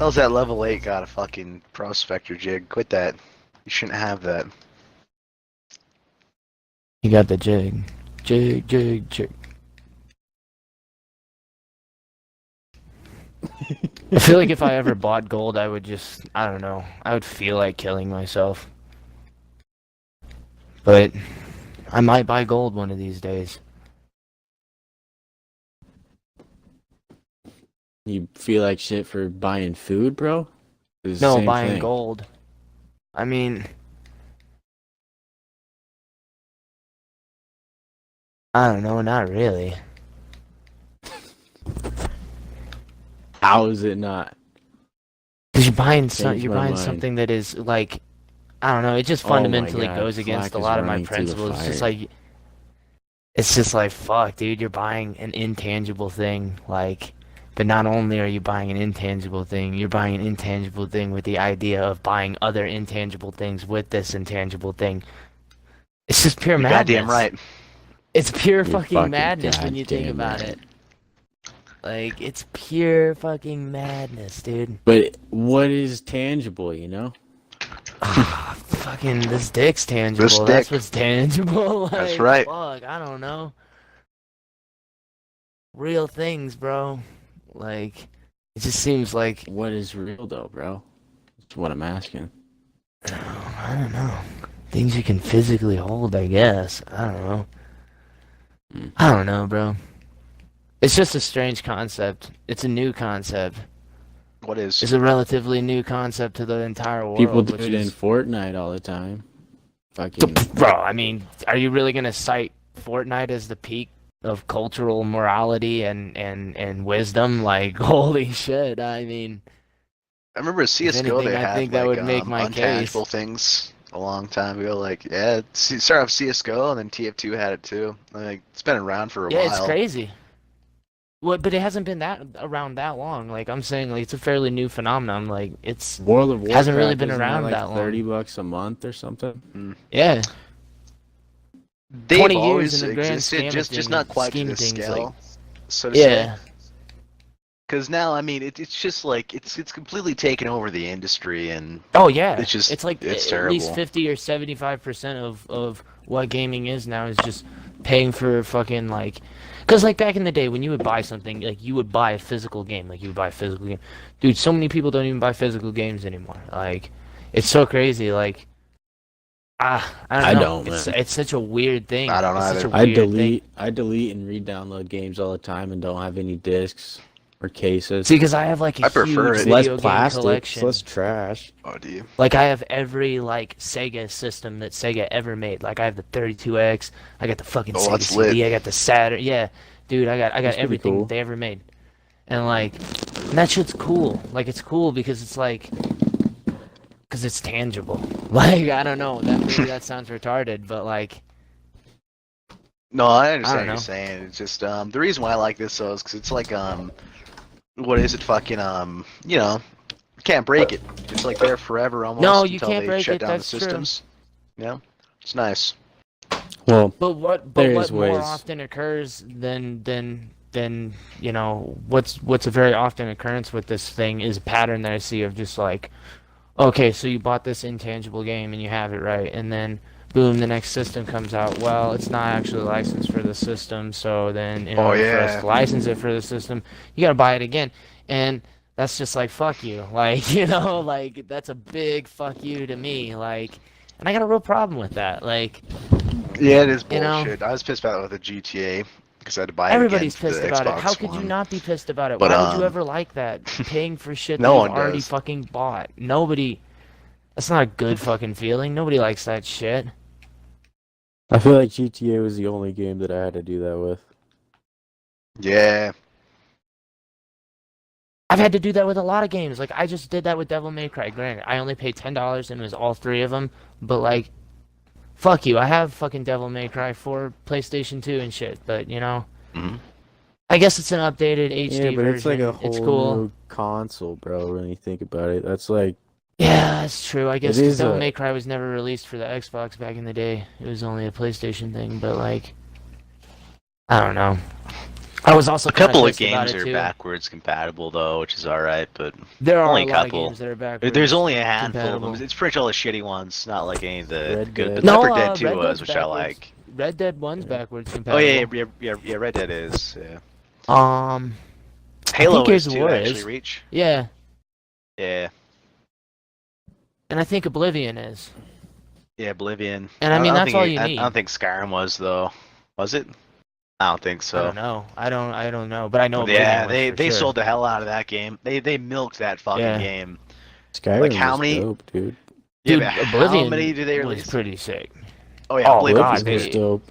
How's that level 8 got a fucking prospector jig? Quit that. You shouldn't have that. You got the jig. Jig, jig, jig. I feel like if I ever bought gold, I would just, I don't know, I would feel like killing myself. But I might buy gold one of these days. You feel like shit for buying food, bro? It's the No, same buying thing. gold. I mean, I don't know, not really. How is it not? Because you're buying Change you're my buying mind. something that is like, I don't know, it just Oh my fundamentally God, goes against Flack a is lot of my running through the principles. fire. It's just like, fuck, dude, you're buying an intangible thing, like, but not only are you buying an intangible thing, you're buying an intangible thing with the idea of buying other intangible things with this intangible thing. It's just pure You're madness. goddamn right. It's pure You're fucking madness when you think goddamn about right. it. Like, it's pure fucking madness, dude. But what is tangible, you know? Fucking this dick's tangible. This That's dick. what's tangible. Like, That's right. Fuck, I don't know. Real things, bro. Like, it just seems like What is real, though, bro? That's what I'm asking. I don't know. Things you can physically hold, I guess. I don't know. I don't know, bro. It's just a strange concept. It's a new concept. What is? It's a relatively new concept to the entire world. People do which it in is... Fortnite all the time. Fucking. Bro, I mean, are you really gonna cite Fortnite as the peak of cultural morality and wisdom? Like, holy shit! I mean, I remember at CS:GO anything, they I had think like that would make my untangible case. things a long time ago. Like start off CS:GO and then TF2 had it too. Like it's been around for a Yeah, while. it's crazy. What? But it hasn't been that around that long. Like I'm saying, like it's a fairly new phenomenon. Like it's World of Warcraft hasn't really been isn't around like that long. $30 a month or something. Yeah. They've 20 years always in the grand existed, scheme of just things, not quite to scheme of this things, scale, like, so to say. yeah. Because now, I mean, it's just like it's completely taken over the industry, and Oh yeah. it's just like it's at least terrible. 50 or 75% of what gaming is now is just paying for fucking like, because like back in the day when you would buy something, like you would buy a physical game, like you would buy a physical game. Dude, so many people don't even buy physical games anymore. Like, it's so crazy. Like, I I don't know. don't, man. It's such a weird thing. I don't It's such either. a I weird thing. delete and re-download games all the time and don't have any discs or cases. See, because I have like a I prefer huge it. It's less video game plastic, it's collection. less trash. Oh, do you? Like I have every like Sega system that Sega ever made. Like I have the 32X, I got the fucking Oh, Sega that's CD, lit. I got the Saturn. Yeah, dude, I got That's pretty everything cool. they ever made. And like, and that shit's cool. Like it's cool because it's like, because it's tangible. Like I don't know, that maybe that sounds retarded, but like, No, I understand what know. you're saying. It's just the reason why I like this though is because it's like what is it? Fucking you know, you can't break it. It's like there forever almost No, you until can't they break shut it, down that's the true. systems. Yeah, it's nice. Well, but what There's more ways. often occurs than you know what's a very often occurrence with this thing is a pattern that I see of just like, okay, so you bought this intangible game and you have it, right, and then boom, the next system comes out. Well, it's not actually licensed for the system, so then in order for us yeah. to license it for the system, you gotta buy it again, and that's just like fuck you, like you know, like that's a big fuck you to me, like, and I got a real problem with that, like. Yeah, it is You know? bullshit. I was pissed about it with the GTA because I had to buy it Everybody's again for pissed the about it. Xbox How could you One. not be pissed about it? But, Why would you ever like that? Paying for shit no that one you've already does. fucking bought. Nobody. That's not a good fucking feeling. Nobody likes that shit. I feel like GTA was the only game that I had to do that with. Yeah. I've had to do that with a lot of games. Like I just did that with Devil May Cry. Granted, I only paid $10 and it was all three of them. But like, fuck you. I have fucking Devil May Cry for PlayStation 2 and shit. But you know, Mhm. I guess it's an updated HD Yeah, but version. it's like a whole cool. new console, bro, when you think about it. That's like, Yeah, that's true. I guess It 'cause is Devil a- May Cry was never released for the Xbox back in the day. It was only a PlayStation thing, but like, I don't know. I was also A kinda couple of pissed about games it are too. backwards compatible though, which is alright, but There are only a a lot of couple. games that are backwards. There's only a handful of compatible. them. It's pretty much all the shitty ones, not like any of the Red good. Dead. But Pepper No, Dead 2 Red was, Dead's which I backwards. like. Red Dead 1's Yeah. backwards Oh compatible. yeah, Red Dead is. Yeah. think Halo is Gears of too, War actually. is. Reach. Yeah, Yeah. and I think Oblivion is. Yeah, Oblivion. And I mean, don't that's think all it- you I need. don't think Skyrim was though. Was it? I don't think so. I don't know. I don't know. But I know Oblivion Yeah, was they for they sure. sold the hell out of that game. They milked that fucking Yeah. game. Skyrim Like, how was many- dope, dude. Yeah, Dude, but how Oblivion many did they was release? pretty sick. Oh yeah, Oh, Oblivion God, was Oblivion was good. dope.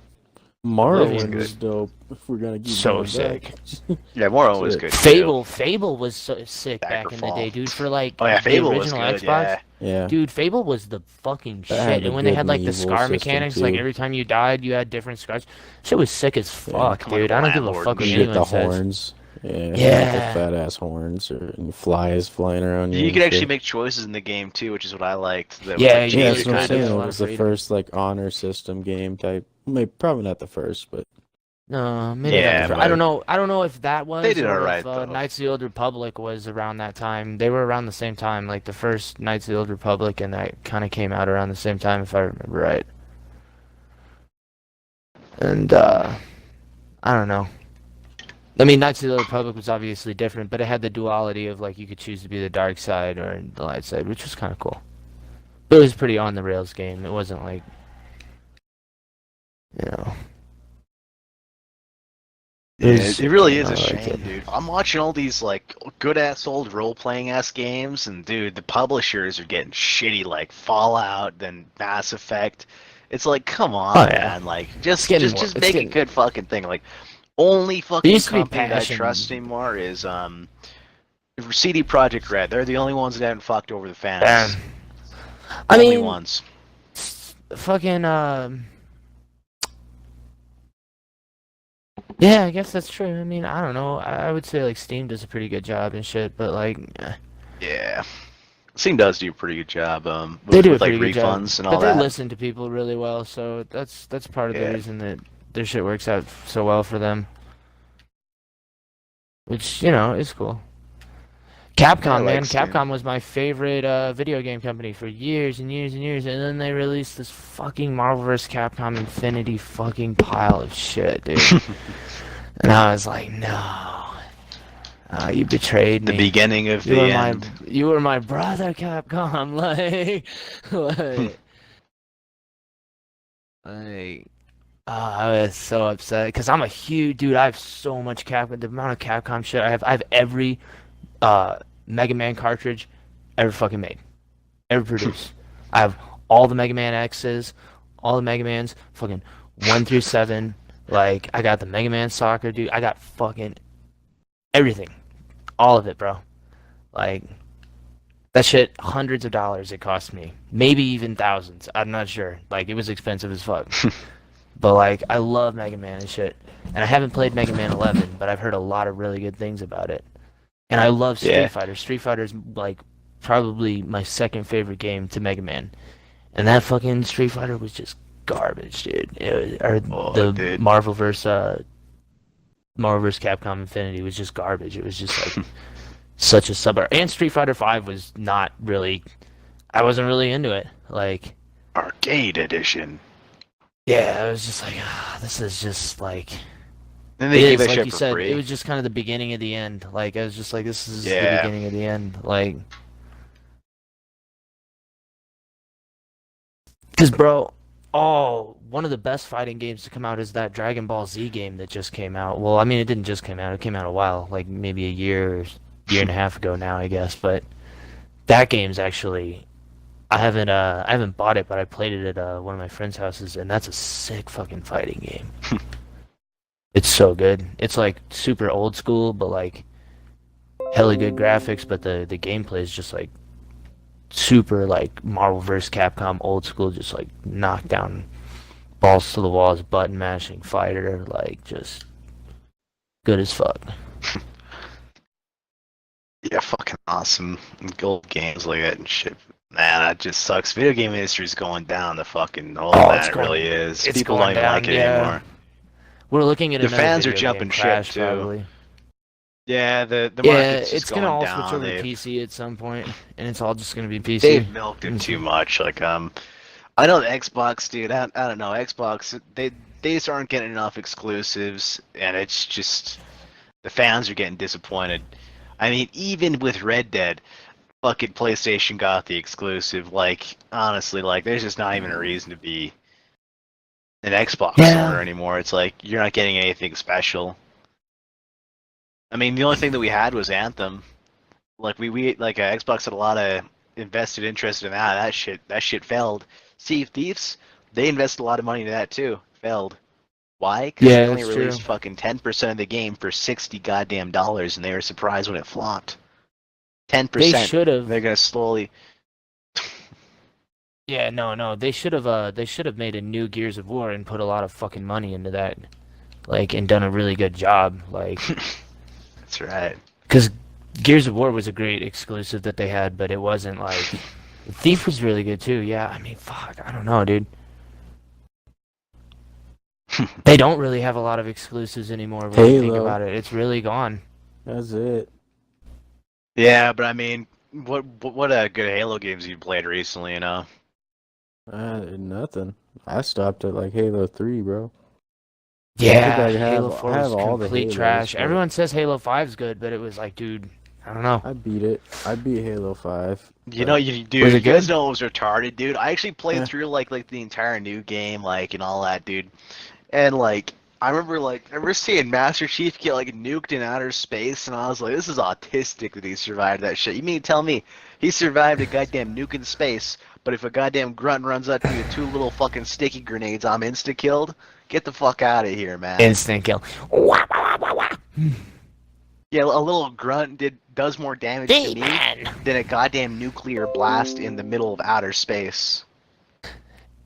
Oblivion's Morrowind was good. dope. If we're gonna keep So going sick. back. Yeah, Morrowind was Shit. good. too. Fable was so sick back in the Daggerfall. day, dude. For like Oh yeah, Fable the was original good. Xbox, Yeah. Yeah. dude, Fable was the fucking That had shit. a And when they good had like the medieval scar system, mechanics, like too. every time you died, you had different scars. Shit was sick as fuck, Like dude. a I don't give a landlord fuck what and You shit. get the anyone says. horns. Yeah. Yeah. The fat ass horns, and flies flying around you. You and could actually shit. make choices in the game too, which is what I liked. That was, Yeah, like, you Yeah, could that's what I'm kind of saying. do a It lot was of the freedom. first like honor system game type. Maybe probably not the first, but No, maybe Yeah, not. but- I don't know. I don't know if that was. They did or alright, if, though. Knights of the Old Republic was around that time. They were around the same time. Like the first Knights of the Old Republic, and that kind of came out around the same time, if I remember right. And I don't know. I mean, Knights of the Old Republic was obviously different, but it had the duality of like you could choose to be the dark side or the light side, which was kind of cool. But it was pretty on the rails game. It wasn't like, you know. Yeah, was- it really is I a liked shame, it. dude. I'm watching all these like good ass old role playing ass games, and dude, the publishers are getting shitty, like Fallout, then Mass Effect. It's like, come on, Oh, yeah. man. Like, just getting just more- just it's make getting- a good fucking thing. Like, only fucking used to be company that I passion. trust anymore is CD Projekt Red. They're the only ones that haven't fucked over the fans. Yeah. I Only mean, ones. fucking yeah, I guess that's true. I mean, I don't know. I would say like Steam does a pretty good job and shit, but like Yeah. Steam does do a pretty good job. they With, do a with, like pretty good job. refunds and But all they that. listen to people really well, so that's part of the Yeah. reason that their shit works out so well for them. Which, you know, is cool. Capcom, I man. like Steam. Capcom was my favorite video game company for years and years and years, and then they released this fucking Marvel vs. Capcom Infinity fucking pile of shit, dude. And I was like, no. You betrayed The me. beginning of You the were end. you were my brother, Capcom. Like, I was so upset because I'm a huge dude. I have so much Capcom. The amount of Capcom shit I have every Mega Man cartridge ever fucking made, ever produced. I have all the Mega Man X's, all the Mega Mans, fucking 1 through 7. Like, I got the Mega Man Soccer, dude. I got fucking everything, all of it, bro. Like, that shit, hundreds of dollars it cost me, maybe even thousands. I'm not sure. Like, it was expensive as fuck. But like, I love Mega Man and shit. And I haven't played Mega Man 11, but I've heard a lot of really good things about it. And I love Street Yeah. Fighter. Street Fighter's like probably my second favorite game to Mega Man. And that fucking Street Fighter was just garbage, dude. Oh, dude. Marvel vs. Capcom Infinity was just garbage. It was just like such a sub. And Street Fighter 5 was not really. I wasn't really into it. Like, Arcade edition. yeah, I was just like, this is just like. Then they It gave is, that like shit you for said, free. it was just kind of the beginning of the end. Like, I was just like, this is the Yeah. beginning of the end. Like, because, bro, one of the best fighting games to come out is that Dragon Ball Z game that just came out. Well, I mean, it didn't just come out. It came out a while, like maybe a year and a half ago now, I guess. But that game's actually, I haven't bought it, but I played it at one of my friends' houses, and that's a sick fucking fighting game. It's so good. It's like super old school, but like hella good graphics, but the gameplay is just like super like Marvel vs. Capcom old school, just like knockdown, balls to the walls, button mashing fighter, like just good as fuck. Yeah, fucking awesome. Gold games like that and shit. Man, that just sucks. Video game industry's going down the fucking hole. Oh, it's That going- really is. it's People going don't even like down, it yeah. anymore. We're looking at The another fans are video game jumping ship, crash, too. probably. Yeah, the Yeah, market's just it's gonna going all down. switch over to They've PC at some point, and it's all just gonna be PC. they've milked it too much. Like I know the Xbox, dude. I don't know Xbox. They just aren't getting enough exclusives, and it's just the fans are getting disappointed. I mean, even with Red Dead, fucking PlayStation got the exclusive. Like honestly, like there's just not even a reason to be an Xbox owner anymore. It's like you're not getting anything special. I mean, the only thing that we had was Anthem. Like we like Xbox had a lot of invested interest in that. That shit failed. Sea of Thieves, they invested a lot of money into that too. Failed. Why? Because Yeah, they only that's released true. fucking 10% of the game for $60 goddamn, and they were surprised when it flopped. 10%. They should have. They're gonna slowly. Yeah, no. They should have. They should have made a new Gears of War and put a lot of fucking money into that, like, and done a really good job. Like, That's right. because Gears of War was a great exclusive that they had, but it wasn't like. Thief was really good too. Yeah, I mean, fuck, I don't know, dude. They don't really have a lot of exclusives anymore when you think Halo. about it. It's really gone. That's it. Yeah, but I mean, what good Halo games you played recently? You know. Nothing. I stopped at like Halo 3, bro. Yeah, I have- Halo 4 I have was all the complete Halos, trash. but- Everyone says Halo 5's good, but it was like, dude, I don't know. I beat it. I beat Halo 5. You know, dude, Was you it guys good? know it was retarded, dude. I actually played Yeah. through like the entire new game, like and all that, dude. And like I remember seeing Master Chief get like nuked in outer space, and I was like, this is autistic that he survived that shit. You mean to tell me he survived a goddamn nuke in space, but if a goddamn grunt runs up to me with 2 little fucking sticky grenades, I'm insta killed? Get the fuck out of here, man. Instant kill. Wah, wah, wah, wah. Yeah, a little grunt does more damage to me Demon! than a goddamn nuclear blast in the middle of outer space.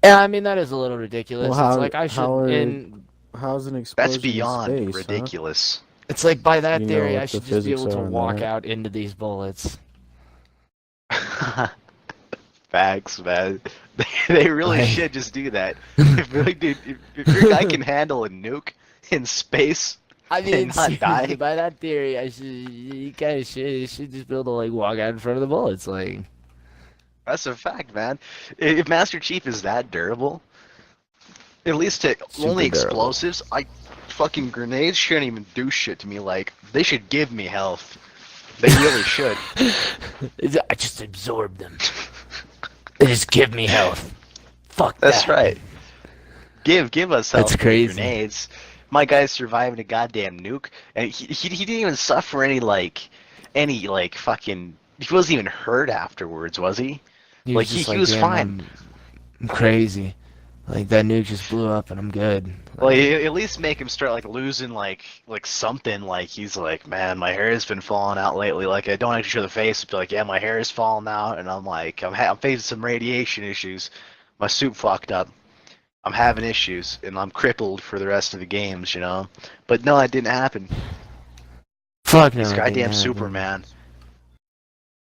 Yeah, I mean, that is a little ridiculous. Well, It's like, I should, how's an explosion That's beyond in space, ridiculous. it's like, by that You know theory, what I the should just be able physics to are on walk that. out into these bullets. Facts, man. They really Like- should just do that. If your guy can handle a nuke in space, I mean, not seriously, die. by that theory, you guys should just be able to, like, walk out in front of the bullets. Like, that's a fact, man. If Master Chief is that durable, at least to Super only durable. explosives, fucking grenades shouldn't even do shit to me. Like, they should give me health. They really should. I just absorb them. They just give me health. Fuck That's that. right. Give us health. That's with crazy. Grenades. My guy's surviving a goddamn nuke, and he didn't even suffer any fucking. He wasn't even hurt afterwards, was he? He Like, just he was "Damn, fine." I'm crazy. Like, that nuke just blew up and I'm good. Like, at least make him start like losing like something. Like he's like, man, my hair has been falling out lately. Like I don't actually show the face, but like, yeah, my hair is falling out, and I'm like, I'm facing some radiation issues. My suit fucked up. I'm having issues, and I'm crippled for the rest of the games, you know. But no, that didn't happen. Fuck no. He's it goddamn didn't happen. Superman.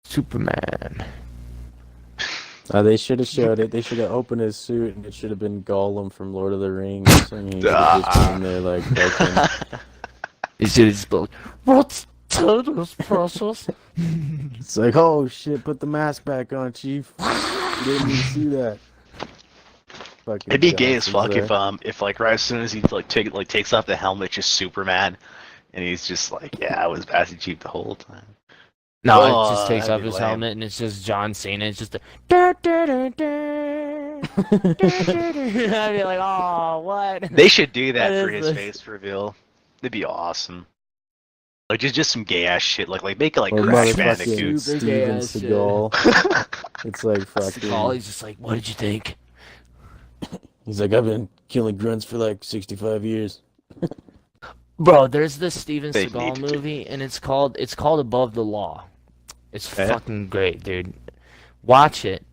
Superman. They should have showed it. They should have opened his suit, and it should have been Gollum from Lord of the Rings. And he should have just been there like, fucking- He should have just been like, what's Turtles process? it's like, oh shit, put the mask back on, Chief. Didn't even see that. Fucking It'd be gay as Johnson's fuck there. if like right as soon as he takes off the helmet, just Superman, and he's just like, yeah, I was Master Chief the whole time. No, Oh, it just takes that'd off be his lame. helmet and it's just John Cena. It's just a. I'd be like, oh, what? They should do that What for is his this? face reveal. That'd be awesome. Like just some gay ass shit. Like make it like Or Crash motherfucking Bandicoot. Super Steven gay ass shit. Seagal. It's like Seagal, fucking. he's just like, what did you think? He's like, I've been killing grunts for like 65 years. Bro, there's this Steven They need Seagal to do- movie, and it's called Above the Law. It's Yeah. fucking great, dude. Watch it,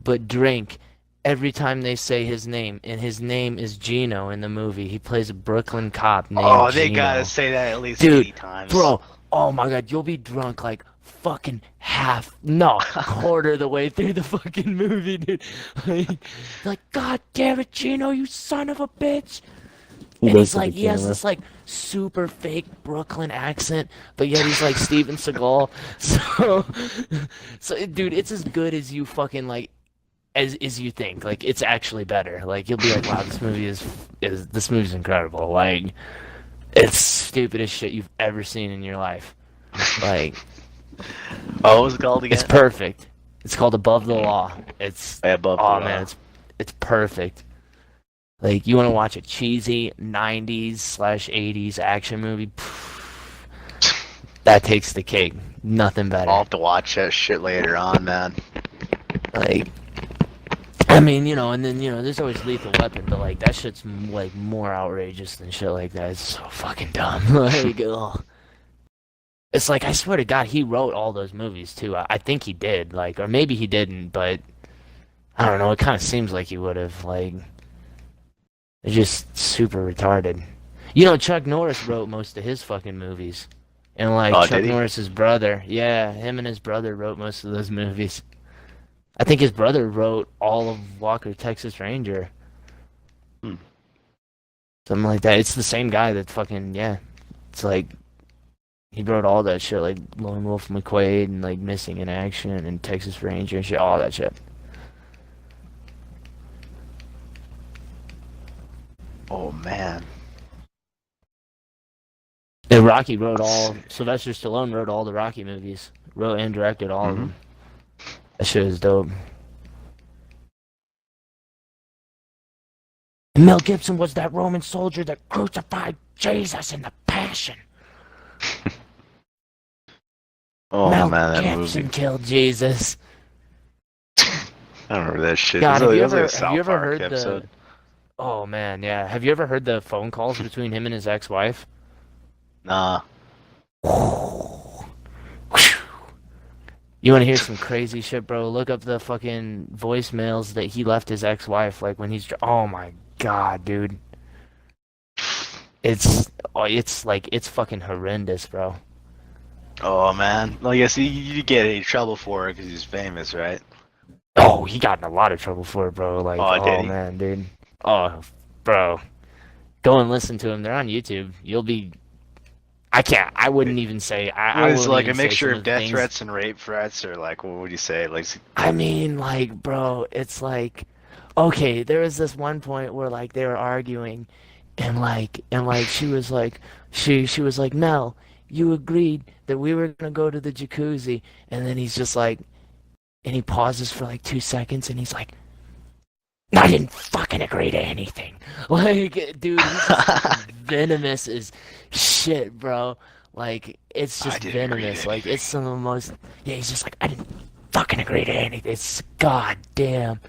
but drink every time they say his name, and his name is Gino in the movie. He plays a Brooklyn cop named Oh, they Gino. gotta say that at least Dude, 80 times. Bro, oh my god, you'll be drunk like fucking quarter the way through the fucking movie, dude. Like, God damn it, Gino, you son of a bitch. He And looks he's at like, the he has camera. this like super fake Brooklyn accent, but yet he's like Steven Seagal. So, dude, it's as good as you fucking like as you think. Like, it's actually better. Like, you'll be like, wow, this movie's incredible. Like, it's stupidest shit you've ever seen in your life. Like, Oh, what was it called it's again? perfect. It's called Above the Law. It's Above the oh Law. man, it's perfect. Like, you want to watch a cheesy 90s/80s action movie? That takes the cake. Nothing better. I'll have to watch that shit later on, man. Like, I mean, and then, there's always Lethal Weapon, but, like, that shit's, like, more outrageous than shit like that. It's so fucking dumb. Like, ugh. It's like, I swear to God, he wrote all those movies, too. I think he did, like, or maybe he didn't, but I don't know. It kind of seems like he would have, like, they're just super retarded. Chuck Norris wrote most of his fucking movies. And, like, Oh, Chuck did he? Norris's brother, yeah, him and his brother wrote most of those movies. I think his brother wrote all of Walker, Texas Ranger. Hmm. Something like that. It's the same guy that fucking, yeah. It's like, he wrote all that shit, like Lone Wolf McQuade and, like, Missing in Action and Texas Ranger and shit, all that shit. Oh man. And Rocky wrote Sylvester Stallone wrote all the Rocky movies. Wrote and directed all of them. That shit is dope. And Mel Gibson was that Roman soldier that crucified Jesus in the Passion. Oh Mel man, that Gibson movie. killed Jesus. I don't remember that shit. God, It have was like a you South ever Park heard episode. the? Oh man, yeah. Have you ever heard the phone calls between him and his ex-wife? Nah. You want to hear some crazy shit, bro? Look up the fucking voicemails that he left his ex-wife, like when he's. Oh my God, dude. It's fucking horrendous, bro. Oh man. Well, yes, you get any trouble for it because he's famous, right? Oh, he got in a lot of trouble for it, bro. Like, Oh, did oh he? man, dude. Oh, bro. Go and listen to him. They're on YouTube. You'll be. I wouldn't even say. I What is wouldn't like a even say mixture some of death things. threats and rape threats, or like what would you say? Like, I mean, like, bro, it's like, okay, there was this one point where like they were arguing, and she was like, she was like, Mel, you agreed that we were gonna go to the jacuzzi, and then he's just like, and he pauses for like 2 seconds, and he's like, I didn't fucking agree to anything. Like, dude, he's just fucking venomous as shit, bro. Like, it's I just didn't agree to venomous. Like, anything. it's some of the most. Yeah, he's just like, I didn't fucking agree to anything. It's goddamn.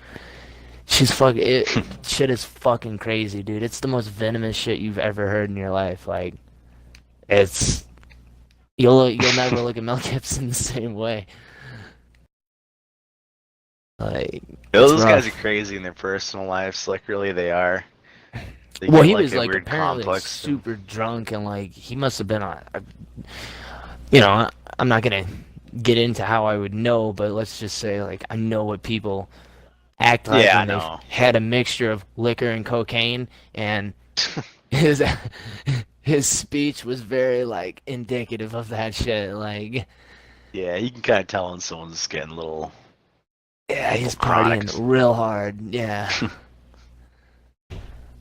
She's fucking. Shit is fucking crazy, dude. It's the most venomous shit you've ever heard in your life. Like, it's. You'll never look at Mel Gibson the same way. Like, those it's guys are rough. crazy in their personal lives. Like, really, they are. They Well, get, he like, was a like weird apparently complex. super drunk and like he must have been on. I'm not gonna get into how I would know, but let's just say like I know what people act like Yeah, I when they've know. had a mixture of liquor and cocaine, and his his speech was very like indicative of that shit. Like, Yeah, you can kind of tell when someone's getting a little. yeah, he's Chronics. partying real hard. Yeah.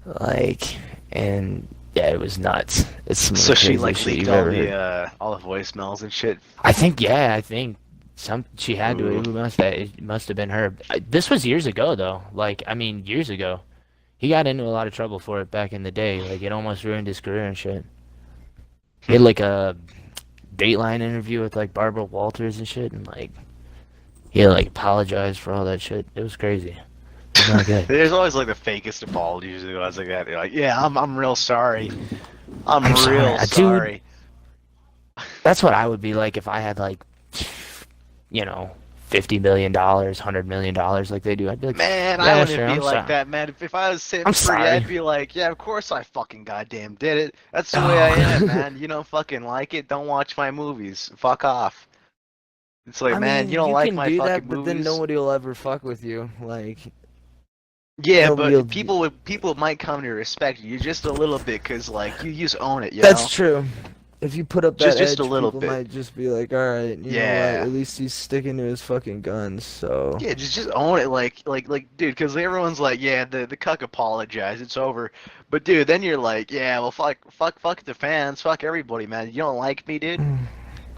Like, and yeah, it was nuts. It's some of So the she craziest like shit leaked you've all ever heard. the voicemails and shit. I think she had to. It must have been her. This was years ago though. Like, I mean, years ago. He got into a lot of trouble for it back in the day. Like, it almost ruined his career and shit. He had like a Dateline interview with like Barbara Walters and shit, and like he had like apologized for all that shit. It was crazy. It was not good. There's always like the fakest apologies that goes like that. They're like, yeah, I'm real sorry. I'm I'm sorry, real dude. sorry. That's what I would be like if I had like, $50 million, $100 million like they do. I'd be like, Man, yeah, I wouldn't sure, be I'm like sorry. that, man. If I was sitting I'm free, sorry. I'd be like, yeah, of course I fucking goddamn did it. That's the way I am, man. You don't fucking like it, don't watch my movies. Fuck off. It's like, I man, mean, you don't you like can my do fucking that, but then movies? nobody will ever fuck with you. Like, Yeah, He'll but wield- people might come to respect you just a little bit, cause like you just own it, you That's know. true. If you put up that Just a edge, little people bit. might just be like, all right, you know what? Yeah. At least he's sticking to his fucking guns. So Yeah, just own it, like, dude, because everyone's like, yeah, the cuck apologized, it's over. But dude, then you're like, yeah, well, fuck the fans, fuck everybody, man. You don't like me, dude?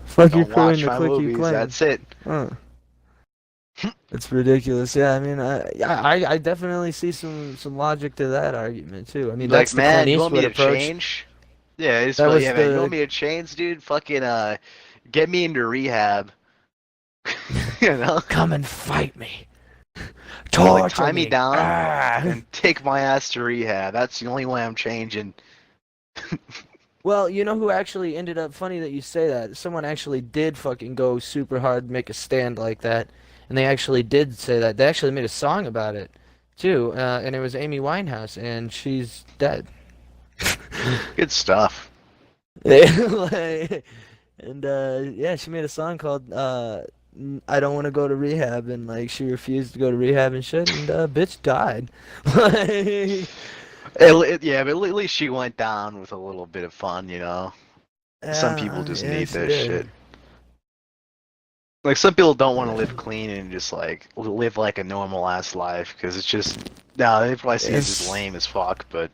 fuck your Don't crew and watch the my click you movies. claim. That's it. Huh. It's ridiculous. Yeah, I mean, I definitely see some logic to that argument too. I mean, Like, that's the man, Clint you want me Eastwood to approach. change? Yeah, it's That like, was yeah, man, you want the me to change, dude? Fucking get me into rehab. You know, come and fight me, like torture tie me down Ah. and take my ass to rehab. That's the only way I'm changing. Well, you know who actually ended up, funny that you say that. Someone actually did fucking go super hard, make a stand like that. And they actually did say that. They actually made a song about it, too. And it was Amy Winehouse, and she's dead. Good stuff. Like, and, yeah, she made a song called, I Don't Want to Go to Rehab, and, like, she refused to go to rehab and shit, and, bitch died. Like, Yeah, but at least she went down with a little bit of fun, you know. Some people just yeah, need she that did. shit. Like some people don't want to live clean and just like live like a normal ass life because it's just no, they probably see it as just It's- lame as fuck. But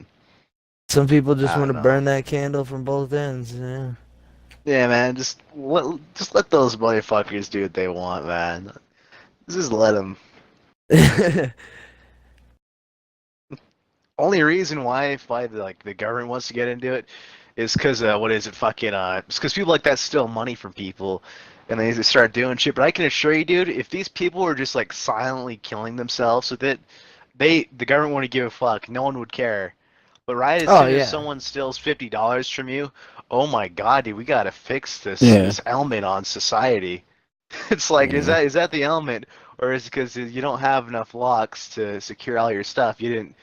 Some people just I want to don't know. burn that candle from both ends, yeah. yeah, man, just let those motherfuckers do what they want, man. Just let them. Only reason why the government wants to get into it is because what is it fucking it's because people like that steal money from people and they start doing shit. But I can assure you, dude, if these people were just like silently killing themselves with it, the government wouldn't give a fuck. No one would care. But right as Oh, soon as yeah. someone steals $50 from you, oh my god, dude, we gotta fix this Yeah. this element on society. It's like, Yeah. is that the element, or is it because you don't have enough locks to secure all your stuff? You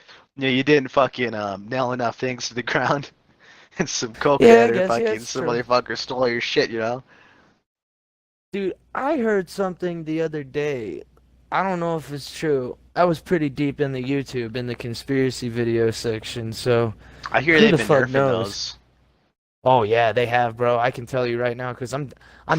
didn't fucking nail enough things to the ground, and some Yeah, I cokehead or guess, yeah, fucking it's some true. motherfucker stole all your shit, you know? Dude, I heard something the other day. I don't know if it's true. I was pretty deep in the YouTube, in the conspiracy video section, so... I hear Who they've the been fuck nerfing knows? those. Oh, yeah, they have, bro. I can tell you right now, because I'm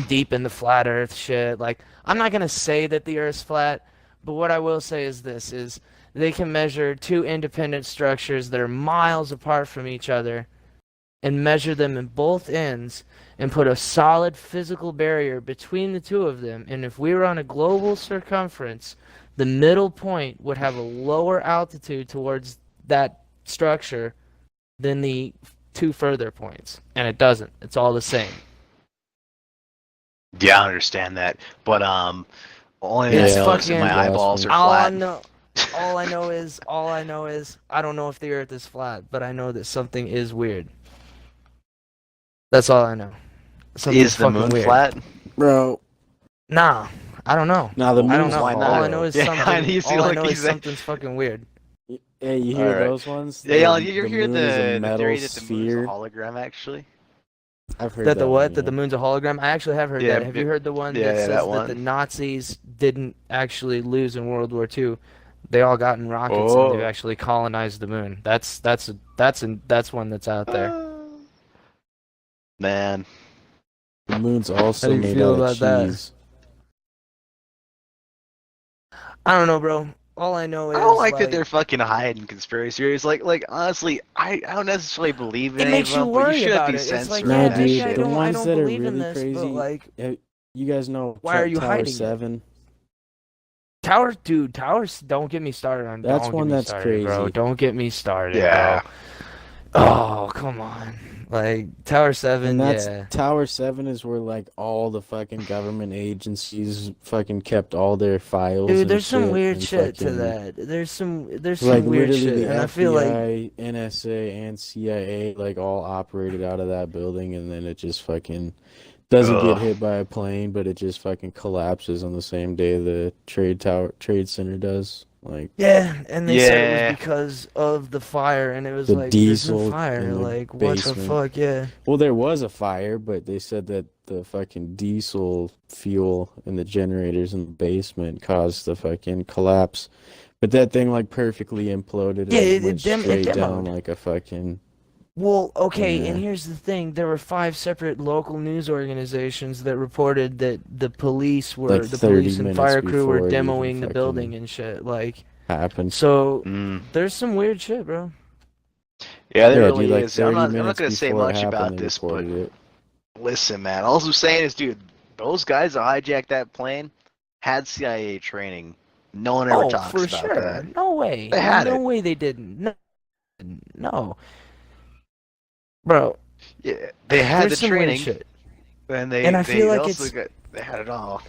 deep in the flat earth shit. Like, I'm not gonna say that the earth's flat, but what I will say is this, is they can measure two independent structures that are miles apart from each other and measure them in both ends and put a solid physical barrier between the two of them. And if we were on a global circumference, the middle point would have a lower altitude towards that structure than the two further points. And it doesn't. It's all the same. Yeah, I understand that, but only It's I know is that fucking- my eyeballs are All I flat. know is I don't know if the earth is flat, but I know that something is weird. That's all I know. Something's Is the fucking moon weird. flat? Bro, Nah, I don't know. now the I don't moon's know. Why All not? I know is Yeah, something. he's the All I like know is he's a- something's fucking weird. Hey, you hear Alright. those ones? Yeah, The- you the hear moon is a the metal theory that the moon's a sphere. hologram, actually? I've heard That the that what? one, That the yeah. moon's a hologram? I actually have heard Yeah, that. Have you heard the one yeah, that yeah, says that that the one. Nazis didn't actually lose in World War II? They all got in rockets and Oh. they've actually colonized the moon. That's one that's out there. Man. The moon's also How do you made feel out of about that? cheese. I don't know, bro. All I know is I don't like that they're fucking hiding conspiracy theories. Like honestly, I don't necessarily believe in it any makes of you them, but you worry shouldn't about be it. It's like, censoring No, yeah, that maybe dude, I shit. the don't ones that are believe in really this, crazy. but like You guys know Why are you Tower hiding it? 7? Towers. Don't get me started on. That's don't one get me that's started, bro. crazy. Don't get me started, Yeah. bro. Oh, come on. Like Tower 7, And that's yeah. Tower 7 is where like all the fucking government agencies fucking kept all their files. Dude, and there's some shit weird and shit to fucking- that. There's some Like weird literally shit, the and I feel like FBI, NSA, and CIA like all operated out of that building, and then it just fucking doesn't Ugh. get hit by a plane, but it just fucking collapses on the same day the trade center does. Like Yeah, and they said it Yeah. was because of the fire, and it was the like, there's no diesel fire. in the Like, what the basement. fuck? Yeah. Well, there was a fire, but they said that the fucking diesel fuel in the generators in the basement caused the fucking collapse. But that thing like perfectly imploded Yeah, and went it straight down demoed. like a fucking Well, okay, and yeah. here's the thing. There were 5 separate local news organizations that reported that the police Like and 30 fire minutes crew were before it even demoing the building fucking and shit. Like, happened. so Mm. there's some weird shit, bro. Yeah, there Yeah, really dude, like is. I'm 30 not minutes gonna say before it much happened, about they this, but reported it. listen, man. All I'm saying is, dude, those guys that hijacked that plane had CIA training. No one ever Oh, talks for about sure. that. No way. They had No it. way they didn't. No. No. Bro, Yeah, they had there's the some weird training, shit. and And I feel like also it's they had it all.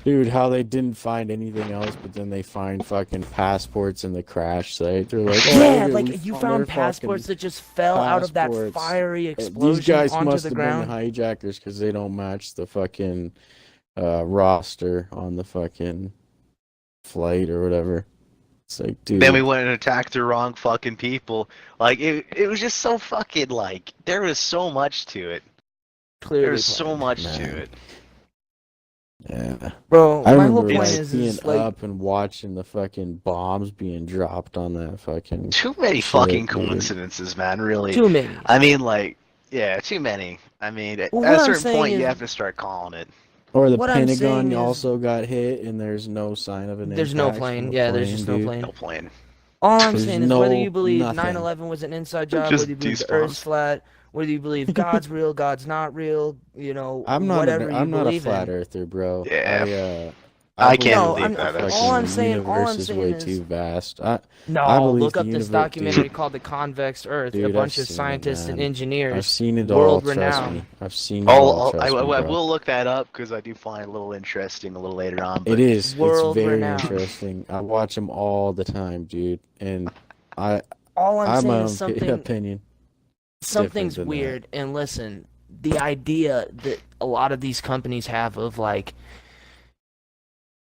Dude, how they didn't find anything else, but then they find fucking passports in the crash site. They're like, oh, yeah, look, like we you found found their passports fucking that just fell out of that passports. fiery These explosion guys onto must the have ground. been the hijackers because they don't match the fucking roster on the fucking flight or whatever. It's like, dude. Then we went and attacked the wrong fucking people. Like it was just so fucking like there was so much to it. Clearly There was so planned. much Man. to it. Yeah. Bro, I my whole remember point like is being like up and watching the fucking bombs being dropped on that fucking Too many shit, fucking dude. coincidences, man. Really. too many. I mean, like, yeah, too many. I mean, at Well, a what I'm certain saying point, you is- have to start calling it. Or the What I'm saying Pentagon is- also got hit and there's no sign of an There's no impact from plane. a Yeah, there's just no dude. plane. No plane. All I'm There's saying is whether no you believe nothing. 9/11 was an inside job, Just whether you believe the de-spawns. Earth's flat, whether you believe God's real, God's not real, you know, I'm not whatever a, you I'm not a believe flat in. earther, bro. Yeah. I I can't No, believe I'm- that. That's all I'm the saying- universe all I'm is saying way is- too vast. I No, believe look the up this universe- documentary dude. called The Convex Earth. A Dude, bunch I've of seen it, scientists and man. I've engineers. seen it all. world Trust renowned. me. I've seen it all. I Trust me, bro. will look that up because I do find it a little interesting a little later on. But It is. World It's very renowned. interesting. I watch them all the time, dude. And I All I'm have my saying own is something. opinion. Something's than that. weird. And listen, the idea that a lot of these companies have of like,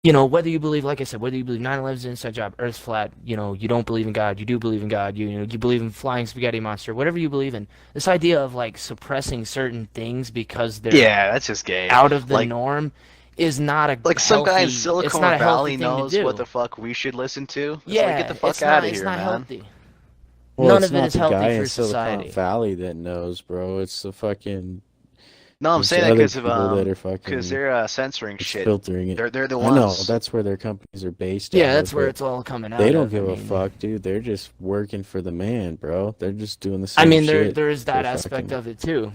you know, whether you believe, like I said, whether you believe 9/11 is an inside job, Earth's flat, you know, you don't believe in God, you do believe in God, you know, you believe in flying spaghetti monster, whatever you believe in. This idea of like suppressing certain things because they're yeah, that's just gay. out of the Like- norm is not a Like some guy in healthy- it's Silicon not a healthy Valley thing to knows do. what the fuck we should listen to. It's Yeah, like, get the fuck it's out not, of it's here, not man. healthy. Well, None it's of it not is the healthy guy for in Silicon society. Valley that knows, bro. It's the fucking. No, I'm it's saying the that other because of people that are fucking. because they're censoring it's shit. filtering it. They're the I know ones. that's where their companies are based. Yeah, out that's of, where but it's all coming out. They don't of. give I a mean, fuck, dude. They're just working for the man, bro. They're just doing the same I mean, shit. there is that They're aspect fucking- of it too.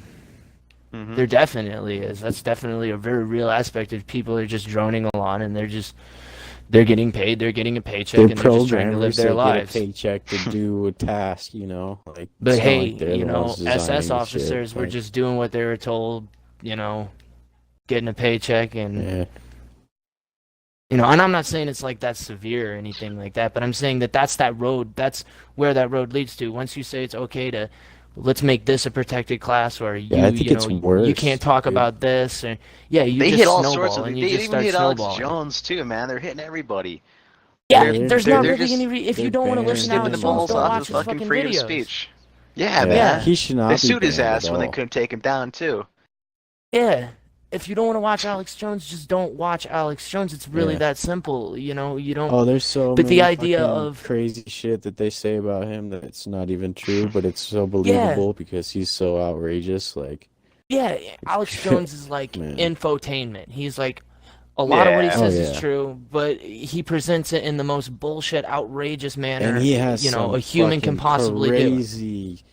Mhm. There definitely is. That's definitely a very real aspect of people are just droning along and they're getting paid, they're getting a paycheck, They're and they're just trying to live programmers their that lives. get a paycheck to do a task, you know. Like, But it's not hey, like they're you the know, ones designing SS the shit, officers were like, just doing what they were told, you know, getting a paycheck and yeah. you know, and I'm not saying it's like that severe or anything like that, but I'm saying that that's where that road leads to. Once you say it's okay to let's make this a protected class, or Yeah, I think you it's know, worse, you can't talk dude. about this, or yeah, you They just hit all snowball sorts of. and They you just even start hit Alex snowballing. Jones too, man. They're hitting everybody. Yeah, Yeah, there's they're not they're really just- any if you they're don't want to banned. listen to Skipping Alex the Jones, balls don't off watch his his fucking freedom videos. speech. Yeah, Yeah, man. he should not They be sued his banned ass at when they all. couldn't take him down too. Yeah. If you don't want to watch Alex Jones, just don't watch Alex Jones. It's really Yeah. that simple. You know, you don't. Oh, there's so But the many idea fucking of- crazy shit that they say about him that it's not even true, but it's so believable because he's so outrageous. Like, Yeah, Alex Jones is like Man. infotainment. He's like a lot of what he Yeah. says Oh, is yeah. true, but he presents it in the most bullshit, outrageous manner. and he has you know, some a human can fucking possibly do. crazy.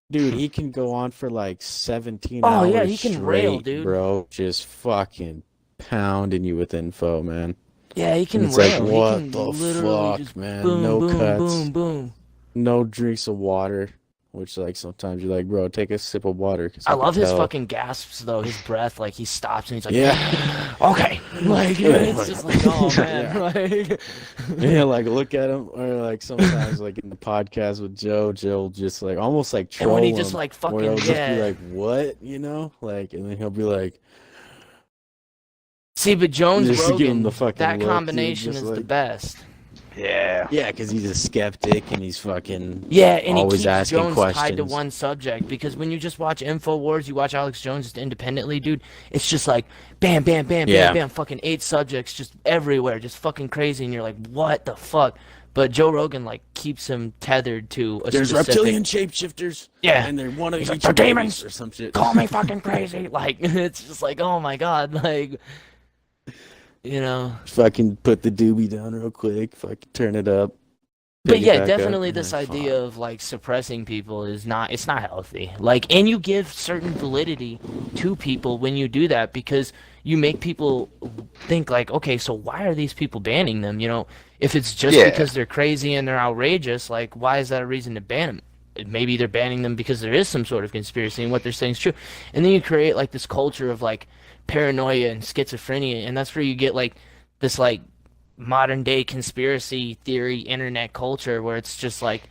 Dude, he can go on for like 17 Oh, hours yeah, he can rail, straight, dude. bro. Just fucking pounding you with info, man. Yeah, he can And it's rail. like, He what can the literally fuck, just man? boom, No boom, cuts, boom, boom. no drinks of water. Which, like, sometimes you're like, bro, take a sip of water. 'Cause I can love his tell. fucking gasps though. His breath, like he stops and he's like, Yeah. okay, like it's just like, oh man, Yeah. like Yeah, like look at him, or like sometimes like in the podcast with Joe will just like almost like and troll when he him, just like where fucking he'll just yeah. be like, "What?" You know, like, and then he'll be like, See, but Jones Just to give him Rogan, the fucking that look, dude, combination just is the like- best. Yeah. Yeah, because he's a skeptic and he's fucking Yeah, and he always keeps asking Jones questions. tied to one subject because when you just watch InfoWars, you watch Alex Jones just independently, dude. It's just like bam, bam, bam, Yeah. bam, bam, fucking 8 subjects just everywhere, just fucking crazy, and you're like, what the fuck? But Joe Rogan like keeps him tethered to a There's specific. reptilian shapeshifters. Yeah. And they're one of He's each like, "They're race," demons. or some shit. Call me fucking crazy. Like it's just like, oh my god, like you know. Fucking put the doobie down real quick. Fucking turn it up. But pick it yeah, back up, definitely and this then idea fuck. of like suppressing people is not it's not healthy. Like and you give certain validity to people when you do that because you make people think like, okay, so why are these people banning them? You know, if it's just Yeah. because they're crazy and they're outrageous, like why is that a reason to ban them? Maybe they're banning them because there is some sort of conspiracy and what they're saying is true. And then you create like this culture of like paranoia and schizophrenia, and that's where you get like this like modern day conspiracy theory internet culture where it's just like,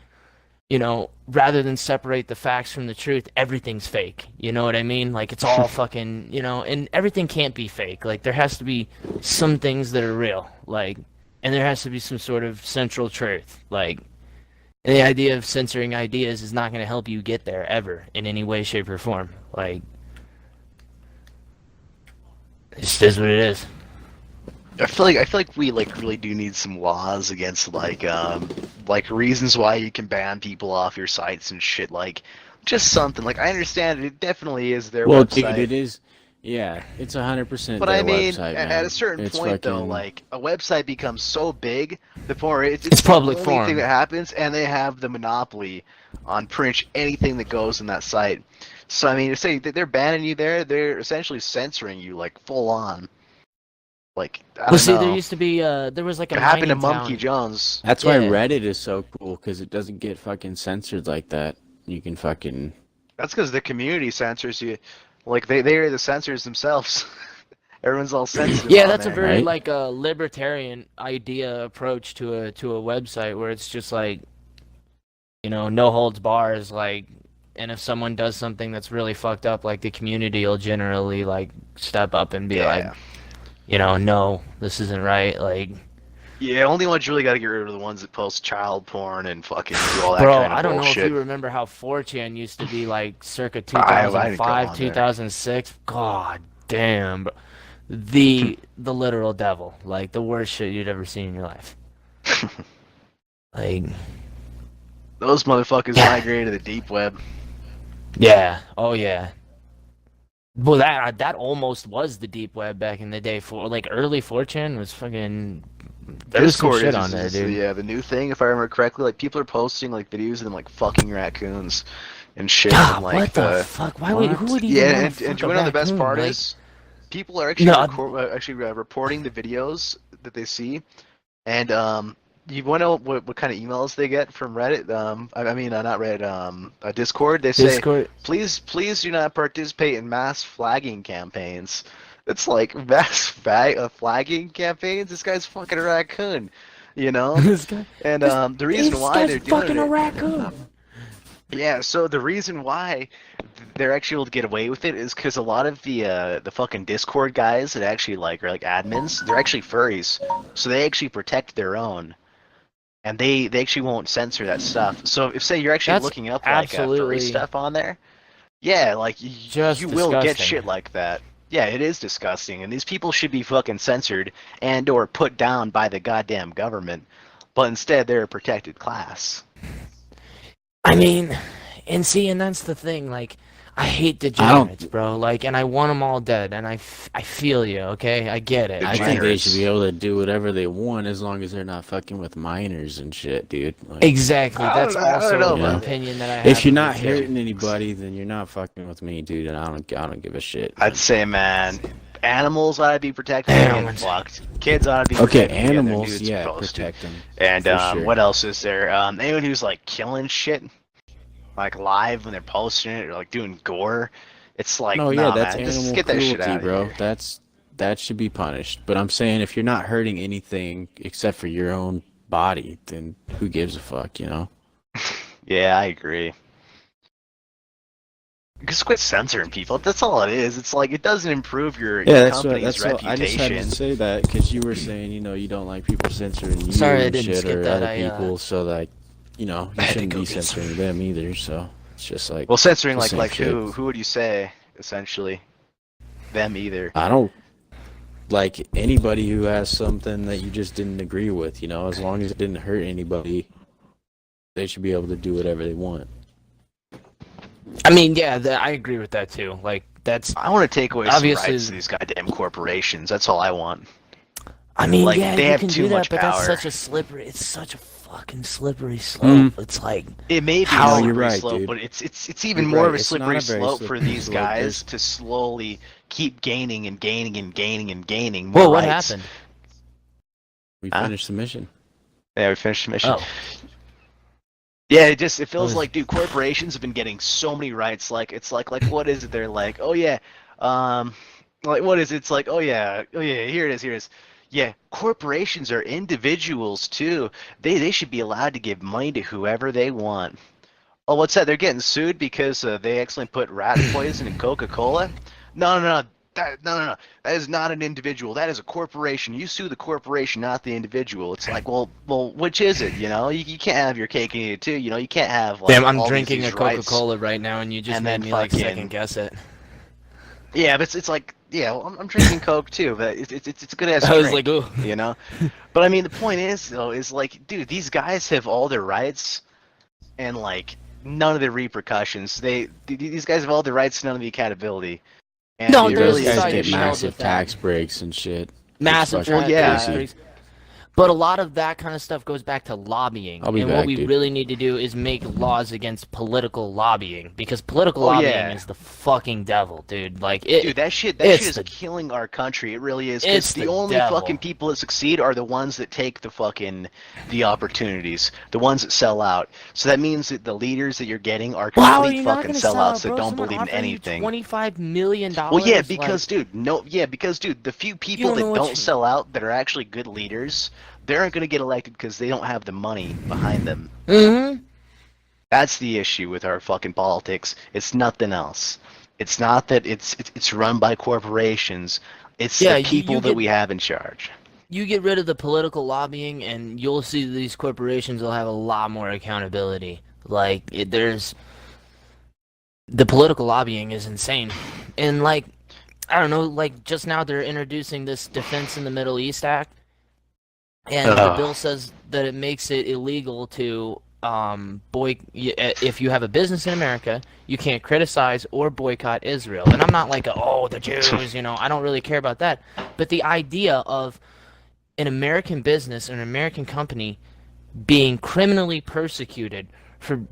you know, rather than separate the facts from the truth, everything's fake. You know what I mean? Like it's all fucking, you know, and everything can't be fake. Like there has to be some things that are real. Like and there has to be some sort of central truth. Like and the idea of censoring ideas is not going to help you get there ever in any way, shape, or form. Like it just is what it is. I feel like we like really do need some laws against like reasons why you can ban people off your sites and shit, like just something. Like I understand it definitely is their Well, website. dude, it is. Yeah, it's 100% But their I mean, website, at man. a certain It's point, though, fucking- like a website becomes so big, the more it's It's public the only forum. thing that happens, and they have the monopoly on pretty much anything that goes in that site. So I mean, to say that they're banning you there, they're essentially censoring you, like full on. Like I Well, don't see, know. there used to be there was like a It happened to mining Monkey town. Jones. That's why Yeah. Reddit is so cool, because it doesn't get fucking censored like that. You can fucking... That's because the community censors you. Like they are the censors themselves. Everyone's all sensitive. Yeah, on that's a there. very Right? like a libertarian idea approach to a website where it's just like, you know, no holds bars. Like, and if someone does something that's really fucked up, like the community will generally like step up and be like, you know, no, this isn't right. Like, Yeah, only ones you really got to get rid of the ones that post child porn and fucking do all that bro, kind of I don't know bullshit. if you remember how 4chan used to be like circa didn't go on 2005, there. 2006. God damn, bro. The literal devil, like the worst shit you'd ever seen in your life. Like, Those motherfuckers migrated to the deep web. yeah, oh yeah. Well, that almost was the deep web back in the day. For like early 4chan was fucking. There was some Discord shit is, on there, dude. the new thing, if I remember correctly. Like people are posting like videos of them like fucking raccoons and shit. God, and, like, what the fuck? Why would who would even yeah, wanna and fuck you a know the best raccoon? part Like, is people are actually No, reporting the videos that they see, and you want to know what kind of emails they get from Reddit? I mean, not Reddit, Discord. They say, Discord. please do not participate in mass flagging campaigns. It's like mass flagging campaigns. This guy's fucking a raccoon, you know. This guy. And the This reason why guy's they're doing fucking it, a raccoon. yeah. So the reason why they're actually able to get away with it is because a lot of the fucking Discord guys that actually like are like admins, they're actually furries, so they actually protect their own, and they actually won't censor that stuff. So if say you're actually That's looking up like absolutely furry stuff on there, yeah, like just you will get disgusting. shit like that. Yeah, it is disgusting, and these people should be fucking censored and or put down by the goddamn government, but instead they're a protected class. I mean, and see, and that's the thing. Like, I hate degenerates, bro. Like, and I want them all dead. And I feel you. Okay, I get it. I Like, think they Degenerates. should be able to do whatever they want as long as they're not fucking with minors and shit, dude. Like, exactly. I That's don't know also about an that. opinion that I have. if you're of not it, too. hurting anybody, then you're not fucking with me, dude. And I don't give a shit. I'd say, man, animals ought to be protected and getting Animals. fucked. Kids ought to be Okay, protected and getting their animals, nudes yeah, posted. protect them. And for sure. what else is there? Anyone who's like killing shit, like live when they're posting it or like doing gore, it's like, No, nah, yeah, that's man, animal just get that shit cruelty, out bro. of here. That should be punished. But I'm saying if you're not hurting anything except for your own body, then who gives a fuck, you know? Yeah, I agree. Just quit censoring people. That's all it is. It's like it doesn't improve your Yeah, that's what. company's That's what. I just had to reputation. say that because you were saying, you don't like people censoring you Sorry, I and didn't shit skip or that. other people, so like, you I had to shouldn't go be get some. censoring them either. So it's just like, Well, censoring the like same like shit. who would you say essentially? Them either. I don't like anybody who has something that you just didn't agree with. As long as it didn't hurt anybody, they should be able to do whatever they want. I mean, yeah, I agree with that too. Like that's I want to take away some obviously. rights to these goddamn corporations. That's all I want. I mean, Like, yeah, they you have can too do that, much but that's power. such a slippery. It's such a fucking slippery slope. It's like It may be How- a You're slippery right, slope, dude. but it's even You're more right. of a It's not slippery a very slope for slippery these slope. guys There's- to slowly keep gaining and gaining and gaining and gaining whoa, more what rights. happened? We Huh? finished the mission. Yeah, we finished the mission. Oh, Yeah, it feels was- like, dude, corporations have been getting so many rights. Like it's like what is it? They're like, oh yeah, like what is it? It's like, oh yeah, here it is. Yeah, corporations are individuals too. They should be allowed to give money to whoever they want. Oh, what's that? They're getting sued because they accidentally put rat poison in Coca-Cola? No. No. That is not an individual. That is a corporation. You sue the corporation, not the individual. It's like, well, which is it? You can't have your cake and eat it too. You can't have like. damn! I'm all drinking these a rights. Coca-Cola right now, and you just and made then me like fucking- second guess it. Yeah, but it's like, yeah, well, I'm drinking Coke too, but it's a good ass I was drink, like, ooh. But I mean, the point is though, is like, dude, these guys have all their rights, and like none of the repercussions. These guys have all the rights, none of the accountability. And No, it there's really Those is guys side get issues shit. massive with that. tax breaks and shit. Massive It's fucking yeah. tax crazy. breaks. But a lot of that kind of stuff goes back to lobbying. I'll be and back, what we dude. really need to do is make laws against political lobbying. Because political Oh, lobbying yeah. is the fucking devil, dude. Like, it. Dude, that shit it's is the- killing our country. It really is. it's Because the the only devil. fucking people that succeed are the ones that take the opportunities, the ones that sell out. So that means that the leaders that you're getting are Well, how are complete you not fucking gonna sell out, sellouts that bro? don't Someone believe in offering you anything. $25 million. Well, yeah, like- because dude, the few people don't know that what don't you- sell out that are actually good leaders, they aren't going to get elected because they don't have the money behind them. Mhm. That's the issue with our fucking politics. It's nothing else. It's not that it's run by corporations. It's Yeah, the you people that get- we have in charge. You get rid of the political lobbying, and you'll see these corporations will have a lot more accountability. Like, there's the political lobbying is insane, and like, I don't know, like just now they're introducing this Defense in the Middle East Act, and the Ugh. bill says that it makes it illegal to if you have a business in America, you can't criticize or boycott Israel. And I'm not like, the Jews, I don't really care about that. But the idea of an American business, an American company being criminally persecuted for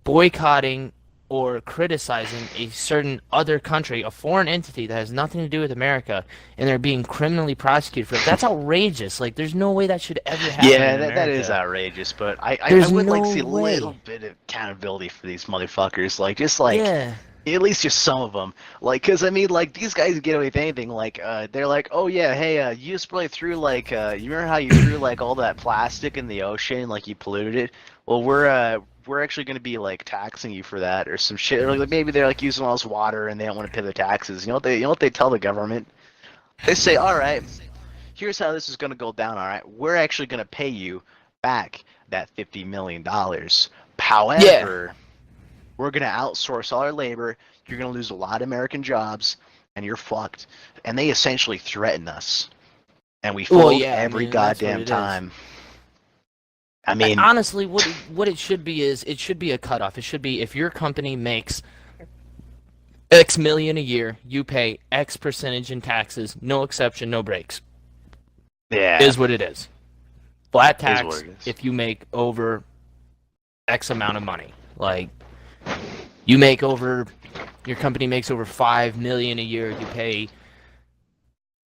boycotting or criticizing a certain other country, a foreign entity that has nothing to do with America, and they're being criminally prosecuted for it. That's outrageous. Like, there's no way that should ever happen. Yeah, in that is America. outrageous, but I There's would like to no see a way. little bit of accountability for these motherfuckers. Like, just like, Yeah. at least just some of them. Like, because, I mean, like, these guys get away with anything. Like, they're like, oh, yeah, hey, you just probably threw, like, you remember how you threw, like, all that plastic in the ocean? Like, you polluted it? Well, we're actually going to be, like, taxing you for that or some shit. Or like, maybe they're, like, using all this water and they don't want to pay their taxes. You know what they tell the government? They say, all right, here's how this is going to go down, all right? We're actually going to pay you back that $50 million. However, we're going to outsource all our labor. You're going to lose a lot of American jobs, and you're fucked. And they essentially threaten us. And we Well, fold yeah, I every mean, that's what goddamn it is. time. I mean, Honestly, what it should be is it should be a cutoff. It should be if your company makes X million a year, you pay X percentage in taxes, no exception, no breaks. yeah. Is what it is. Flat Is tax what it is. if you make over X amount of money. Like, you make over, your company makes over 5 million a year, you pay,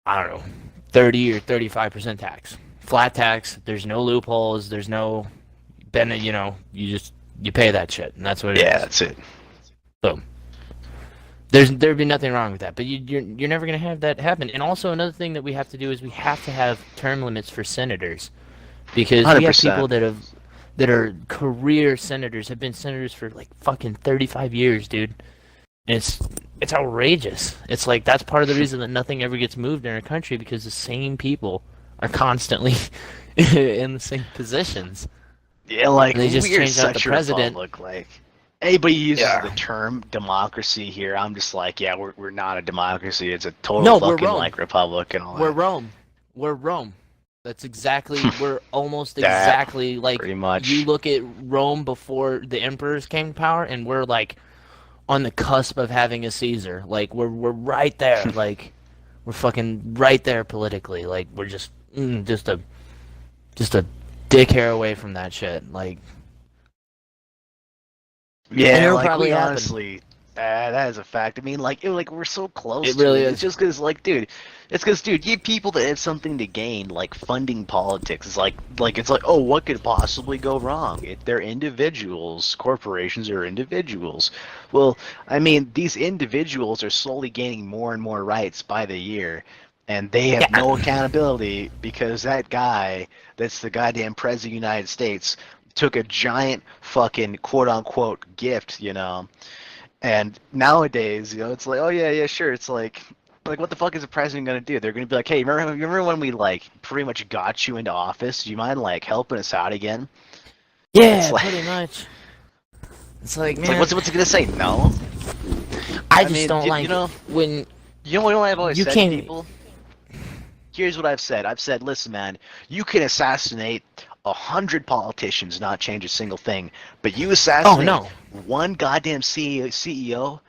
I don't know, 30 or 35% tax. Flat tax, there's no loopholes, there's no, you pay that shit, and that's what it is. Yeah, that's it. So, there'd be nothing wrong with that, but you're never gonna have that happen. And also another thing that we have to do is we have to have term limits for senators, because we have 100%. people that are career senators, have been senators for like fucking 35 years, dude. And it's outrageous. It's like that's part of the reason that nothing ever gets moved in our country, because the same people are constantly in the same positions. Yeah, like And they just we're changed out the such a president. republic. Like anybody uses Yeah. the term democracy here, I'm just like, yeah, we're not a democracy. It's a total No, we're fucking Rome. like republic and all We're that. Rome. We're Rome. That's exactly. We're almost That, exactly like. pretty much. You look at Rome before the emperors came to power, and we're like on the cusp of having a Caesar. Like we're right there. Like we're fucking right there politically. Like we're just just a dick hair away from that shit. Like And Yeah, it'll like probably we happen. honestly, that is a fact. I mean, like we're so close. It to really it. is. It's just because, like, dude, it's because, dude, you people that have something to gain, like funding politics. It's like, oh, what could possibly go wrong? They're individuals. Corporations are individuals. Well, I mean, these individuals are slowly gaining more and more rights by the year. And they have Yeah. no accountability because that guy, that's the goddamn president of the United States, took a giant fucking quote unquote gift, you know. And nowadays, you know, it's like, oh yeah, sure. It's like what the fuck is the president gonna do? They're gonna be like, hey, remember when we like pretty much got you into office? Do you mind like helping us out again? yeah, It's like- pretty much. It's like, It's man, like, what's it gonna say? No. I just mean, don't you like know, when. You know what I've always You said can't- to people? Here's what I've said. I've said, listen, man, you can assassinate 100 politicians, not change a single thing, but you assassinate no. one goddamn CEO,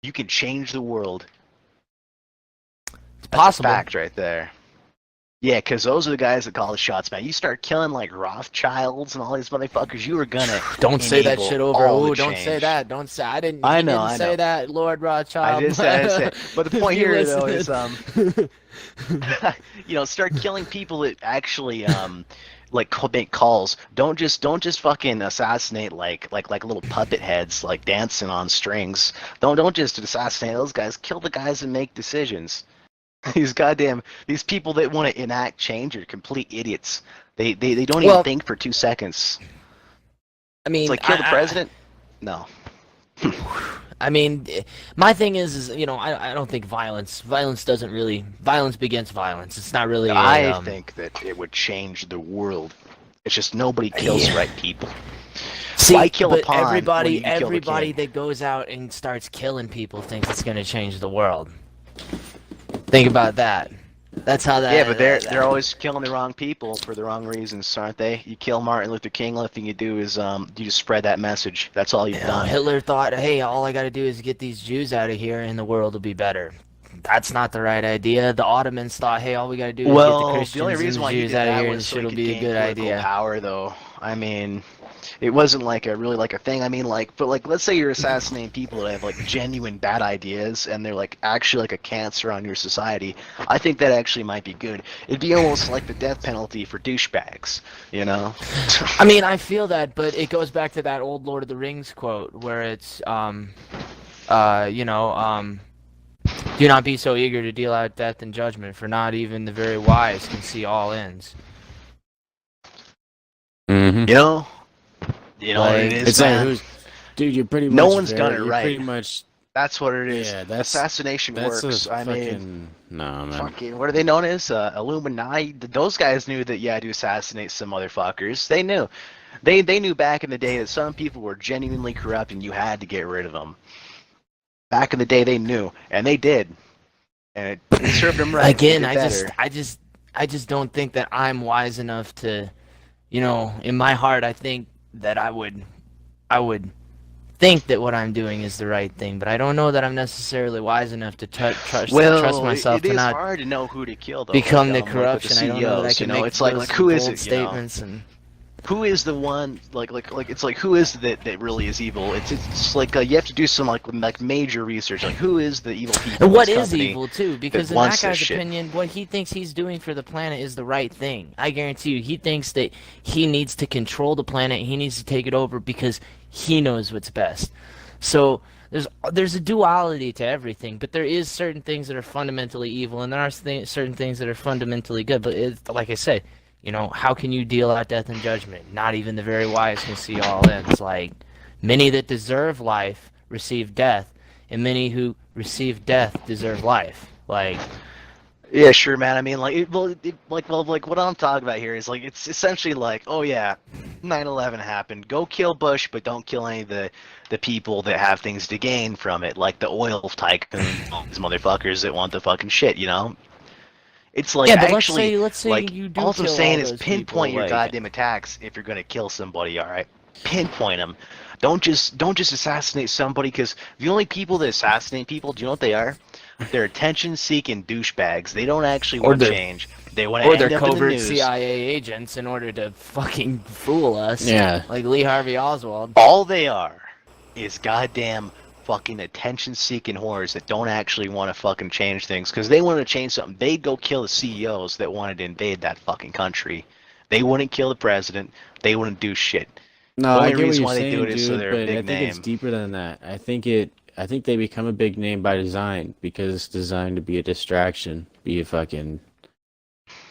you can change the world. It's That's possible. a fact right there. Yeah, because those are the guys that call the shots, man. You start killing like Rothschilds and all these motherfuckers, you are gonna. Don't say that enable shit over. all the Oh, don't say change. that. Don't say. I didn't. I he know, didn't I say know. that, Lord Rothschild. I did say. But the point If you here, though, is listen- you know, start killing people that actually like make calls. Don't just fucking assassinate like little puppet heads like dancing on strings. Don't just assassinate those guys. Kill the guys that make decisions. These people that want to enact change are complete idiots. They don't even Well- think for 2 seconds. I mean, It's like kill the I- president. No. I mean, my thing is you know, I don't think violence doesn't really, violence begets violence. It's not really. I think that it would change the world. It's just nobody kills Yeah. right people. See, Why kill a but pawn when everybody, you can kill the everybody king? that goes out and starts killing people thinks it's going to change the world. Think about that. That's how that. Yeah, but they're that- always killing the wrong people for the wrong reasons, aren't they? You kill Martin Luther King, the thing you do is you just spread that message. That's all you've You know, done. Hitler thought, hey, all I got to do is get these Jews out of here and the world will be better. That's not the right idea. The Ottomans thought, hey, all we got to do is get the Well, Christians the only and reason the why he Jews did out of that here and was so shit'll he be could a gain good political idea. power, though. I mean, it wasn't like a thing. I mean, but let's say you're assassinating people that have like genuine bad ideas, and they're like actually like a cancer on your society. I think that actually might be good. It'd be almost like the death penalty for douchebags, you know? I mean, I feel that, but it goes back to that old Lord of the Rings quote where it's, do not be so eager to deal out death and judgment, for not even the very wise can see all ends. Mm-hmm. You know what it Like, is, It's like man? who's, dude. You're pretty much. No one's done it you're right. Pretty much. That's what it is. Yeah, that's Assassination that's works. a I fucking. mean, No, man. fucking, what are they known as? Illuminati. Those guys knew that you had to assassinate some motherfuckers. They knew. They knew back in the day that some people were genuinely corrupt and you had to get rid of them. Back in the day, they knew, and they did, and it served them right. Again, They did I better. just don't think that I'm wise enough to, you know, in my heart, I think that I would think that what I'm doing is the right thing, but I don't know that I'm necessarily wise enough to trust myself it to is not hard to know who to kill, though. become like, the with corruption. I don't know that I CEOs, can you know? make It's like those who is bold it? You know? statements and. Who is the one like it's like who is that really is evil? It's like you have to do some like major research. Like who is the evil people? And in what this is company? evil too? Because in wants that this guy's shit. opinion, what he thinks he's doing for the planet is the right thing. I guarantee you, he thinks that he needs to control the planet. He needs to take it over because he knows what's best. So there's a duality to everything, but there is certain things that are fundamentally evil, and there are certain things that are fundamentally good. But it's, like I said, you know, how can you deal out death and judgment? Not even the very wise can see all ends. Like, many that deserve life receive death, and many who receive death deserve life. Like, Yeah, sure, man. I mean, like, like what I'm talking about here is like it's essentially like, oh yeah, 9/11 happened. Go kill Bush, but don't kill any of the people that have things to gain from it, like the oil tycoons, these motherfuckers that want the fucking shit, you know? It's like yeah, but actually, let's say like, you do all I'm kill saying all is those pinpoint people, your like, goddamn attacks if you're gonna kill somebody. All right, pinpoint them. Don't just assassinate somebody, because the only people that assassinate people, do you know what they are? They're attention-seeking douchebags. They don't actually Or want to they're- change. They want to or end they're up in the covert news. CIA agents in order to fucking fool us. Yeah. Like Lee Harvey Oswald. All they are is goddamn fucking attention-seeking whores that don't actually want to fucking change things. Because they want to change something, they'd go kill the CEOs that wanted to invade that fucking country. They wouldn't kill the president. They wouldn't do shit. No, The I only get what reason you're why they saying, do it is so dude, they're a but I big think it's name. deeper than that. I think they become a big name by design because it's designed to be a distraction, be a fucking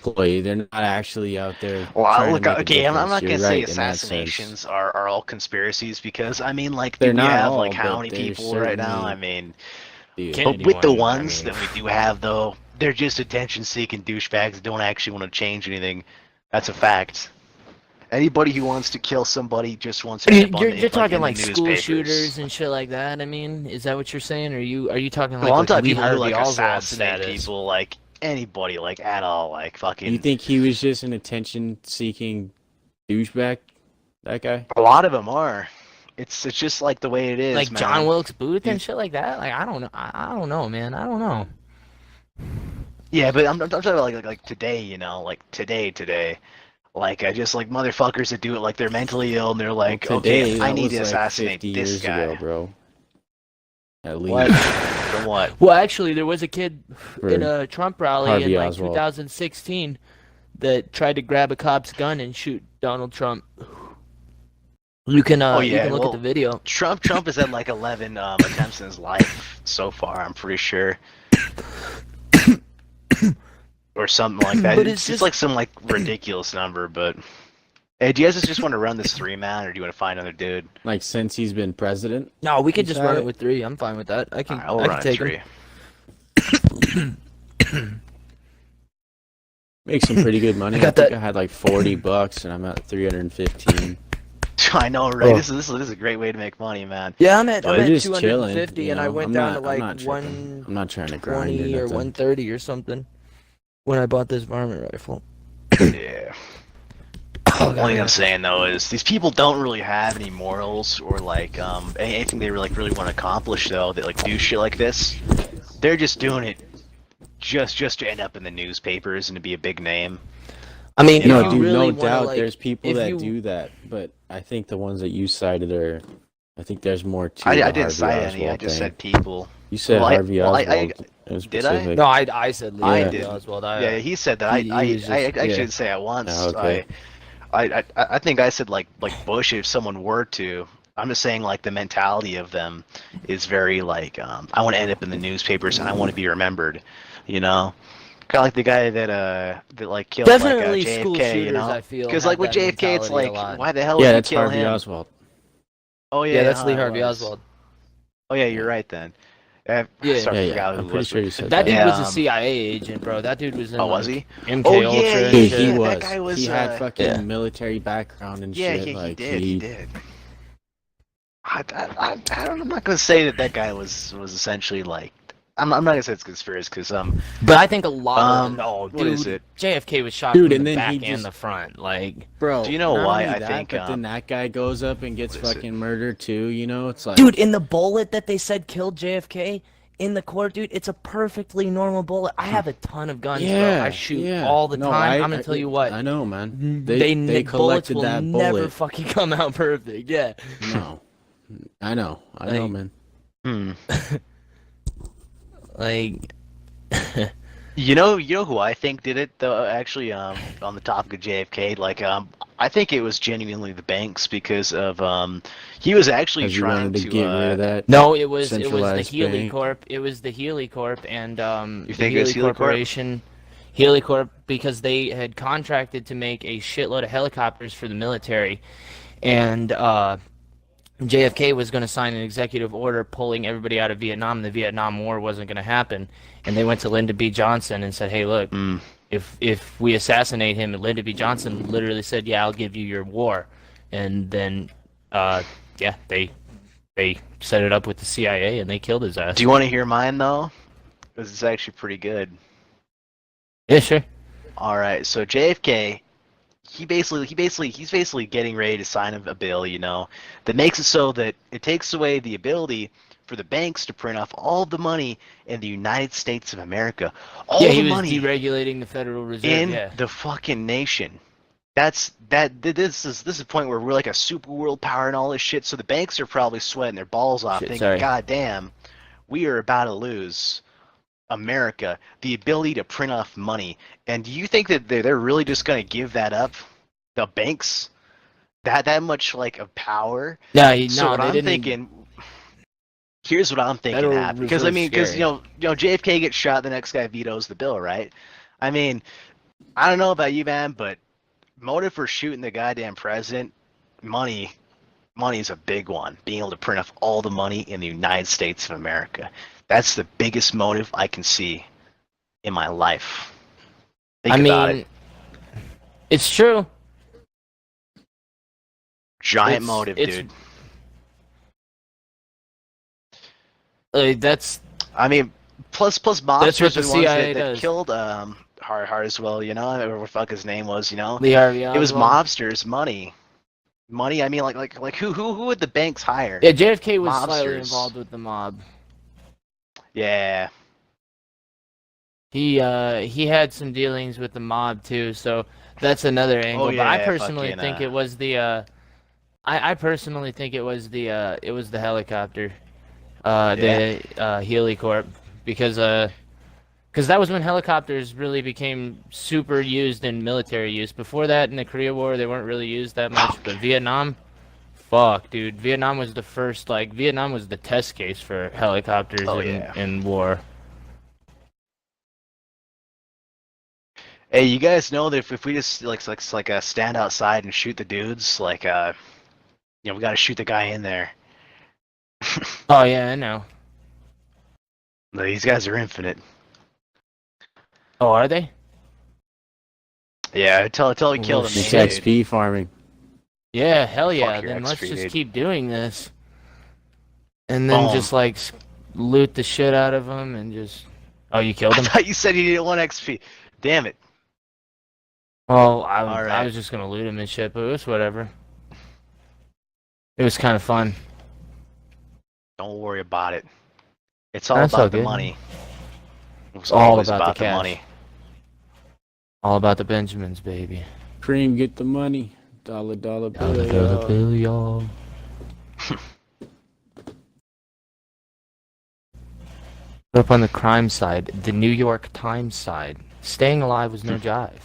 ploy. They're not actually out there. Well, trying to look, make a okay, I'm difference. not You're gonna say right in that sense. assassinations are all conspiracies, because I mean, like, They're do we not have all, like how but many they're people right now? certainly- I mean, Dude, Kennedy but with the one, I ones mean- that we do have, though, they're just attention-seeking douchebags that don't actually want to change anything. That's a fact. Anybody who wants to kill somebody just wants to end up on You're talking in like the school newspapers. shooters and shit like that. I mean, is that what you're saying? Or are you talking like Well, I'm with talking Lee people who Harvey like Oswald assassinate status? people, like anybody, like at all, like fucking. you think he was just an attention-seeking douchebag? That guy? A lot of them are. It's just like the way it is, Like man. John Wilkes Booth and You- shit like that? Like, I don't know. I don't know, man. I don't know. Yeah, but I'm talking about like today, you know, like today. Like, I just like motherfuckers that do it like they're mentally ill and they're like, Today, okay, I that need was to like assassinate 50 this years guy. ago, bro. At least. What? From what? Well, actually, there was a kid For in a Trump rally in Harvey like Oswald. 2016 that tried to grab a cop's gun and shoot Donald Trump. You can Oh, you yeah, can look well- at the video. Trump has had like 11 attempts in his life so far. I'm pretty sure. Or something like that. But It's it's just just- like some like ridiculous number, but. Hey, do you guys just want to run this 3-man, or do you want to find another dude? Like, since he's been president? No, we could just run it Sorry. with 3. I'm fine with that. I can Alright, we'll I run can it take him. 3. Make some pretty good money. I I, got think that- I had like $40 and I'm at 315. I know, right? Oh. This is a great way to make money, man. Yeah, I'm at We're just 250 chilling, and I you know? went I'm down not- to I'm like not tripping. I'm not trying to grind 120 or nothing. 130 or something when I bought this varmint rifle. Yeah. Oh, The only thing I'm saying though is these people don't really have any morals or like anything they really want to accomplish though. That like do shit like this. They're just doing it just to end up in the newspapers and to be a big name. I mean, No, if you dude, really no wanna, doubt. like, There's people if that you- do that, but I think the ones that you cited are. I think there's more to. I the didn't Harvey cite any. I Oswald just thing. said people. You said Well, Harvey Oswald. in did I? specific. No, I said Lee I Harvey didn't. Oswald. Yeah, he said that. he I was just- actually yeah. didn't say it once. Oh, okay. I think I said like Bush if someone were to. I'm just saying like the mentality of them is very like I want to end up in the newspapers and I want to be remembered, you know. Kind of like the guy that like killed Definitely like school JFK, shooters, you know. I feel, Because have like with that JFK, it's mentality a like lot. why the hell Yeah, would you that's kill Harvey him? Oswald. Oh yeah, Yeah, that's huh, Lee it Harvey was. Oswald. Oh yeah, you're right then. Yeah. Sorry, I Yeah, forgot who I'm it pretty was. sure you said That dude Yeah, was a CIA agent, bro. That dude was in. Oh, was like, he? MK Oh, Ultra yeah, and Dude, shit. he that was. guy was, He had fucking yeah. military background and Yeah, shit. he like did. He did. I don't. I'm not gonna say that guy was essentially like. I'm not gonna say it's conspiracy because But I think a lot of what dude, is it? JFK was shot Dude, from and the then back he and just- the front. Like, Bro, Do you know not why only I that, think, But then that guy goes up and gets what is it? fucking murdered too. You know, it's like. dude, in the bullet that they said killed JFK in the court, dude, it's a perfectly normal bullet. I have a ton of guns, Yeah, bro. I shoot yeah. all the No, time. I'm gonna tell you what. I know, man. They They bullets collected will that never bullet. fucking come out perfect. Yeah. No, I know, Like- man. Hmm. Like, You know who I think did it though. Actually, on the topic of JFK, like I think it was genuinely the banks because of he was actually Because you trying wanted to to get rid of that. no, it was the Centralized Healy bank. Corp. It was the Healy Corp and You the think it was Healy Corp? Corporation. Healy Corp because they had contracted to make a shitload of helicopters for the military, and JFK was going to sign an executive order pulling everybody out of Vietnam. The Vietnam War wasn't going to happen, and they went to Lyndon B. Johnson and said, "Hey, look, Mm. if we assassinate him," and Lyndon B. Johnson literally said, "Yeah, I'll give you your war," and then, yeah, they set it up with the CIA and they killed his ass. Do you want to hear mine though? Because it's actually pretty good. Yeah, sure. All right, so JFK, he's basically getting ready to sign a bill, you know, that makes it so that it takes away the ability for the banks to print off all the money in the United States of America. All Yeah, the he was money deregulating the Federal Reserve. in Yeah. the fucking nation. This is a point where we're like a super world power and all this shit. So the banks are probably sweating their balls off, Shit, thinking, sorry. "God damn, we are about to lose America the ability to print off money." And do you think that they're really just going to give that up? The banks that much like of power? No, So what they I'm didn't. thinking. Here's what I'm thinking, Federal Hap, because I Reserve's mean, because scary. you know, JFK gets shot, the next guy vetoes the bill, right? I mean, I don't know about you, man, but motive for shooting the goddamn president, money is a big one. Being able to print off all the money in the United States of America. That's the biggest motive I can see in my life. Think I about mean, it. it's true. Giant it's- motive, it's- dude. That's I mean, plus That's mobsters what the are the ones CIA that does. killed Hard as well, you know, whatever the fuck his name was, you know. Lee Harvey It was Oswald. mobsters, money. I mean, like who would the banks hire? Yeah, JFK was slightly Mobsters. involved with the mob. Yeah. He had some dealings with the mob too, so that's another angle. But I yeah, personally fucking, think it was the I personally think it was the helicopter, the Helicorp, because that was when helicopters really became super used in military use. Before that, in the Korea War, they weren't really used that much. But Vietnam, fuck, dude, Vietnam was the first. Like, Vietnam was the test case for helicopters Oh, in, yeah. in war. Hey, you guys know that if we just stand outside and shoot the dudes, we got to shoot the guy in there. Oh yeah, I know. These guys are infinite. Oh, are they? Yeah, until we kill them. It's shit. XP farming. Yeah, hell yeah. your Then let's XP, just dude. keep doing this, and then Boom. just like loot the shit out of them and just. Oh, you killed I him? thought you said you didn't want XP. Damn it. Oh, I Alright. was just gonna loot him and shit, but it was whatever. It was kind of fun. Don't worry about it. It's all That's about all the good. money. It's All always about the about the cash. money. All about the Benjamins, baby. Cream, get the money. Dollar bill. Dollar y'all. bill, y'all. Up on the crime side, the New York Times side, staying alive was no jive.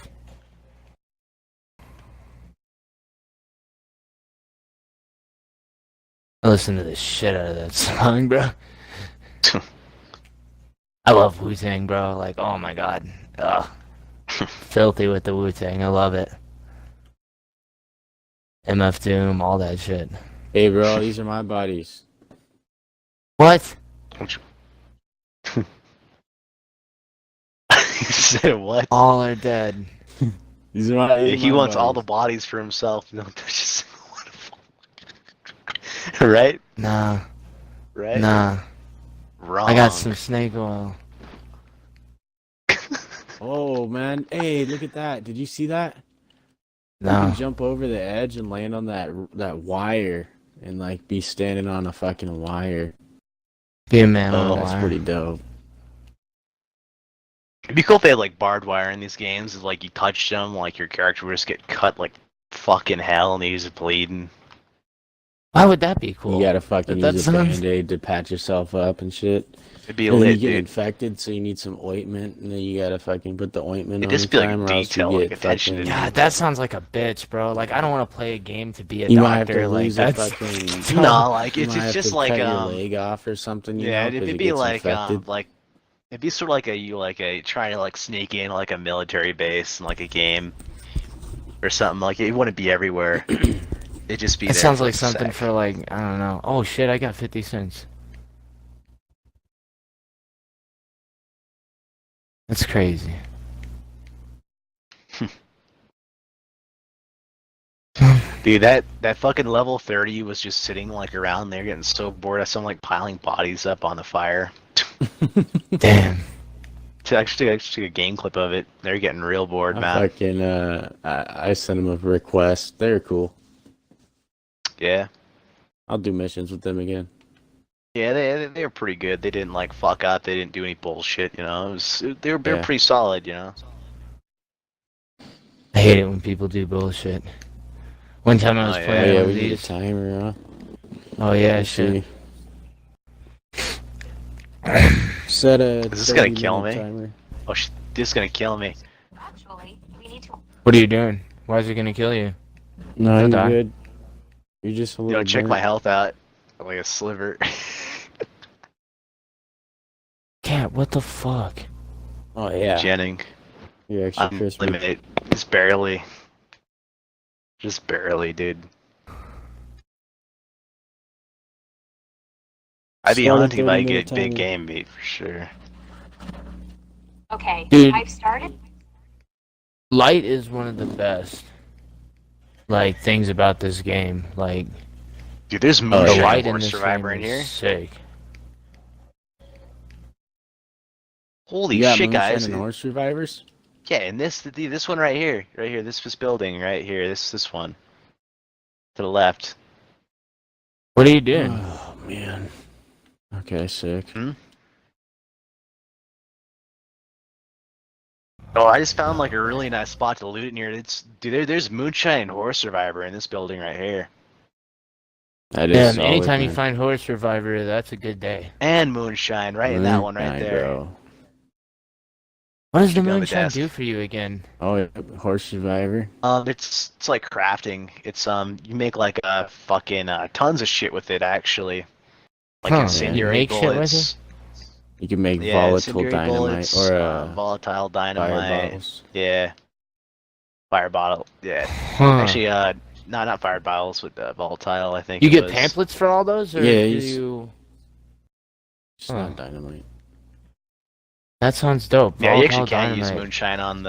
I listen to the shit out of that song, bro. I love Wu-Tang, bro. Like, oh my god. Ugh. Filthy with the Wu-Tang. I love it. MF Doom, all that shit. Hey, bro, these are my buddies. What? You said what? All are dead. These are my. Yeah, he my wants all the buddies. bodies for himself. No, touch a single one of them. Right? Nah, Right? nah. Wrong. I got some snake oil. Oh man, hey, look at that! Did you see that? You No. can jump over the edge and land on that wire and like be standing on a fucking wire. Be a man on Oh, the That's wire. pretty dope. It'd be cool if they had like barbed wire in these games. If, like you touched them, like your character would just get cut like fucking hell and he's bleeding. Why would that be cool? You gotta fucking That use a sounds- band-aid to patch yourself up and shit. It'd be And then you lit, get dude. infected, so you need some ointment, and then you gotta fucking put the ointment It'd on just be, like, time, or else detail, you like, get attention to fucking. God, that sounds like a bitch, bro. Like, I don't want to play a game to be a You might have doctor. to Like, lose a that's fucking. No, like You it's might have just to like cut your leg off or something. You yeah, know, it'd 'cause it be gets like infected. it'd be sort of like a trying to like sneak in like a military base in like a game or something. Like it wouldn't be everywhere. It just be It there sounds for like a something sec. for like, I don't know. Oh shit, I got 50 cents. That's crazy. Dude, that fucking level 30 was just sitting like around there getting so bored. I saw him like piling bodies up on the fire. Damn. To actually a game clip of it. They're getting real bored, I man. fucking I sent them a request. They're cool. Yeah. I'll do missions with them again. Yeah, they were pretty good. They didn't like fuck up. They didn't do any bullshit, you know. They were Yeah. pretty solid, you know. I hate it when people do bullshit. One time I was Oh, yeah. Oh playing yeah, one we of need a these. timer, huh? Oh yeah, Let's shit. Set a Is this gonna 30-minute kill me? timer. Oh, this is gonna kill me. Actually, we need to. What are you doing? Why is it gonna kill you? No, Don't you're die. good. You're just a You little know, check burnt. my health out. Like a sliver. Cat, what the fuck? Oh yeah, Jennings. you're extra I'm crispy. limited. Just barely. Just barely, dude. I'd be Start a hunting if I 30-minute get big timer. game meat for sure. Okay, Dude. I've started. Light is one of the best, like, things about this game. Like, Dude, there's Oh, the Moonshine yeah. light in Horse this Survivor game in here. is sick. Holy You got shit, Moonshine guys! and Horse Survivors? Yeah, and this one right here, this building right here, this one to the left. What are you doing? Oh man. Okay, sick. Oh, I just found like a really nice spot to loot in here. There's Moonshine and Horse Survivor in this building right here, That is Damn, solid, anytime you man. find Horse Survivor, that's a good day. and Moonshine right in that one right Moonshine, there. bro. What does the Should be on the moonshine desk. do for you again? Oh, yeah. Horse Survivor. It's like crafting. It's you make like fucking tons of shit with it actually, like Huh, incendiary you make shit with bullets. You can make Yeah, volatile incendiary dynamite bullets, or volatile fire dynamite. bottles. Yeah, fire bottle. Yeah, Huh. actually, no, not fire bottles with volatile. I think You it get was. pamphlets for all those, or Yeah, do you s- you? It's Huh. not dynamite. That sounds dope. Yeah, you actually Volatile can't use dynamite. moonshine on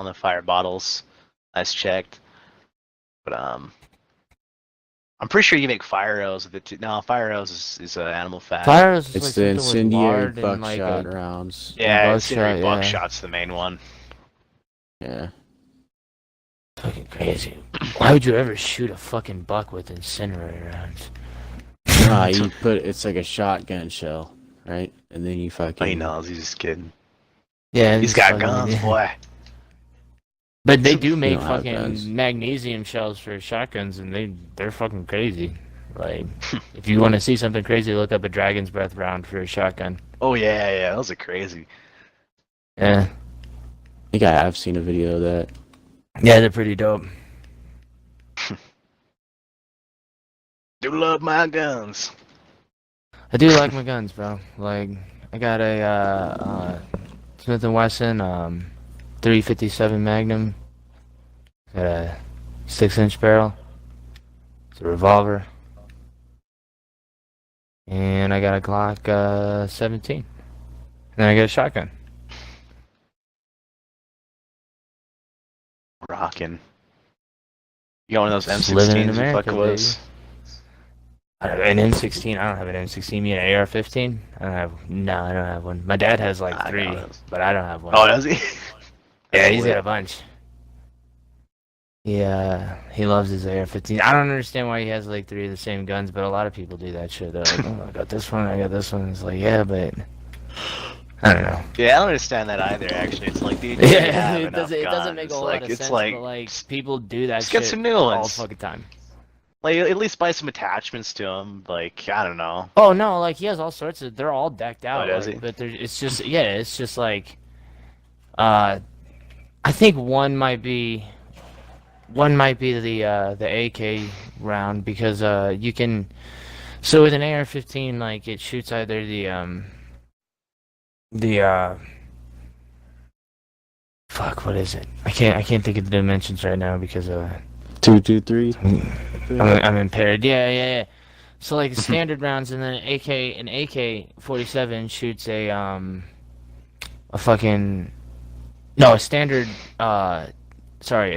the fire bottles. I just checked, but I'm pretty sure you make fire arrows with it too. No, fire arrows is animal fat. Fire is It's like the something with incendiary lard and like buckshot a rounds. Yeah, buckshot, incendiary yeah. buckshot's the main one. Yeah. fucking crazy. Why would you ever shoot a fucking buck with incinerator rounds? You put it's like a shotgun shell, right? And then you fucking. Oh, he knows. He's just kidding. Yeah, He's it's got fucking- guns, boy. But they do make don't have fucking guns. magnesium shells for shotguns, and they're fucking crazy. Like, if you want to see something crazy, look up a dragon's breath round for a shotgun. Oh yeah, those are crazy. Yeah, I think I have seen a video of that. yeah, they're pretty dope. Do love my guns. I do like my guns, bro. Like, I got a Smith & Wesson 357 Magnum. Got a 6-inch barrel. It's a revolver. And I got a Glock 17. And then I got a shotgun. Rockin'. You got one of those Just living in M16s you America, fucking was? An M16? I don't have an M16. You mean an AR-15? I don't have one. My dad has like I 3, know. but I don't have one. Oh, does he? Yeah, he's lit. got a bunch. Yeah, he loves his AR-15. I don't understand why he has like 3 of the same guns, but a lot of people do that shit. They're like, oh, I got this one, I got this one. It's like, yeah, but I don't know. Yeah, I don't understand that either. Actually, it's like, dude, you already Yeah, have it enough doesn't make a guns. whole Like, lot of it's sense, like, but like people do that just shit get some new all ones. fucking time. Like, at least buy some attachments to them. Like, I don't know. Oh no, like he has all sorts of. They're all decked out. does like, he? But it's just it's just like, I think one might be the AK round because you can. So with an AR-15, like it shoots either the fuck, what is it? I can't think of the dimensions right now because 223. I'm impaired. Yeah. So like standard rounds, and then an AK-47 shoots a fucking no a standard a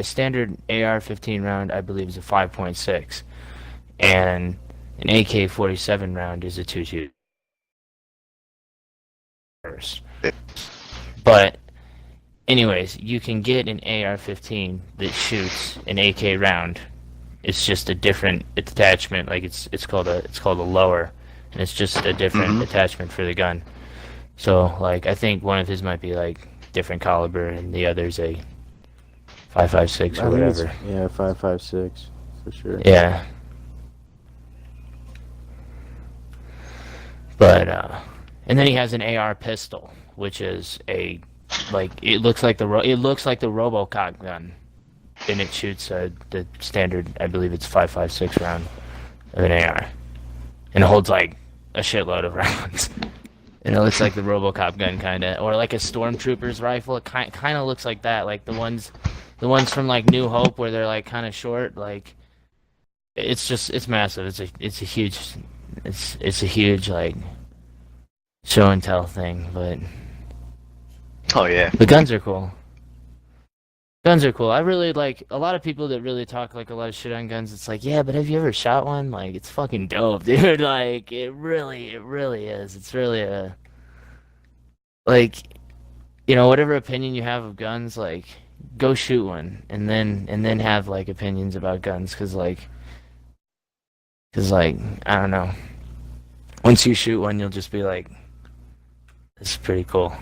standard AR-15 round I believe is a 5.6, and an AK-47 round is a 2.2. But anyways, you can get an AR-15 that shoots an AK round. It's just a different attachment. Like it's called a lower, and it's just a different attachment for the gun. So like I think one of his might be like different caliber, and the other's a 5.56 or whatever. Yeah, 5.56 for sure. Yeah. But and then he has an AR pistol, which is it looks like the RoboCop gun, and it shoots the standard. I believe it's 5.56 round of an AR, and it holds like a shitload of rounds. And it looks like the RoboCop gun kinda, or like a stormtrooper's rifle. It kind of looks like that, like the ones from like New Hope where they're like kind of short. Like it's massive. It's a huge like show and tell thing, but Oh yeah. the guns are cool. Guns are cool. I really like a lot of people that really talk like a lot of shit on guns. It's like, yeah, but have you ever shot one? Like, it's fucking dope, dude. Like, it really is. It's really like, whatever opinion you have of guns, like, go shoot one, and then have like opinions about guns, cause like, I don't know. Once you shoot one, you'll just be like, this is pretty cool.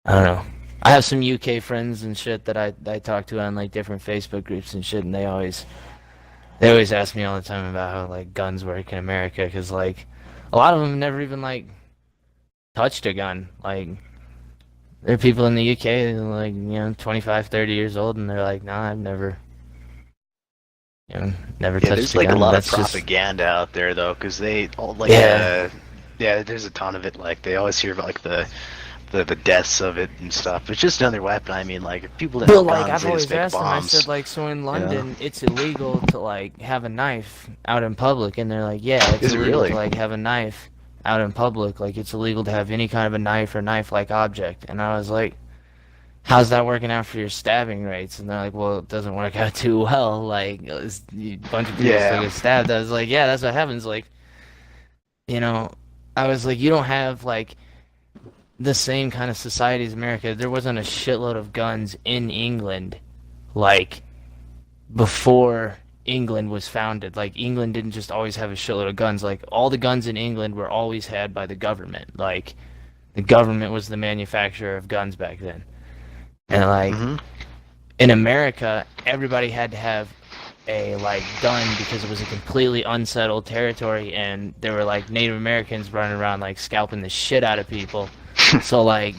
I don't know. I have some UK friends and shit that I talk to on like different Facebook groups and shit, and they always ask me all the time about how like guns work in America, because like a lot of them never even like touched a gun. Like there are people in the UK that are like 25, 30 years old, and they're like, nah, I've never never touched There's a like gun. a lot of That's just- propaganda out there though, because they all like Yeah. there's a ton of it. Like they always hear about like the deaths of it and stuff. It's just another weapon. I mean, like if people didn't But have like guns, I've they always just make asked them, I bombs. said like, so in London it's illegal to like have a knife out in public, and they're like, yeah, it's Is it illegal really? to like have a knife out in public. Like it's illegal to have any kind of a knife or knife-like object. And I was like, how's that working out for your stabbing rates? And they're like, well, it doesn't work out too well. Like a bunch of people still get stabbed. I was like, yeah, that's what happens. Like, I was like, you don't have like the same kind of society as America. There wasn't a shitload of guns in England like before England was founded. Like England didn't just always have a shitload of guns. Like all the guns in England were always had by the government. Like the government was the manufacturer of guns back then. And like in America, everybody had to have a like gun because it was a completely unsettled territory, and there were like Native Americans running around like scalping the shit out of people. So like,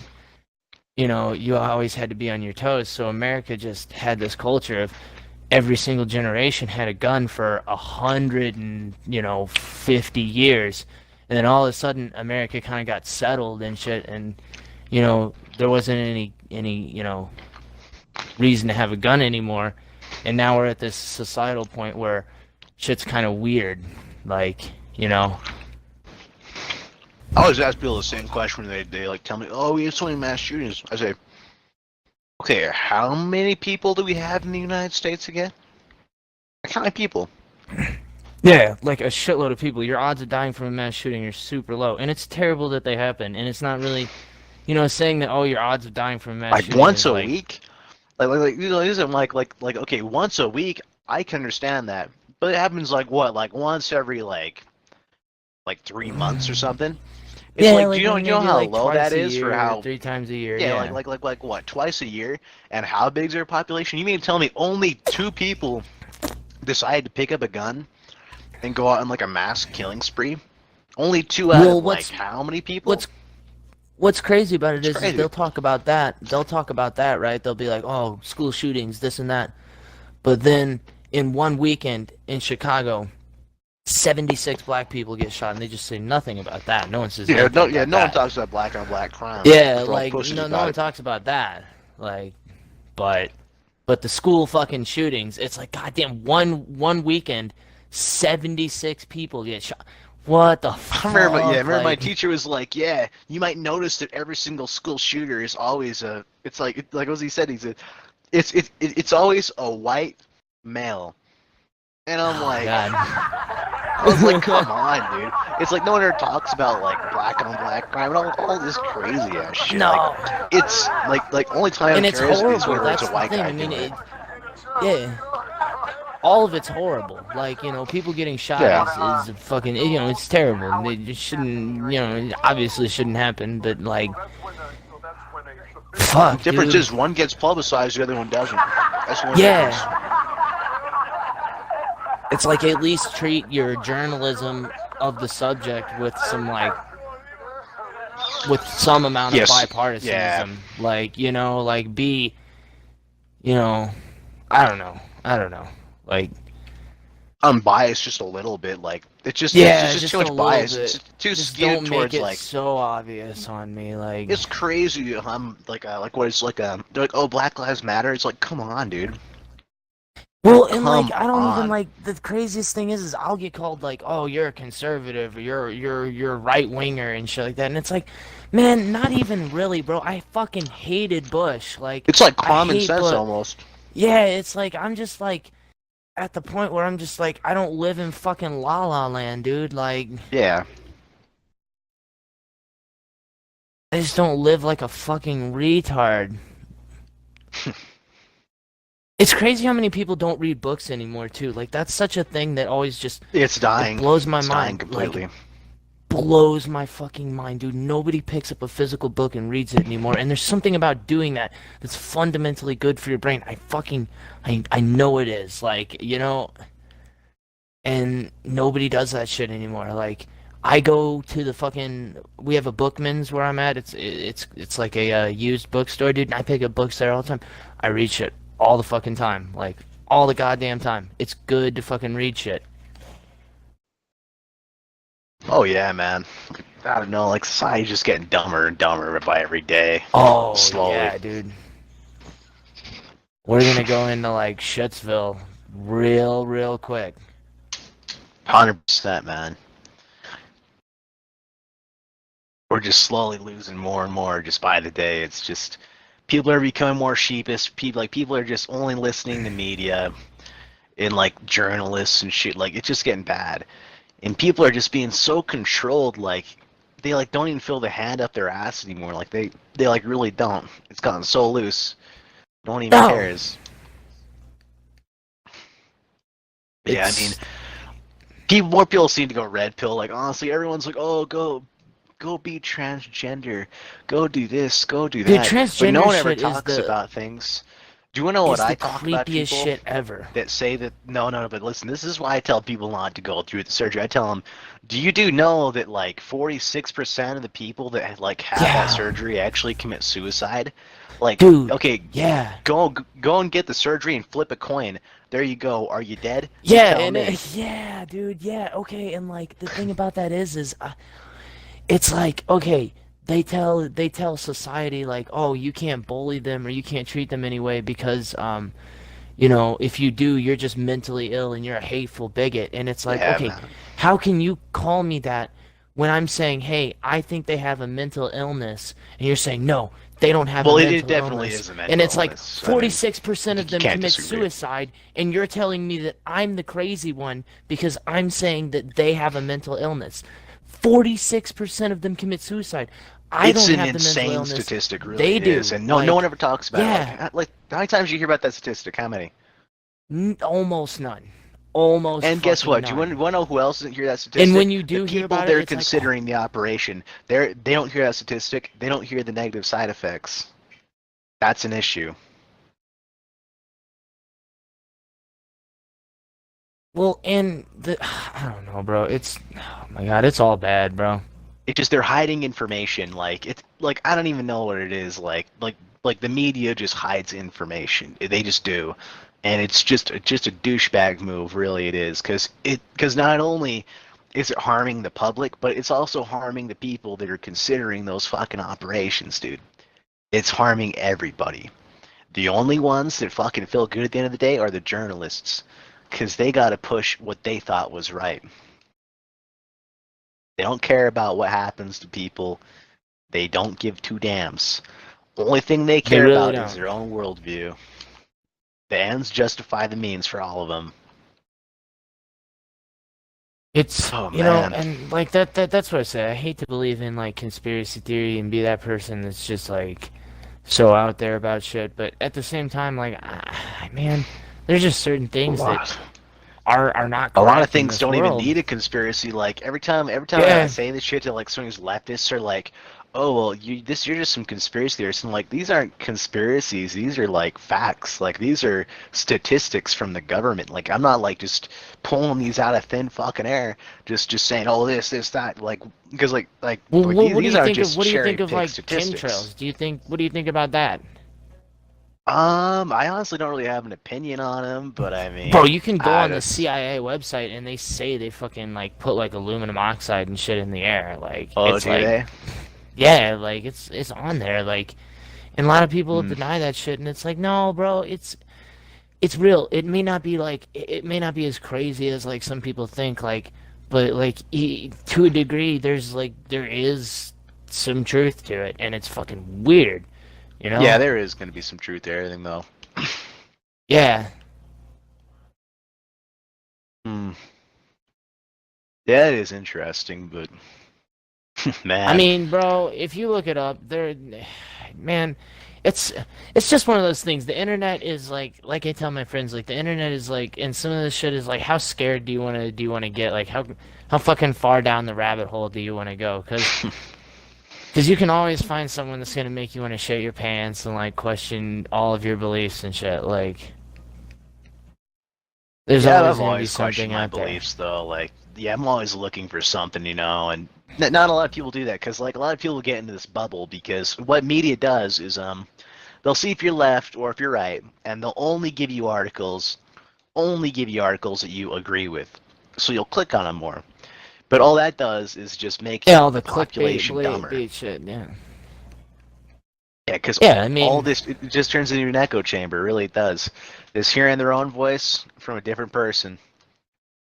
you always had to be on your toes. So America just had this culture of every single generation had a gun for 150 years, and then all of a sudden America kind of got settled and shit, and there wasn't any reason to have a gun anymore, and now we're at this societal point where shit's kind of weird, like I always ask people the same question when they like tell me, oh, we have so many mass shootings. I say, okay, how many people do we have in the United States again? Like how many people? Yeah, like a shitload of people. Your odds of dying from a mass shooting are super low, and it's terrible that they happen. And it's not really, saying that your odds of dying from a mass Like shooting once is, a like, week? Isn't like okay, once a week, I can understand that. But it happens like what? Like once every like 3 months or something? It's yeah, like, like do you know maybe, how like, low twice that a is for year, how 3 times a year? Yeah, Yeah, like what? Twice a year? And how big's their population? You mean to tell me only 2 people decide to pick up a gun and go out on like a mass killing spree? Only 2 out Well, of like how many people? What's crazy about it is crazy. they'll talk about that. They'll talk about that, right? They'll be like, oh, school shootings, this and that. But then in one weekend in Chicago, 76 black people get shot, and they just say nothing about that. No one says anything about no one that. talks about black on black crime. Yeah, They're all like pussies no about one it. talks about that. Like, but But the school fucking shootings, it's like goddamn one weekend, 76 people get shot. What the fuck? I remember my Like, teacher was like, yeah, you might notice that every single school shooter is always it's like what he said, it's always a white male. And I'm oh like, God. I was like, come on, dude. It's like no one ever talks about like black on black crime and all this crazy ass shit. No. Like, it's like only time And it it's cares is horrible. whenever That's it's a the white thing. guy I mean, doing it. yeah. All of it's horrible. Like, you know, people getting shot Yeah. is fucking, you know, it's terrible. It just shouldn't, you know, it obviously shouldn't happen, but like, fuck, The difference dude. is one gets publicized, the other one doesn't. That's the only Yeah. difference. It's like at least treat your journalism of the subject with some like with some amount of Yes. bipartisanism. Yeah. Like, you know, like be, you know, I don't know. Like, Unbiased just a little bit, like it's yeah, just just too a much little bias. bit. It's too Just skewed don't towards make it like so obvious on me. Like, it's crazy. Like what it's like they're like, oh, Black Lives Matter. It's like, come on, dude. well, and like Come I don't even on. like the craziest thing is I'll get called like, oh, you're a conservative, or you're a right winger and shit like that, and it's like, man, not even really, bro. I fucking hated Bush. Like, It's like I common hate sense Bush. almost. Yeah, it's like I'm just like at the point where I'm just like I don't live in fucking La La Land, dude. Like Yeah. I just don't live like a fucking retard. It's crazy how many people don't read books anymore too. Like that's such a thing that always just It's dying. it blows my It's dying mind. completely. Like blows my fucking mind, dude. Nobody picks up a physical book and reads it anymore. And there's something about doing that that's fundamentally good for your brain. I know it is. Like, you know, and nobody does that shit anymore. Like I go to the fucking we have a Bookman's where I'm at. It's like a used bookstore, dude. And I pick up books there all the time. I read shit all the fucking time, like all the goddamn time. It's good to fucking read shit. Oh yeah, man. I don't know. Like society's just getting dumber and dumber by every day. Oh Slowly. yeah, dude. We're gonna go into like Shutsville real quick. 100%, man. We're just slowly losing more and more just by the day. It's just people are becoming more sheepish. People are just only listening to media and like journalists and shit. Like it's just getting bad, and people are just being so controlled. Like they like don't even feel the hand up their ass anymore. Like they like really don't. It's gotten so loose. No one even No. cares. Yeah, I It's- mean, more people seem to go red pill. Like honestly, everyone's like, oh, go be transgender, go do this, go do Dude, that. But no transgender one ever shit is talks the about things. Do you want to know what is I the talk about creepiest people shit ever. that say that no, but listen, this is why I tell people not to go through the surgery. I tell them, do you know that like 46% of the people that like have Yeah. that surgery actually commit suicide? Like, Dude, okay, Yeah. go and get the surgery and flip a coin. There you go. Are you dead? Yeah, Tell and me. yeah, dude, yeah, okay, and like the thing about that is it's like okay, they tell society like, oh, you can't bully them or you can't treat them anyway because you know, if you do, you're just mentally ill and you're a hateful bigot, and it's like, Yeah, okay, man. how can you call me that when I'm saying, hey, I think they have a mental illness, and you're saying no. They don't have Well, a it mental definitely illness. is a mental And it's like illness. I mean, 46% of you them can't commit disagree. suicide, and you're telling me that I'm the crazy one because I'm saying that they have a mental illness. 46% of them commit suicide. I It's don't an have the mental insane illness. statistic, really. They it do. is. And no Like, one ever talks about yeah. it. Like how many times do you hear about that statistic? How many? Almost none. Almost. And guess fucking what? Do you none. want to know who else doesn't hear that statistic? And when you do the hear people about they're it, it's like, considering the operation, they don't hear that statistic. They don't hear the negative side effects. That's an issue. well, and the I don't know, bro. It's oh my god, it's all bad, bro. It's just they're hiding information. Like it's like I don't even know what it is. Like the media just hides information. They just do, and it's just a douchebag move. Really, it is because not only is it harming the public, but it's also harming the people that are considering those fucking operations, dude. It's harming everybody. The only ones that fucking feel good at the end of the day are the journalists, because they got to push what they thought was right. They don't care about what happens to people. They don't give two damns. Only thing they care really about is don't. their own worldview. The ends justify the means for all of them. It's Oh, you know, man. and like that's what I say. I hate to believe in like conspiracy theory and be that person that's just like so out there about shit, but at the same time, like, man, there's just certain things that are not. A lot of correct in things this don't even world. need a conspiracy. Like every time Yeah. I say this shit to like someone who's leftists are like, "Oh well, you're just some conspiracy theorists." And like these aren't conspiracies. These are like facts. Like these are statistics from the government. Like I'm not like just pulling these out of thin fucking air. Just saying, "Oh this that." Like because Well, what do these you aren't think of just what do you cherry think of picked like statistics. chemtrails? What do you think about that? I honestly don't really have an opinion on them, but I mean, Bro, you can go I on the just CIA website and they say they fucking like put like aluminum oxide and shit in the air. Like oh, it's do like they? yeah, like it's on there. Like and a lot of people Hmm. deny that shit and it's like no, bro, it's real. It may not be like it may not be as crazy as like some people think. Like but like to a degree, there is some truth to it and it's fucking weird. You Yeah, know? there is going to be some truth to everything, though. Yeah. Hmm. Yeah, it is interesting, but man, I mean, bro, if you look it up, man, it's just one of those things. The internet is like I tell my friends, like the internet is like, and some of this shit is like, how scared do you want to get? Like how fucking far down the rabbit hole do you want to go? Because you can always find someone that's gonna make you want to shit your pants and like question all of your beliefs and shit. Like there's yeah, always I've gonna be always questioned something my out there. beliefs, though. Like, yeah, I'm always looking for something, and not a lot of people do that because, like, a lot of people get into this bubble because what media does is, they'll see if you're left or if you're right, and they'll only give you articles that you agree with, so you'll click on them more. But all that does is just make Yeah, all the the clickbait, population dumber. bait shit. Yeah. Yeah, because Yeah, I all mean. this it just turns into an echo chamber. Really, it does. Is hearing their own voice from a different person.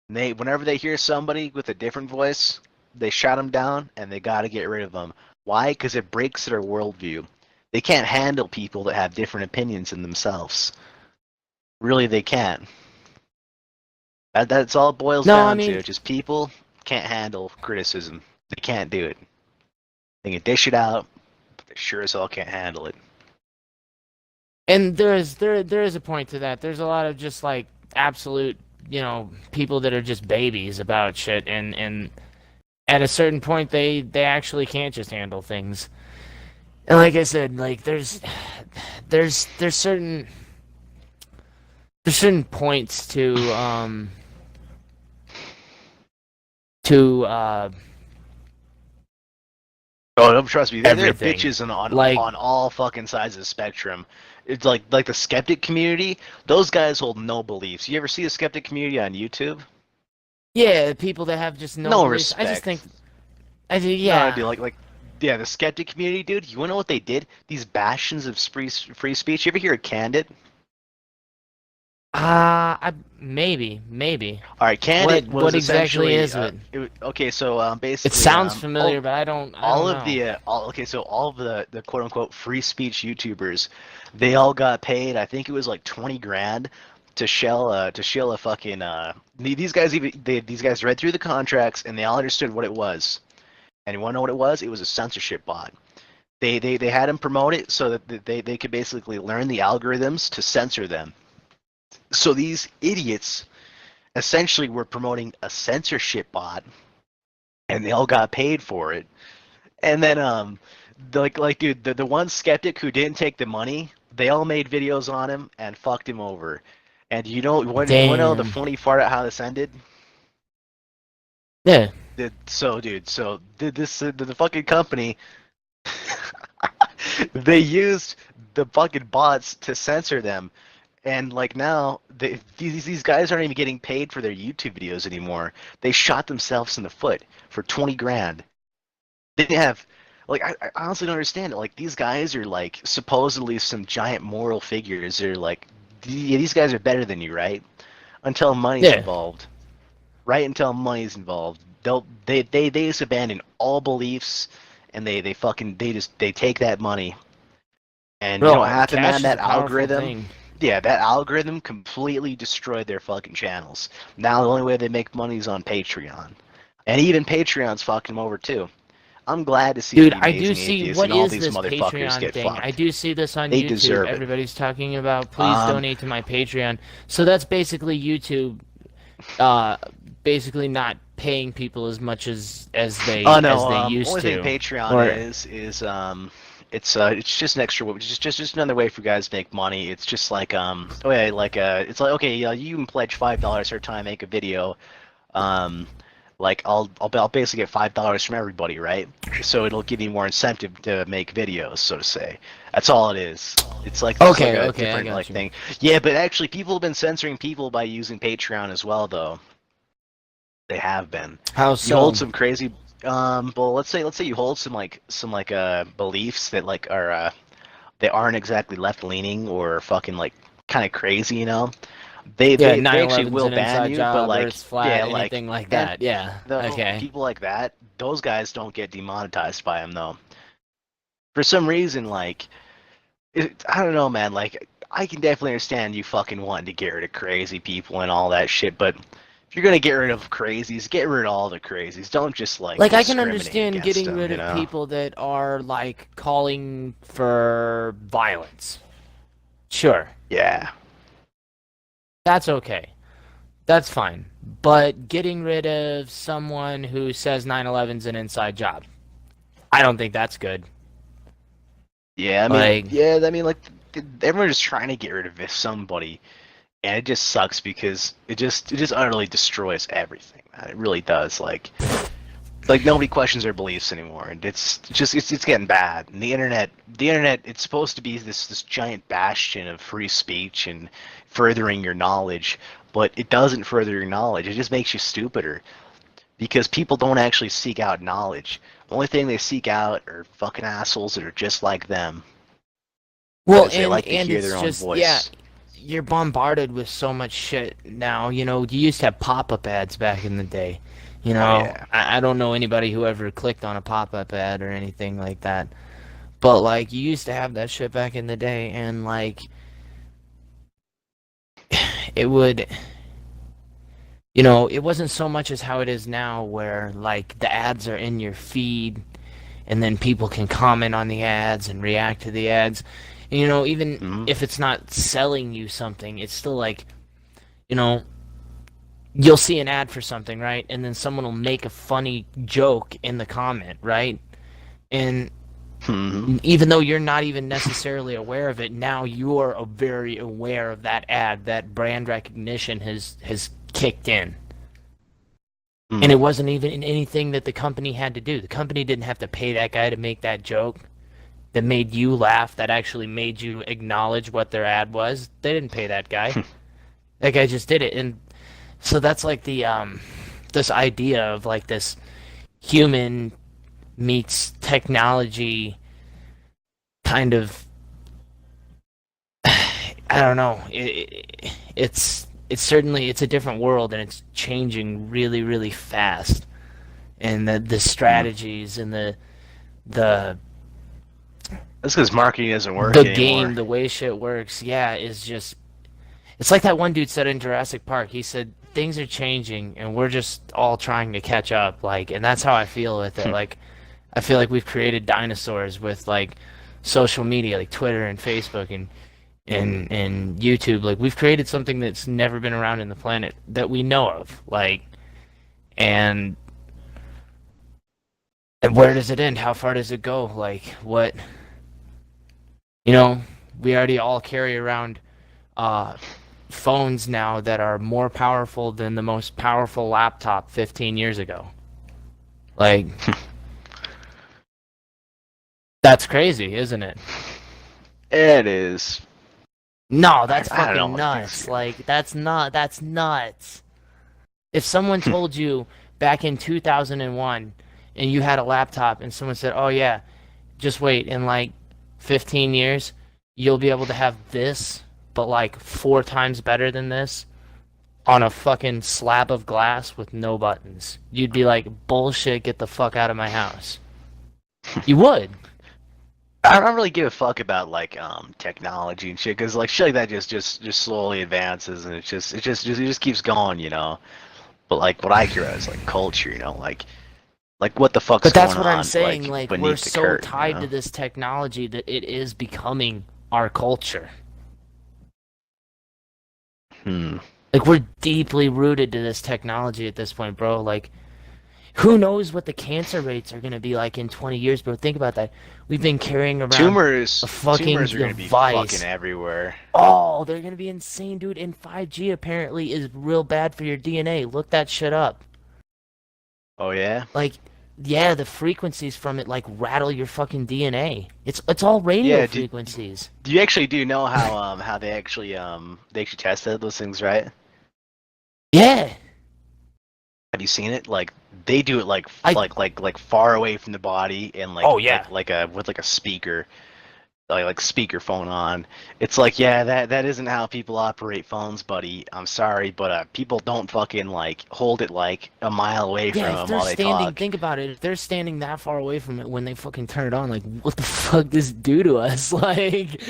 And whenever they hear somebody with a different voice, they shut them down and they got to get rid of them. Why? Because it breaks their worldview. They can't handle people that have different opinions than themselves. Really, they can't. That's all it boils No, I down mean, to. Just people can't handle criticism. They can't do it. They can dish it out, but they sure as hell can't handle it. and there is a point to that. There's a lot of just like absolute, people that are just babies about shit, and at a certain point they actually can't just handle things. And like I said, like there's certain points to Oh, don't trust me. They're everything. bitches on Like all fucking sides of the spectrum. It's like the skeptic community. Those guys hold no beliefs. You ever see a skeptic community on YouTube? yeah, people that have just no No beliefs. I just respect. think I do No, yeah. dude, yeah, the skeptic community, dude. You wanna know what they did? These bastions of free speech. You ever hear of Candid? I maybe. All right, Candid was What exactly essentially is it? okay. So basically, It sounds familiar, but I don't all of know. the okay, so all of the quote unquote free speech YouTubers, they all got paid. I think it was like 20 grand to shell a fucking these guys these guys read through the contracts and they all understood what it was. And you want to know what it was? It was a censorship bot. They had them promote it so that they could basically learn the algorithms to censor them. So these idiots essentially were promoting a censorship bot, and they all got paid for it. And then dude, the one skeptic who didn't take the money, they all made videos on him and fucked him over. And you want to know the Damn. funny part of how this ended? Yeah. The fucking company, they used the fucking bots to censor them. And like now, these guys aren't even getting paid for their YouTube videos anymore. They shot themselves in the foot for 20 grand. They didn't have Like I honestly don't understand it. Like these guys are like supposedly some giant moral figures. They're like, yeah, these guys are better than you, right? Until money's Yeah. involved, right? Until money's involved, they just abandon all beliefs, and they fucking they take that money, and you know what Bro, happened, cash man? is That a powerful algorithm. thing. Yeah, that algorithm completely destroyed their fucking channels. Now the only way they make money is on Patreon, and even Patreon's fucking them over too. I'm glad to see Dude, the I do amazing see atheist what and all is these this motherfuckers Patreon get thing. I fucked. do see this on They YouTube. deserve it. Everybody's talking about please Um, donate to my Patreon. So that's basically YouTube uh basically not paying people as much as they Oh no, used only thing to. Patreon Or is it's just an extra just another way for guys to make money. It's just like okay, like it's like okay, you can pledge $5 per time make a video. Um like I'll basically get $5 from everybody, right? So it'll give you more incentive to make videos, so to say. That's all it is. It's like this is like okay, a okay, I different got like you. thing. Yeah, but actually people have been censoring people by using Patreon as well though. They have been. How You hold so? some crazy well let's say you hold some beliefs that like are they aren't exactly left leaning or fucking like kind of crazy, you know. They Yeah, they nine they actually eleven's will an ban inside you, but job, like Earth's flat, yeah, like anything like and that. Yeah. no Okay. people like that, those guys don't get demonetized by them though. For some reason, like I don't know, man. Like I can definitely understand you fucking wanting to get rid of crazy people and all that shit, but if you're gonna get rid of crazies, get rid of all the crazies. Don't just like Like I can discriminate understand against getting them, rid you of know? people that are like calling for violence. Sure. Yeah. That's okay. That's fine. But getting rid of someone who says 9/11's an inside job, I don't think that's good. Yeah, Like, like everyone's just trying to get rid of somebody, and it just sucks because it just utterly destroys everything, man. It really does. Like nobody questions their beliefs anymore, and it's getting bad. And the internet, it's supposed to be this giant bastion of free speech and furthering your knowledge, but it doesn't further your knowledge. It just makes you stupider because people don't actually seek out knowledge. The only thing they seek out are fucking assholes that are just like them well, because they like to and hear it's their own just yeah, voice. you're bombarded with so much shit now. You know, you used to have pop-up ads back in the day. You Oh know, yeah. I don't know anybody who ever clicked on a pop-up ad or anything like that. But like, you used to have that shit back in the day, and like, it would. You know, it wasn't so much as how it is now, where like the ads are in your feed, and then people can comment on the ads and react to the ads. And, you know, even Hmm. if it's not selling you something, it's still like, you know, you'll see an ad for something, right? And then someone will make a funny joke in the comment, right? And Hmm. even though you're not even necessarily aware of it, now you're very aware of that ad. That brand recognition has kicked in. And it wasn't even anything that the company had to do. The company didn't have to pay that guy to make that joke that made you laugh, that actually made you acknowledge what their ad was. They didn't pay that guy. That guy just did it. And so that's like the this idea of like this human meets technology kind of, I don't know. It's certainly, it's a different world, and it's changing really really fast. And the strategies and the That's because marketing doesn't work the anymore. game, the way shit works, yeah, is just, it's like that one dude said in Jurassic Park. He said things are changing and we're just all trying to catch up, like, and that's how I feel with it. Like, I feel like we've created dinosaurs with like social media, like Twitter and Facebook and YouTube. Like, we've created something that's never been around in the planet that we know of. Like, and where does it end? How far does it go? Like, what? You know, we already all carry around phones now that are more powerful than the most powerful laptop 15 years ago. Like, that's crazy, isn't it? It is. No, that's I don't know fucking what nuts. things- Like, that's nuts. If someone told you back in 2001 and you had a laptop and someone said, "Oh yeah, just wait, in like 15 years, you'll be able to have this, but like 4 times better than this, on a fucking slab of glass with no buttons. You'd be like, bullshit, get the fuck out of my house. You would. I don't really give a fuck about like technology and shit, because like shit like that just slowly advances, and it just keeps going, you know. But like what I care about is like culture, you know, like what the fuck's But that's going what on, I'm saying. Like we're beneath the so curtain, tied you know? to this technology that it is becoming our culture. Hmm. Like we're deeply rooted to this technology at this point, bro. Like who knows what the cancer rates are gonna be like in 20 years, bro? Think about that. We've been carrying around Tumors, a fucking tumors are gonna be device. fucking everywhere. Oh, they're gonna be insane, dude. And 5G apparently is real bad for your DNA. Look that shit up. Oh yeah. Like, yeah, the frequencies from it like rattle your fucking DNA. It's all radio Yeah, frequencies. You actually do know how they actually tested those things, right? Yeah. Have you seen it? Like they do it like I- like far away from the body, and like Oh, yeah. like a with like a speaker, like speaker phone on. It's like, yeah, that isn't how people operate phones, buddy. I'm sorry, but people don't fucking like hold it like a mile away from Yeah, if them they're while they standing, talk. think about it. If they're standing that far away from it when they fucking turn it on, like, what the fuck does this do to us? Like,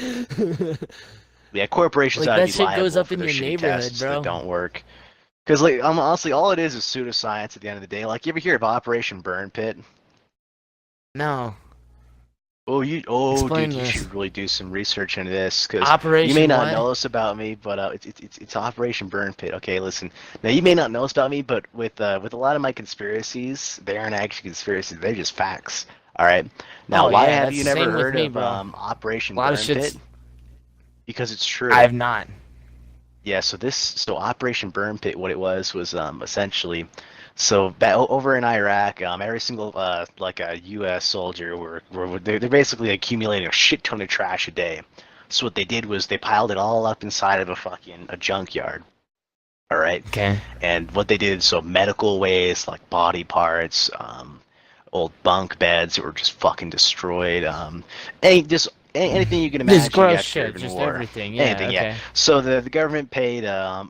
Yeah, corporations Like, ought to that be shit liable goes up for in their your shitty neighborhood, tests bro. that don't work. Because like honestly, all it is pseudoscience at the end of the day. Like, you ever hear of Operation Burn Pit? no. Dude, Explain you this. should really do some research into this, because Operation you may not what? know this about me, but it's Operation Burn Pit. Okay, listen. Now you may not know this about me, but with a lot of my conspiracies, they aren't actually conspiracies; they're just facts. All right. Now, Oh, why yeah, have that's you the never same with heard me, of bro. Operation A lot Burn of shit's- Pit? Because it's true. I have not. Yeah, so Operation Burn Pit, what it was essentially, so over in Iraq, every single like a U.S. soldier they're basically accumulating a shit ton of trash a day. So what they did was they piled it all up inside of a junkyard. All right, Okay. and what they did, so medical waste like body parts, old bunk beds that were just fucking destroyed, anything you can imagine. Just gross after shit, even just war. everything. Yeah, Anything, okay. yeah. So the government paid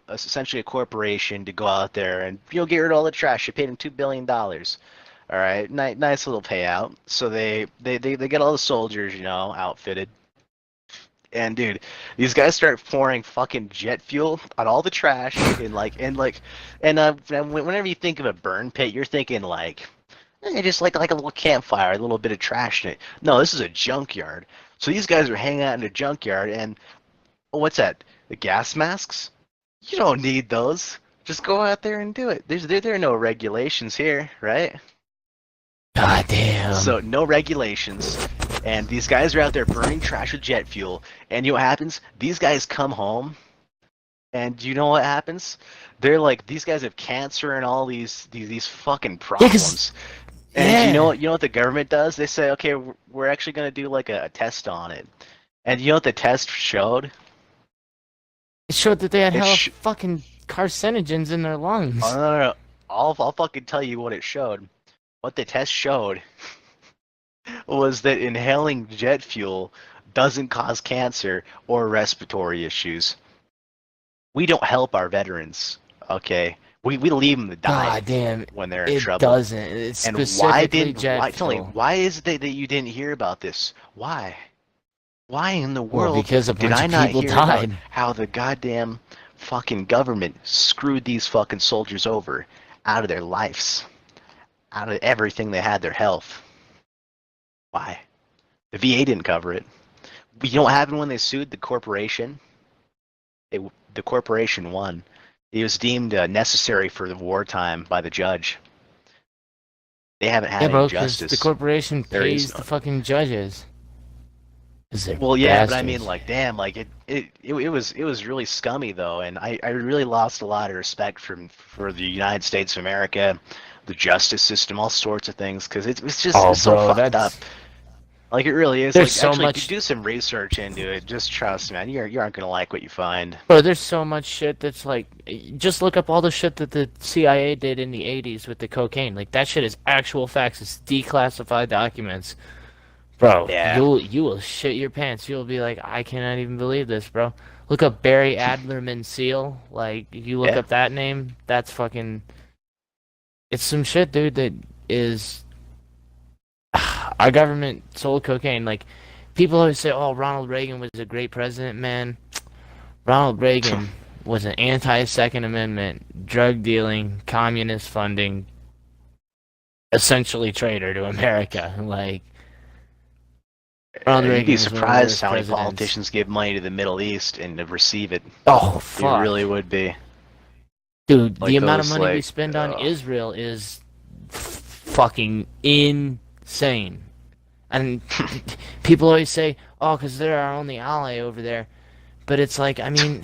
essentially a corporation to go out there and get rid of all the trash. They paid them $2 billion. All right, nice little payout. So they get all the soldiers, outfitted. And dude, these guys start pouring fucking jet fuel on all the trash whenever you think of a burn pit, you're thinking like just like a little campfire, a little bit of trash in it. No, this is a junkyard. So these guys are hanging out in a junkyard, and what's that? The gas masks? You don't need those. Just go out there and do it. There are no regulations here, right? God damn. So no regulations, and these guys are out there burning trash with jet fuel. And you know what happens? These guys come home, and you know what happens? They're like, these guys have cancer and all these fucking problems. And you know what the government does? They say, okay, we're actually going to do like a test on it. And you know what the test showed? It showed that they had It hella sh- fucking carcinogens in their lungs. Oh, no. I'll fucking tell you what it showed. What the test showed was that inhaling jet fuel doesn't cause cancer or respiratory issues. We don't help our veterans, okay? We leave them to die God damn. when they're in It trouble. doesn't. It's And specifically jet tell me, fuel. why is it that you didn't hear about this? Why? Why in the Well, world because a did bunch I of not people hear about died. how the goddamn fucking government screwed these fucking soldiers over out of their lives, out of everything they had, their health? Why? The VA didn't cover it. You know what happened when they sued the corporation? The corporation won. It was deemed necessary for the wartime by the judge. They haven't had Yeah, bro, any because justice. the corporation There is pays the none. fucking judges. 'Cause they're Well, yeah, but I mean, bastards. like, damn, like it was really scummy though, and I really lost a lot of respect for the United States of America, the justice system, all sorts of things, because it's just Oh, it's so bro, fucked up. that's- Like, it really is. There's Like, so actually, much- do some research into it. Just trust, man. You aren't gonna like what you find. Bro, there's so much shit that's like, just look up all the shit that the CIA did in the 80s with the cocaine. Like, that shit is actual facts. It's declassified documents. Bro, Yeah. you will shit your pants. You'll be like, I cannot even believe this, bro. Look up Barry Adlerman Seal. Like, if you look Yeah. up that name, that's fucking. It's some shit, dude. That is. Our government sold cocaine. Like, people always say, "Oh, Ronald Reagan was a great president." Man, Ronald Reagan was an anti-Second Amendment, drug dealing, communist funding, essentially traitor to America. Like, Ronald You'd be Reagan was one of the surprised worst how many presidents. politicians give money to the Middle East and receive it. Oh, You fuck. really would be. Dude, Like the amount of those, money we like, spend on Israel is fucking insane. And people always say, "Oh, because they're our only ally over there," but it's like, I mean,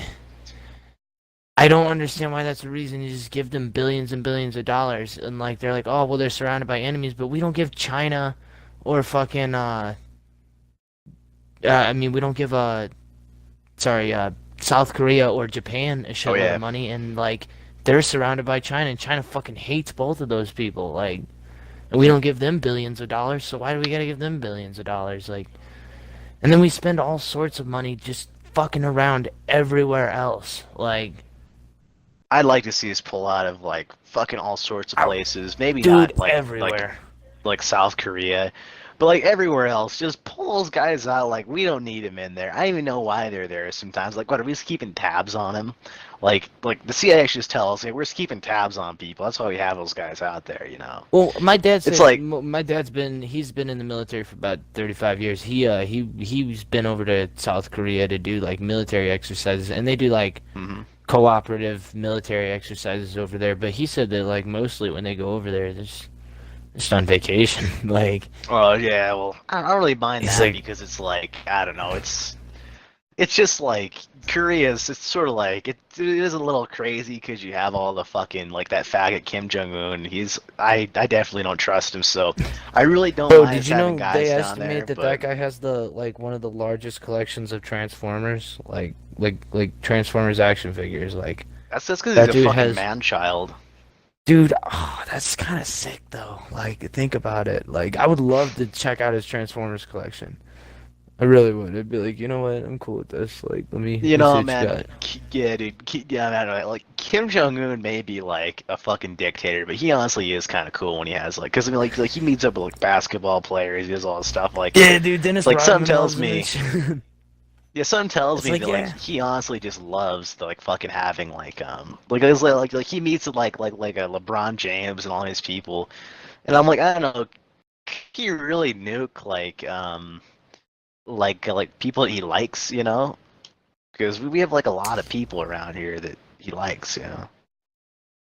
I don't understand why that's the reason you just give them billions and billions of dollars, and like they're like, "Oh, well, they're surrounded by enemies," but we don't give China or fucking I mean, we don't give South Korea or Japan a shitload yeah. of money, and like they're surrounded by China, and China fucking hates both of those people. Like, and we don't give them billions of dollars, so why do we gotta give them billions of dollars? Like, and then we spend all sorts of money just fucking around everywhere else. Like, I'd like to see us pull out of like fucking all sorts of places. Maybe dude, not like everywhere. like South Korea, but like everywhere else. Just pull those guys out. Like we don't need them in there. I don't even know why they're there sometimes. Like what are we just keeping tabs on them? Like the CIA just tells us, hey, we're just keeping tabs on people. That's why we have those guys out there. You know. Well, my dad said It's like- my dad's been in the military for about 35 years. He's been over to South Korea to do like military exercises, and they do like Mhm. cooperative military exercises over there. But he said that like mostly when they go over there, they're just on vacation. Like, Oh yeah, well, I don't really mind It's that like- because it's like I don't know, it's just like Korea's. It's sort of like it is a little crazy because you have all the fucking like that faggot Kim Jong Un. I definitely don't trust him, so I really don't bro, mind did us you know having guys they down estimate there. that but that guy has the like one of the largest collections of Transformers, like Transformers action figures, like. that's just because that he's a dude fucking has- man child. Dude, oh, that's kind of sick though. Like, think about it. Like, I would love to check out his Transformers collection. I really would. I'd be like, you know what? I'm cool with this. Like, let me. You let me see know, what man. got. Yeah, dude. Yeah, man. Like Kim Jong Un may be like a fucking dictator, but he honestly is kind of cool when he has like, because I mean, like he meets up with like basketball players. He does all this stuff. Like, Yeah, dude. Dennis like, Rodman something tells loves him me- and shit. yeah, something tells It's me like, that yeah. like he honestly just loves the like fucking having like it's like he meets with like a LeBron James and all these people, and I'm like I don't know, can you really nuke like people that he likes, you know? Because we have like a lot of people around here that he likes, you know.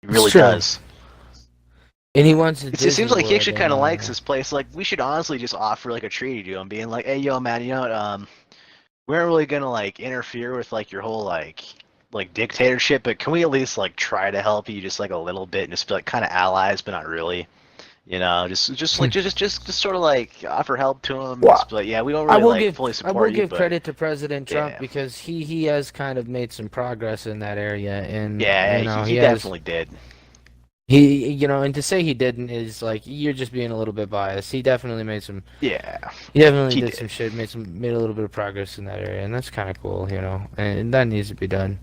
He really true. does. And he wants. It just seems like he actually kind of likes this place. Like we should honestly just offer like a treaty to him, being like, "Hey, yo, man, you know what? We aren't really gonna like interfere with like your whole like dictatorship, but can we at least like try to help you just like a little bit and just be like kind of allies, but not really." You know, just like just sort of like offer help to him. Well, But yeah, we don't I really will like give. fully I support will you. give but credit to President Trump Yeah. because he has kind of made some progress in that area, and yeah, you know, he has, definitely did. He, you know, and to say he didn't is like you're just being a little bit biased. He definitely made some. Yeah, He definitely He did did. some shit. Made a little bit of progress in that area, and that's kind of cool, you know. And that needs to be done.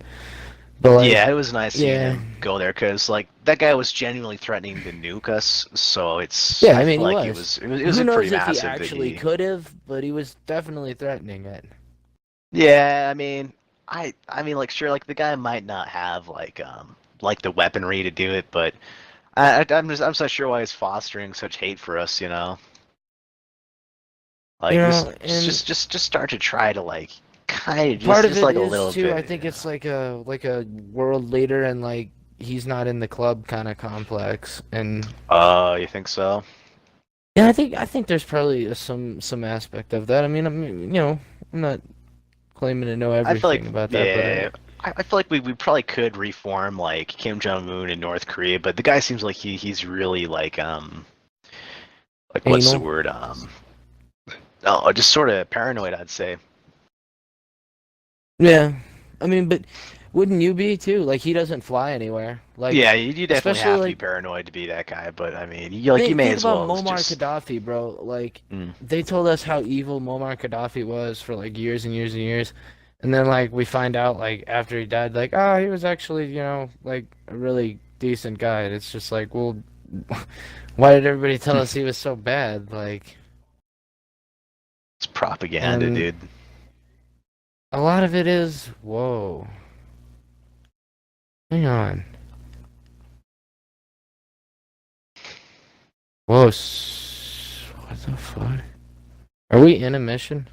But like, yeah, it was nice seeing yeah. him go there because like that guy was genuinely threatening to nuke us. So it's Yeah, I mean, feel he like was. it was who a knows pretty if he massive that actually could have, but he was definitely threatening it. Yeah, I mean, I mean, like, sure, like the guy might not have like the weaponry to do it, but I'm just not sure why he's fostering such hate for us, you know. Like, You know, just start to try to like kind of Part of just it like a is little too. bit. I think it's like a world leader, and like he's not in the club kind of complex. And Oh, you think so? yeah, I think there's probably some aspect of that. I mean, you know, I'm not claiming to know I everything feel like about that, yeah. I feel like we probably could reform like Kim Jong Un in North Korea, but the guy seems like he's really like what's the Anal? word oh, just sort of paranoid, I'd say. Yeah, I mean, but Wouldn't you be too? Like he doesn't fly anywhere. Like Yeah, you definitely especially have to be like paranoid to be that guy. But I mean, you may think as about well Muammar just. Gaddafi, bro. Like Mm. they told us how evil Muammar Gaddafi was for like years and years and years, and then like we find out like after he died, like oh he was actually like a really decent guy. And it's just like well, why did everybody tell us he was so bad? Like It's propaganda, and dude. a lot of it is whoa. Hang on. Whoa. What the fuck? Are we in a mission?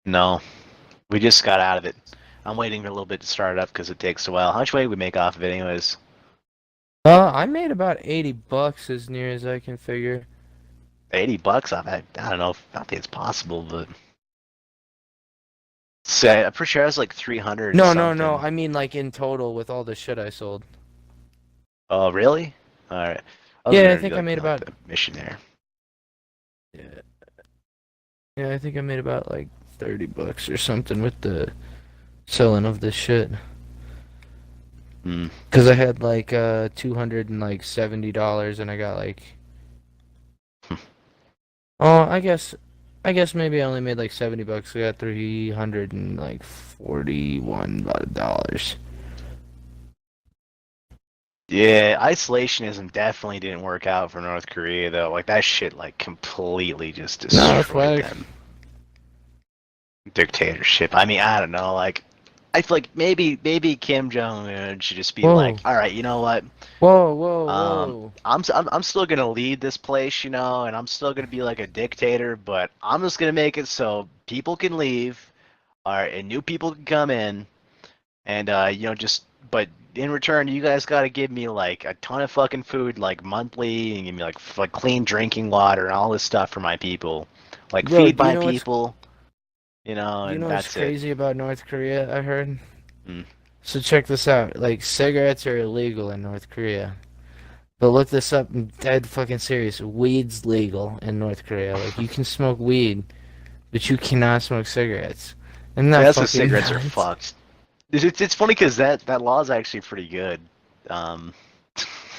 No, we just got out of it. I'm waiting a little bit to start it up because it takes a while. How much weight we make off of it, anyways? I made about $80 as near as I can figure. $80 off it. I don't know. I don't think it's possible, but say I'm pretty sure I was like 300. No, something. no, no. I mean like in total with all the shit I sold. Oh, really? All right. Yeah, I think I made about. the mission there. Yeah. Yeah, I think I made about like $30 or something with the selling of this shit. Hmm. Cause I had like $270 and I got like. Oh, I guess maybe I only made like $70. I got $341. Yeah, isolationism definitely didn't work out for North Korea though. Like that shit, like completely just No, destroyed fuck. them. Dictatorship. I mean, I don't know. Like, I feel like maybe Kim Jong Un should just be Whoa. like, all right, you know what? Whoa, whoa, whoa. I'm still gonna lead this place, and I'm still gonna be like a dictator, but I'm just gonna make it so people can leave, all right, and new people can come in, and but in return, you guys gotta give me like a ton of fucking food, like monthly, and give me like clean drinking water and all this stuff for my people, like Bro, feed do you my know what's- people, You and know what's that's it. crazy about North Korea, I heard? Hmm. So check this out. Like, cigarettes are illegal in North Korea. But look this up, I'm dead fucking serious. Weed's legal in North Korea. Like, you can smoke weed, but you cannot smoke cigarettes. And Yeah, that that's what fucking cigarettes are nuts? fucked. It's funny because that law is actually pretty good. Um,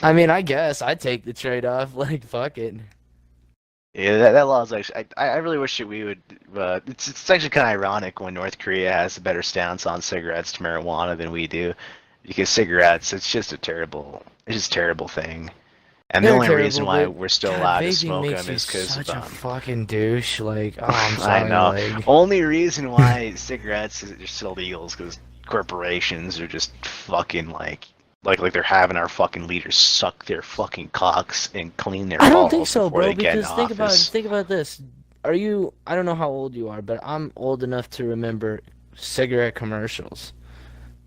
I mean, I guess I'd take the trade-off. Like, fuck it. yeah, that law is actually. I really wish that we would. It's actually kind of ironic when North Korea has a better stance on cigarettes to marijuana than we do, because cigarettes, it's just a terrible thing. And the They're only reason terrible, why but we're still God, allowed to vaping smoke makes them you is because such of a fucking douche. Like, oh, I'm I sorry. know. Like, Only reason why cigarettes are still legal is because corporations are just fucking like they're having our fucking leaders suck their fucking cocks and clean their I don't balls think so, before bro. they get in Because office. think about this. Are you? I don't know how old you are, but I'm old enough to remember cigarette commercials,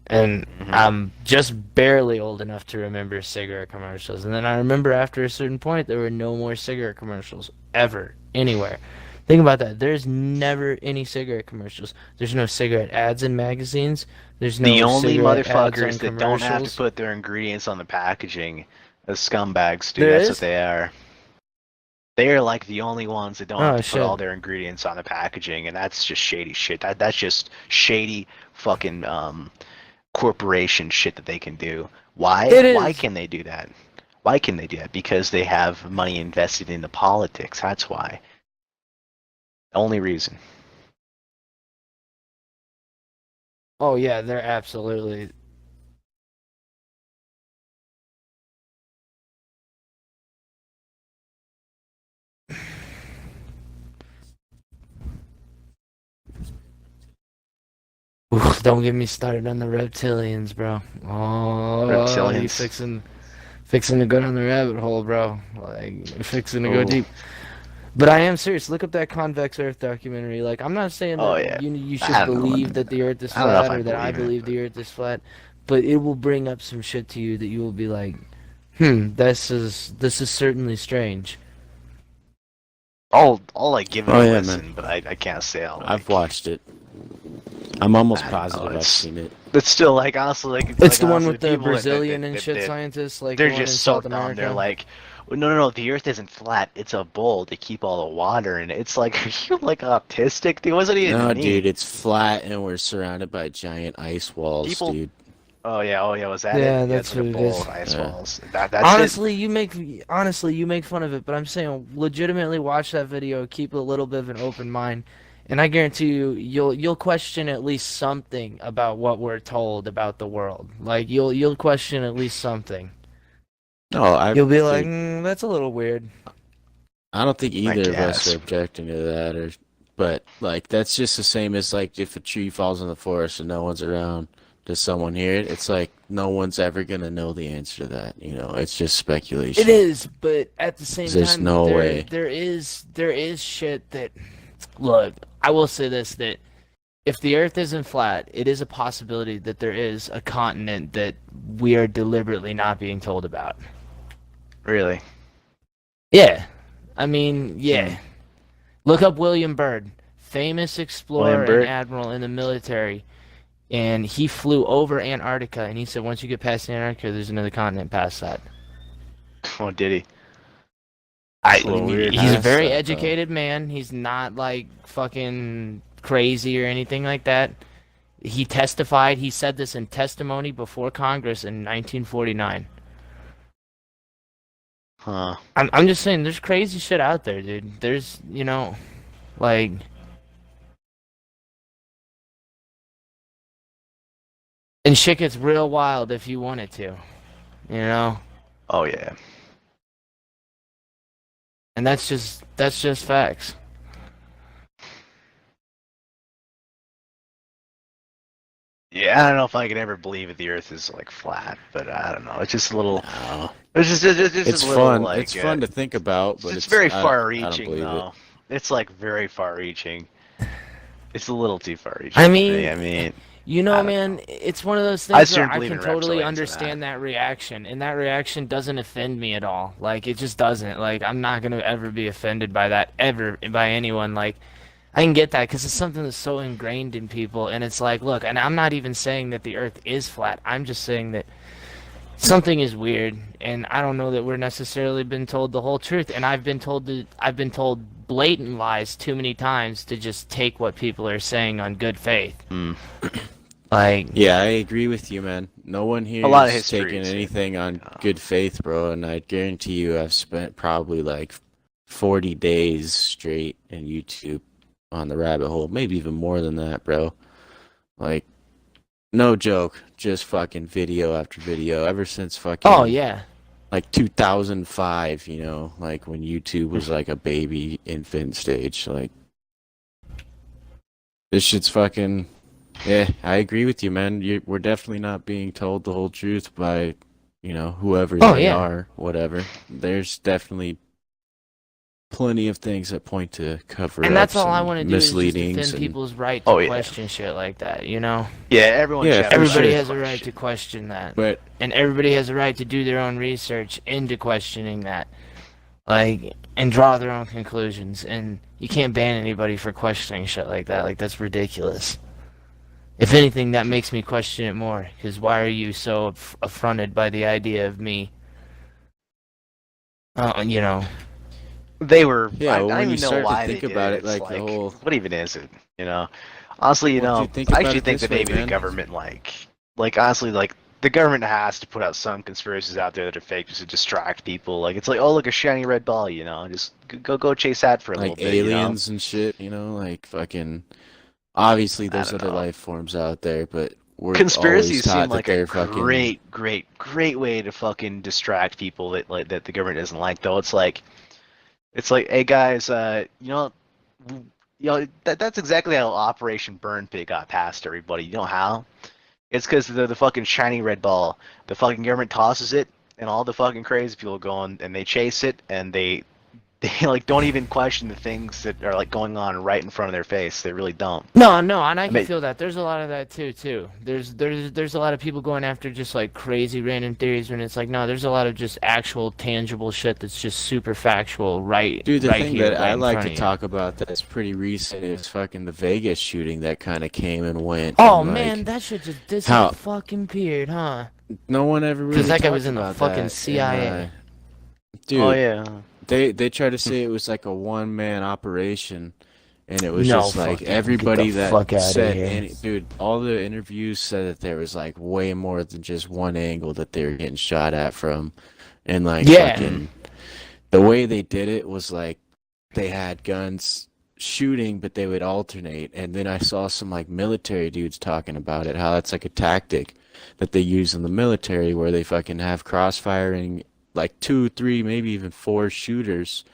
and Mhm. I'm just barely old enough to remember cigarette commercials. And then I remember after a certain point, there were no more cigarette commercials ever anywhere. Think about that. There's never any cigarette commercials. There's no cigarette ads in magazines. There's no The only cigarette ads on motherfuckers that don't have to commercials. put their ingredients on the packaging are scumbags, dude. There That's is? what they are. They are like the only ones that don't Oh, have to put all shit. their ingredients on the packaging, and that's just shady shit. That's just shady fucking corporation shit that they can do. Why? It Why is. can they do that? Why can they do that? Because they have money invested into politics. That's why. Only reason. Oh yeah, they're absolutely. Oof, don't get me started on the reptilians, bro. Oh, you Reptilians. fixing to go down the rabbit hole, bro. Like you're fixing to go Oh. deep. But I am serious. Look up that Convex Earth documentary. Like I'm not saying that Oh, yeah. you I should don't know. believe that the Earth is I don't know if flat I or that I believe it, believe but- the Earth is flat, but it will bring up some shit to you that you will be like, this is certainly strange. I'll like give it Oh, a yeah, listen, man. but I can't say I'll. I've Like, watched it. I'm almost I don't know, positive I've it's- seen it. It's still like honestly like It's the one honestly, with the people that- Brazilian that- and that- shit that- scientists, like They're the one in just so South dumb. America. They're like, well, no, the Earth isn't flat. It's a bowl to keep all the water in it. It's like, are you like autistic? Dude, wasn't even No, me. dude, it's flat and we're surrounded by giant ice walls, People- dude. Oh yeah, was that Yeah, it? that's it's like what a it bowl is. of ice Yeah. walls. That's honestly, you make fun of it, but I'm saying legitimately watch that video, keep a little bit of an open mind, and I guarantee you'll question at least something about what we're told about the world. Like you'll question at least something. No, You'll be like, that's a little weird. I don't think either of us guess. are objecting to that, but like that's just the same as like if a tree falls in the forest and no one's around, does someone hear it? It's like no one's ever gonna know the answer to that. You know, it's just speculation. It is, but at the same There's time, no way. there is shit that. Look, I will say this: that if the Earth isn't flat, it is a possibility that there is a continent that we are deliberately not being told about. really. Yeah, I mean, yeah. Look up William Byrd, famous explorer William Byrd? and admiral in the military, and he flew over Antarctica, and he said once you get past Antarctica, there's another continent past that. Oh, did he? I a little weird. He's a Huh? very So, educated man. He's not like fucking crazy or anything like that. He testified. He said this in testimony before Congress in 1949. Huh. I'm just saying, there's crazy shit out there, dude. There's, like. And shit gets real wild if you want it to, you know? Oh yeah. And that's just facts. Yeah, I don't know if I could ever believe that the Earth is like flat, but I don't know. It's just a little. No. It's just It's a little, fun. Like, It's fun to think about, but it's very I don't far-reaching, believe it. though. It's like very far-reaching. It's a little too far-reaching. I for mean, me. I mean, You I know, don't man, it's one of those I things where certainly I believe can in totally reptilians and understand that reaction, and that reaction doesn't offend me at all. Like, it just doesn't. Like, I'm not gonna ever be offended by that, ever, by anyone. Like, I can get that because it's something that's so ingrained in people, and it's like, look, and I'm not even saying that the Earth is flat. I'm just saying that something is weird, and I don't know that we're necessarily been told the whole truth. And I've been told blatant lies too many times to just take what people are saying on good faith. Like, Yeah, I agree with you, man. No one here A lot of is history taking is- anything on good faith, bro. And I guarantee you, I've spent probably like 40 days straight in YouTube on the rabbit hole, maybe even more than that, bro. Like, no joke, just fucking video after video ever since fucking oh yeah. like 2005, you know, like when YouTube was like a baby infant stage. Like, this shit's fucking. Yeah, I agree with you, man. We're definitely not being told the whole truth by, whoever Oh, they yeah. are, whatever. There's definitely plenty of things that point to cover And that's ups all I and want to do is just misleadings defend and- people's right to Oh, yeah. question shit like that, you know? yeah, everyone. Yeah, should have for Everybody sure. has a right to question that. But And everybody has a right to do their own research into questioning that. Like, and draw their own conclusions. And you can't ban anybody for questioning shit like that. Like, that's ridiculous. If anything, that makes me question it more. Because why are you so affronted by the idea of me? You know. They were. Yeah, I when don't you even know start to why think they did about it. it, It's like, the whole- What even is it? Honestly, Well, dude, think I about actually it think this that way, maybe man. the government, like honestly, like the government has to put out some conspiracies out there that are fake just to distract people. Like it's like, oh look, a shiny red ball, just go chase that for a like little bit. aliens and shit, like fucking. Obviously, there's don't other know. life forms out there, but we're Conspiracies always taught seem like that a they're fucking. great way to fucking distract people that the government doesn't like. Though it's like, hey guys, that's exactly how Operation Burn Pig got past everybody. You know how? It's because the fucking shiny red ball. The fucking government tosses it, and all the fucking crazy people go and they chase it, and they they like don't even question the things that are like going on right in front of their face. They really don't. No, and I can mean- feel that. There's a lot of that too. There's a lot of people going after just like crazy random theories when it's like no, there's a lot of just actual tangible shit that's just super factual, right? Dude, the right thing here, that right I in like front to of you. talk about that's pretty recent is fucking the Vegas shooting that kind of came and went. Oh and, man, like, that shit just how- disappeared, huh? no one ever really. Because that guy talked was in the about fucking that, CIA. and, dude, Oh yeah. they try to say it was like a one-man operation, and it was No just like fucking- everybody get the that fuck outta said, here. dude, all the interviews said that there was like way more than just one angle that they were getting shot at from, and like Yeah. fucking, the way they did it was like they had guns shooting, but they would alternate, and then I saw some like military dudes talking about it, how that's like a tactic that they use in the military where they fucking have crossfiring like 2, 3, maybe even 4 shooters,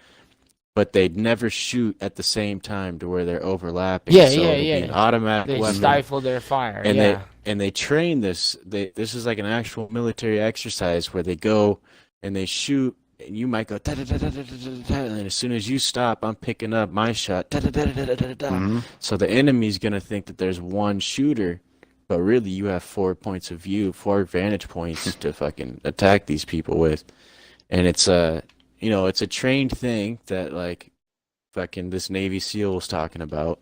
but they'd never shoot at the same time to where they're overlapping. Yeah, so yeah, it'll be yeah. an automatic They weapon. stifle their fire. And yeah. they train this. This is like an actual military exercise where they go and they shoot, and you might go da da da da da da da, and as soon as you stop, I'm picking up my shot. Da da da da da da da. Mhm. So the enemy's gonna think that there's one shooter, but really you have 4 points of view, 4 vantage points to fucking attack these people with, and it's it's a trained thing that like fucking this Navy SEAL was talking about,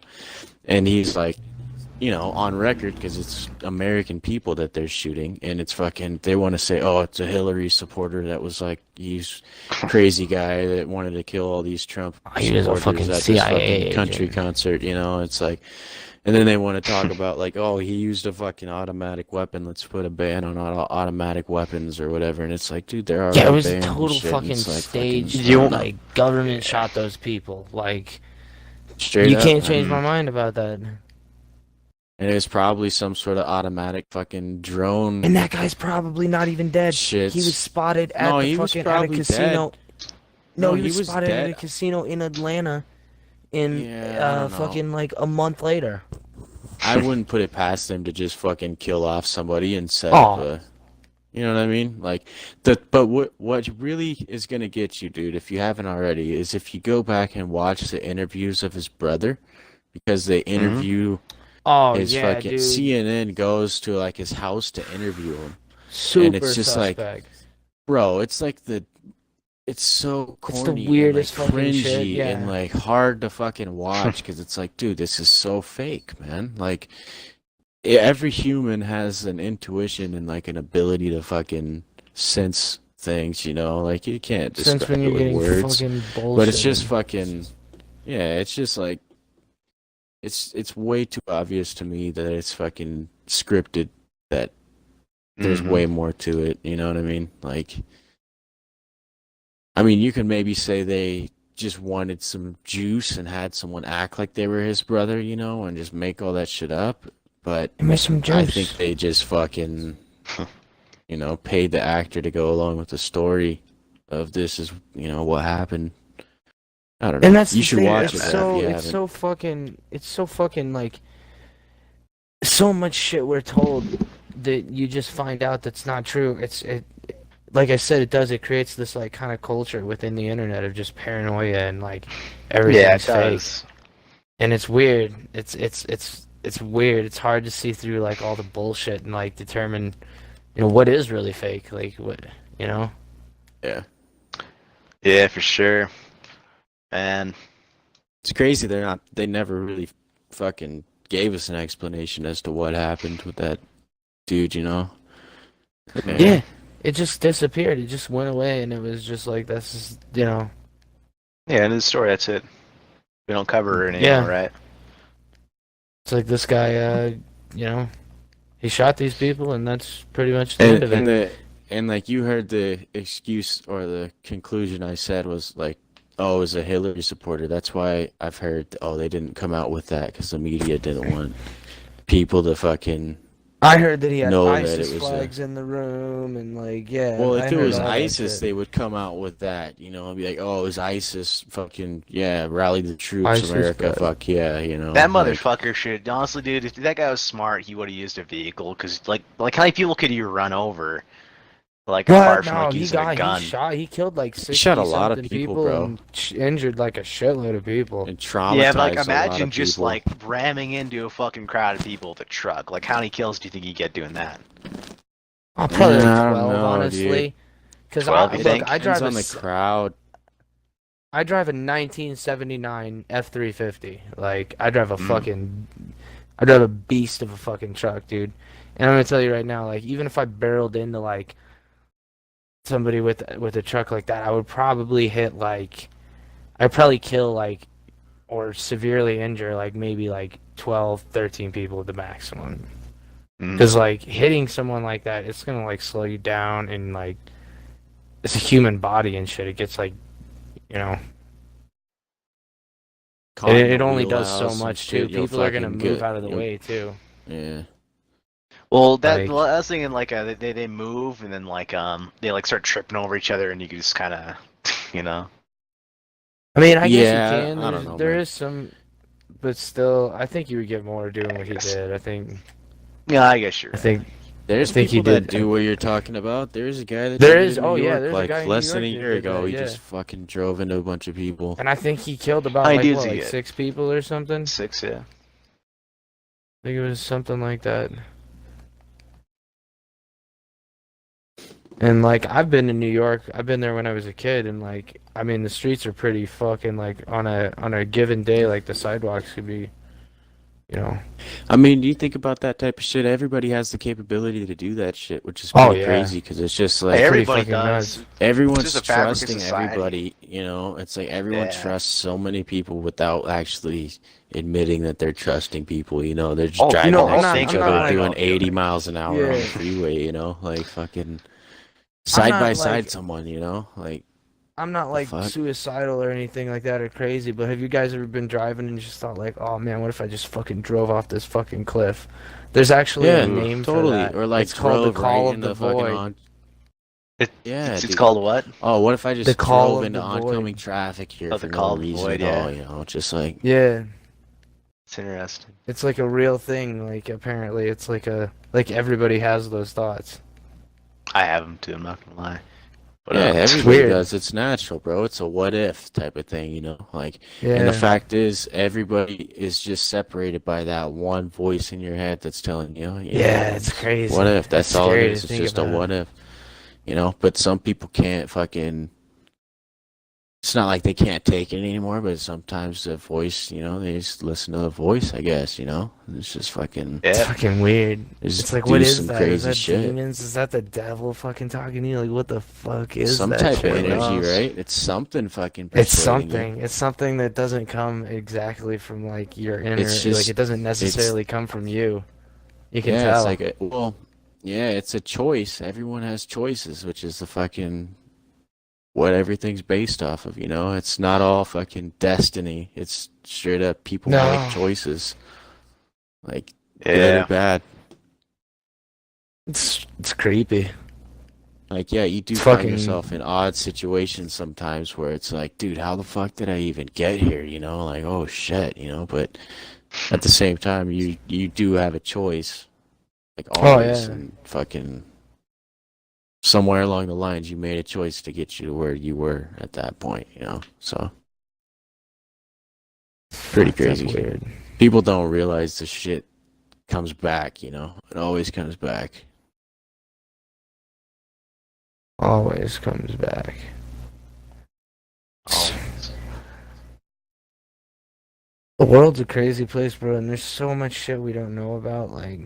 and he's like, on record because it's American people that they're shooting, and it's fucking, they want to say, oh, it's a Hillary supporter that was like, he's crazy guy that wanted to kill all these Trump He was a supporters fucking at this CIA fucking country agent. concert, it's like, and then they want to talk about like, oh, he used a fucking automatic weapon, let's put a ban on automatic weapons or whatever, and it's like, dude, there are Yeah, it was a bans and total shit, and fucking it's like, staged. You- Like government shot those people. Like straight you up, can't change man. my mind about that. And it was probably some sort of automatic fucking drone. And that guy's probably not even dead. Shits. He was spotted at No, the he was fucking at a probably casino. No, he was spotted at dead. a casino in Atlanta. In Yeah, I don't know. fucking like a month later. I wouldn't put it past them to just fucking kill off somebody and set Oh. up a, you know what I mean? Like but what really is gonna get you, dude, if you haven't already, is if you go back and watch the interviews of his brother, because they interview Oh his yeah, fucking dude. CNN goes to like his house to interview him. Super it's just like, suspect. Bro, it's like it's so It's the corny weirdest and like fucking cringy shit, yeah. and like hard to fucking watch because it's like, dude, this is so fake, man. Like every human has an intuition and like an ability to fucking sense things, like you can't Since describe when it you're with getting words. fucking bullshit. But it's just fucking, yeah, it's just like it's way too obvious to me that it's fucking scripted, that there's Mhm. way more to it, you know what I mean? Like, I mean, you can maybe say they just wanted some juice and had someone act like they were his brother, and just make all that shit up, but Give me some I juice. think they just fucking, paid the actor to go along with the story of this is, what happened. I don't know. And that's You the should thing, watch it's it so if you it's haven't. so fucking like so much shit we're told that you just find out that's not true. Like I said, it creates this like kind of culture within the internet of just paranoia and like Yeah, everything's it fake. does. And it's weird. It's weird. It's hard to see through like all the bullshit and like determine what is really fake. Like what Yeah. Yeah, for sure. And It's crazy they never really fucking gave us an explanation as to what happened with that dude, Yeah. It just disappeared. It just went away, and it was just like that's just yeah, end of the story. That's it. We don't cover it anymore, Yeah. right? It's like this guy, he shot these people, and that's pretty much the end of it. And like you heard the excuse or the conclusion I said was like, oh, it was a Hillary supporter. That's why I've heard, oh, they didn't come out with that because the media didn't want people to fucking. I heard that he had know that ISIS it was flags in the room, and like, yeah. Well, I if it heard was all that ISIS, shit. they would come out with that, and be like, oh, it was ISIS, fucking, yeah, rally the troops, ISIS, America, bro. fuck yeah, That like- motherfucker should honestly, dude. If that guy was smart, he would have used a vehicle. Cause like how many people could you run over? Like What? apart from No, like he using a gun. he killed like 60 shot a lot of something people, bro. and injured like a shitload of people. And traumatized Yeah, but like a lot imagine of just people. like ramming into a fucking crowd of people with a truck. Like how many kills do you think you get doing that? Oh, probably like I don't 12, know, honestly. Because 12, I you think? look, Depends on the crowd. I drive a 1979 F350. Like I drive a I drive a beast of a fucking truck, dude. And I'm gonna tell you right now, like even if I barreled into like somebody with a truck like that, I would probably hit like, I'd probably kill like or severely injure like maybe like 12, 13 people at the maximum. Because like hitting someone like that, it's gonna like slow you down and like it's a human body and shit. It gets like, you know, Caught in it the only does so wheelhouse and much shit, too. you'll People are gonna fucking move get- out of the you'll- way too. Yeah. Well, that Like- well, I was thinking like they move and then like they like start tripping over each other and you can just kind of you know. I mean, I guess Yeah, you can. I don't know, There man. is some, but still, I think you would get more doing what he guess. did. I think. Yeah, I guess you're I right. think. There's I think he people that did. do what you're talking about. There's a guy that There did it is- in oh, New yeah, York, there's a like guy in less New than a York that year did ago. that, He yeah. just fucking drove into a bunch of people. And I think he killed about How many like dudes what, did he like get? 6 people or something. 6, yeah. I think it was something like that. And like I've been in New York. I've been there when I was a kid, and like I mean the streets are pretty fucking like on a given day, like the sidewalks could be, you know. I mean, you think about that type of shit. Everybody has the capability to do that shit, which is Oh, pretty yeah. crazy because it's just Hey, like everybody fucking does. nuts. everyone's just a fabric of trusting society. everybody. You know, it's like everyone Yeah. trusts so many people without actually admitting that they're trusting people. You know, they're just Oh, driving you know, next I'm to not- each I'm other not like- doing 80 miles an hour on Yeah. the freeway. You know, like fucking side not by like- side someone. You know, like. I'm not like fuck? suicidal or anything like that or crazy, but have you guys ever been driving and just thought like, oh man, what if I just fucking drove off this fucking cliff? There's actually Yeah, a name totally. for that. Or like it's called the drove call right of in the fucking void. on. It- Yeah, it's dude. called what? Oh, what if I just The call drove of into the oncoming void. traffic here Oh, for the no call of the reason void, at all? yeah. You know, just like Yeah, It's interesting. it's like a real thing. Like apparently, it's like everybody has those thoughts. I have them too. I'm not gonna lie. But, yeah, it's everybody weird. does. It's natural, bro. It's a what if type of thing, you know. Like, Yeah, and the fact is, everybody is just separated by that one voice in your head that's telling you, you yeah, know, it's crazy. what if? That's It's all it scary is. to It's think just a about. what if, you know. But some people can't fucking. It's not like they can't take it anymore, but sometimes the voice, you know, they just listen to the voice. I guess, you know, it's just fucking. It's yeah. fucking weird. They just It's like, do what is some that? Is crazy that shit. demons? Is that the devil fucking talking to you? Like, what the fuck is Some that type of shit? Who energy, knows? right? It's something fucking. It's persuading you. something. It's something that doesn't come exactly from like your inner. It's just- like it doesn't necessarily come from you. You can Yeah, tell. it's like yeah, it's a choice. Everyone has choices, which is the fucking what everything's based off of. You know, it's not all fucking destiny. It's straight up people No. make choices, like good Yeah. or bad. it's creepy. Like, yeah, you do It's find fucking- yourself in odd situations sometimes where it's like, dude, how the fuck did I even get here? You know, like, oh shit, you know. But at the same time, you do have a choice, like always, yeah. and fucking somewhere along the lines, you made a choice to get you to where you were at that point, you know. So pretty That's crazy. weird. People don't realize the shit comes back, you know. It always comes back. Always comes back. Oh. The world's a crazy place, bro, and there's so much shit we don't know about. Like,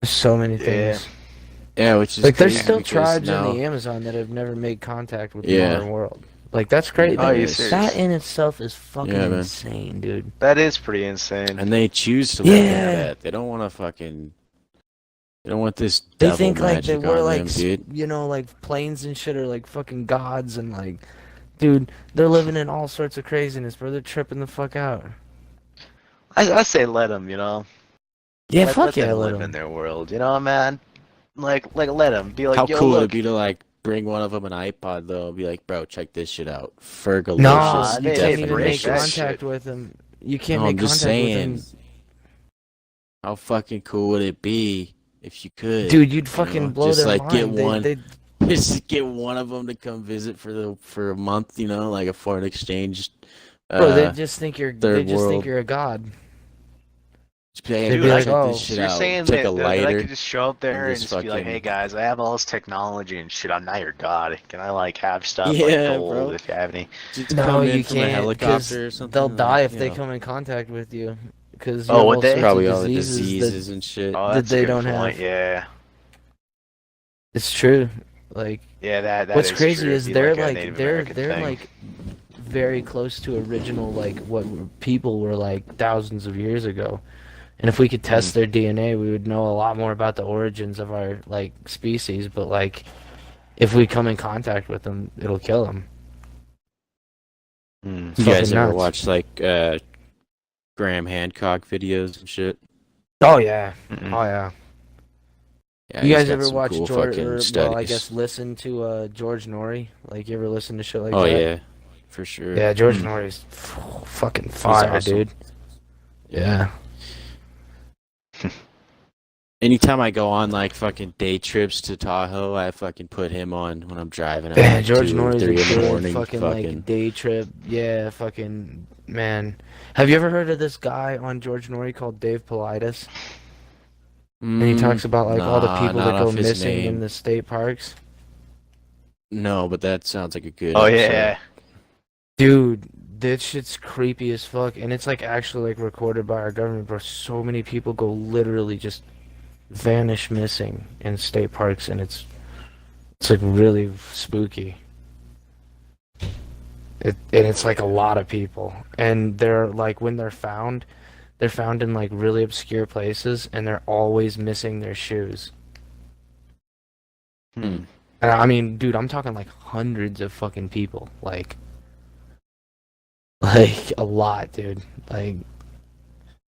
there's so many things. Yeah, which is Like, there's crazy still because tribes now- in the Amazon that have never made contact with the Yeah. modern world. Like, that's crazy. Oh, you That is- serious? That in itself is fucking Yeah, man. insane, dude. That is pretty insane. And they choose to live Yeah. like that. They don't want to fucking. They don't want this. They devil think like they magic were on like them, dude. you know, like planes and shit are like fucking gods and like, dude, they're living in all sorts of craziness, bro. They're tripping the fuck out. I say let them, you know. Yeah, let, fuck let yeah, them let live in 'em. their world, you know, man. Like let them be like, How yo, cool look. it'd be to like bring one of them an iPod though, and be like, bro, check this shit out. Fergalicious Nah, you they- can't even break make that contact shit. with them. You can't No, make I'm just contact saying. with them. How fucking cool would it be if you could. Dude, you'd fucking blow just their like mind. get one, They just get one of them to come visit for a month. Like a foreign exchange. bro, they just think you're. They third just think world. you're a god. Hey, They'd dude, be like, check "Oh, this shit So you're out. saying Take that, a that I lighter. could just show up there and just just be like, fucking- hey guys, I have all this technology and shit. I'm not your god. Can I like have stuff like Yeah, gold bro. if you have any? Just No, come in you from a can't. 'Cause helicopter or something. they'll die if you they know. come in contact with you. Because Oh, would they? Probably all the diseases diseases and shit. Oh, that that's they a good don't point. have. Yeah, It's true. Like yeah. That what's is crazy true. is It'd be they're like a like Native they're American thing. like very close to original like what people were like thousands of years ago. And if we could test their DNA, we would know a lot more about the origins of our like species. But like, if we come in contact with them, it'll kill them. Hmm. You guys Fucking ever nuts. watch Graham Hancock videos and shit? Oh yeah, Mm-mm. oh yeah. Yeah, You he's guys got ever some watch cool George? fucking Well, I studies. guess listen to George Norrie. Like you ever listen to shit like Oh that? yeah, for sure. Yeah, George Mm. Norrie's fucking fire, awesome. dude. Yeah. Anytime I go on like fucking day trips to Tahoe, I fucking put him on when I'm driving. At Yeah, like George 2 or Norrie's a 3 in the good morning. fucking like day trip. Yeah, fucking man. Have you ever heard of this guy on George Norrie called Dave Politis? And he talks about like all the Nah, people not that go off his missing in name. the state parks. No, but that sounds like a good. Oh episode. yeah. Dude, that shit's creepy as fuck, and it's like actually like recorded by our government, bro. So many people go literally just vanish missing in state parks, and it's like really spooky. And it's like a lot of people, and they're like when they're found in like really obscure places, and they're always missing their shoes. Hmm. And I mean, dude, I'm talking like hundreds of fucking people, like a lot, dude. Like,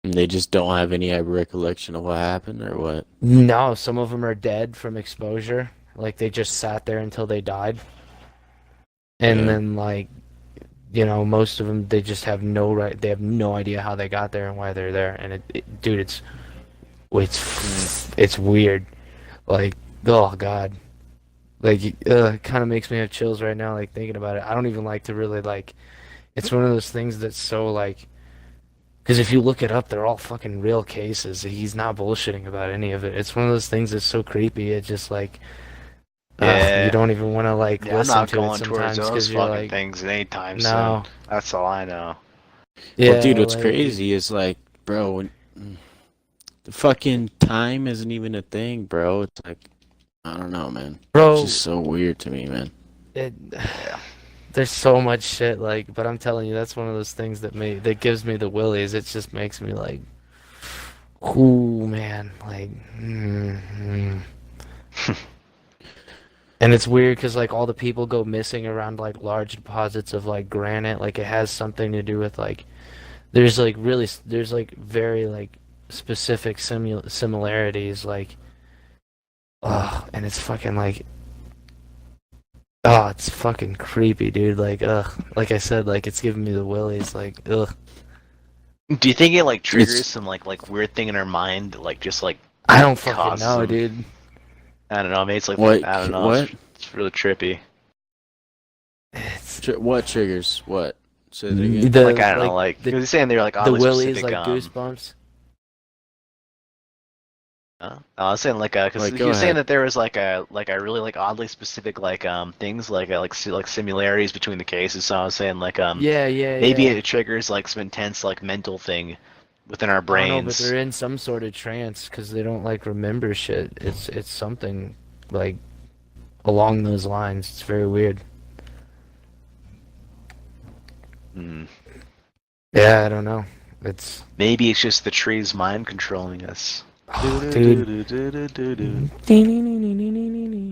And they just don't have any recollection of what happened or what. no, some of them are dead from exposure. Like they just sat there until they died. And Yeah. then like, most of them they just have they have no idea how they got there and why they're there. And dude, it's weird. Like, oh god. Like it kind of makes me have chills right now like thinking about it. I don't even like to really like it's one of those things that's so like because if you look it up, they're all fucking real cases. He's not bullshitting about any of it. It's one of those things that's so creepy. It's just like, Yeah. you don't even want to like Yeah, I'm listen not to it going sometimes towards those because you're fucking like, things anytime no, soon. That's all I know. yeah, Well, dude, what's like, crazy is like, bro, the fucking time isn't even a thing, bro. It's like, I don't know, man. bro. It's just so weird to me, man. It, there's so much shit like, but I'm telling you, that's one of those things that gives me the willies. It just makes me like, ooh, man, like. And it's weird because like all the people go missing around like large deposits of like granite. Like it has something to do with like there's like very like specific similarities like and it's fucking like it's fucking creepy, dude. Like like I said, like it's giving me the willies. Like Do you think it like triggers It's- some like weird thing in our mind, that, like just like I don't fucking causes know, them- dude. I don't know, maybe it's like What- I don't know. what? It's really trippy. It's What triggers? What? Say that again. the Like I don't know, like the, because he's saying they're like the oddly willies specific, like goosebumps. I was saying like because Like, he go was saying ahead. that there was like a really like oddly specific like things like like similarities between the cases. So I was saying like Yeah, maybe yeah. it triggers like some intense like mental thing within our I don't know, but brains. they're in some sort of trance because they don't like remember shit. It's something like along those lines. It's very weird. Hmm. Yeah, I don't know. It's Maybe it's just the tree's mind controlling us. dude.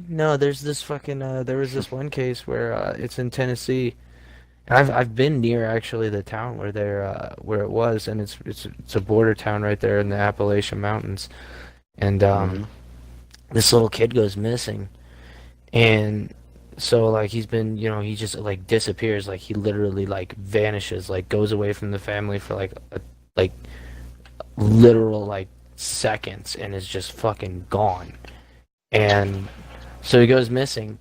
No, there's this fucking there was this one case where it's in Tennessee. And I've been near actually the town where it was, and it's a border town right there in the Appalachian Mountains. And this little kid goes missing. And so like he's been, he just like disappears, like he literally like vanishes, like goes away from the family for like a literal like seconds and is just fucking gone. And so he goes missing,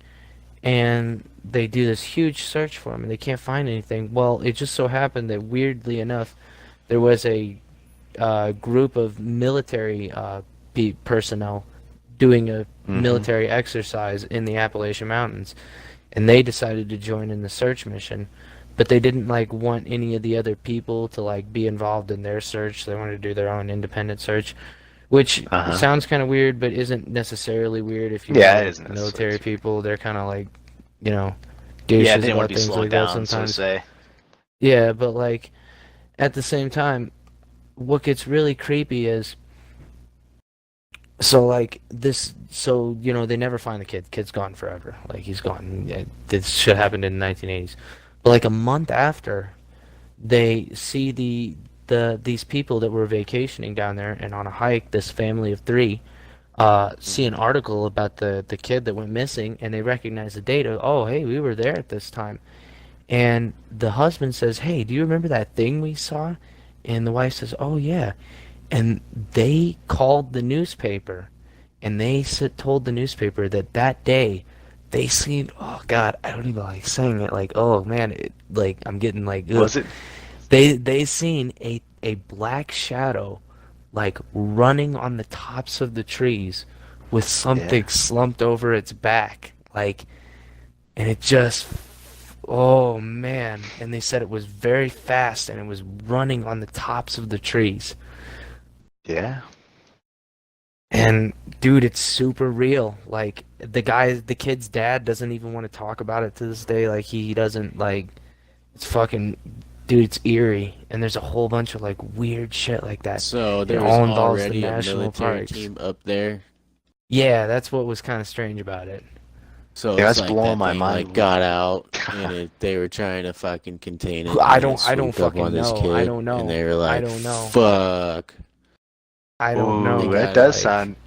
and they do this huge search for him, and they can't find anything. Well, it just so happened that, weirdly enough, there was a group of military personnel doing a military exercise in the Appalachian Mountains, and they decided to join in the search mission, but they didn't like want any of the other people to like be involved in their search. They wanted to do their own independent search, which sounds kind of weird, but isn't necessarily weird if you Yeah, know it isn't military necessarily. people. They're kind of like, you know, Yeah, douches they didn't want about to be things slowed like that down, so to sometimes. say. Yeah, but like at the same time, what gets really creepy is, so like this, so you know they never find the kid. Kid's gone forever. Like he's gone. This shit happened in the 1980s. But like a month after, they see these people that were vacationing down there and on a hike. This family of three see an article about the kid that went missing, and they recognize the data. Oh, hey, we were there at this time. And the husband says, "Hey, do you remember that thing we saw?" And the wife says, "Oh yeah." And they called the newspaper, and they told the newspaper that that day they seen. Oh God, I don't even like saying it. Like, oh man, like I'm getting like. Ugh. Was it? They seen a black shadow, like running on the tops of the trees, with something slumped over its back, like, and it just. Oh man, and they said it was very fast and it was running on the tops of the trees. Yeah. And dude, it's super real. Like the kid's dad doesn't even want to talk about it to this day. Like he doesn't like it's fucking dude, it's eerie. And there's a whole bunch of like weird shit like that. So It there was all involves the already a national military parks. team up there. Yeah, that's what was kind of strange about it. So Yeah, it's that's like blowing that my thing, mind. like, got out, and they were trying to fucking contain it. I and don't swoop up fucking on this know. kid, I don't know. And they were like, I don't know. fuck. I don't Ooh, know. that Like, does sound.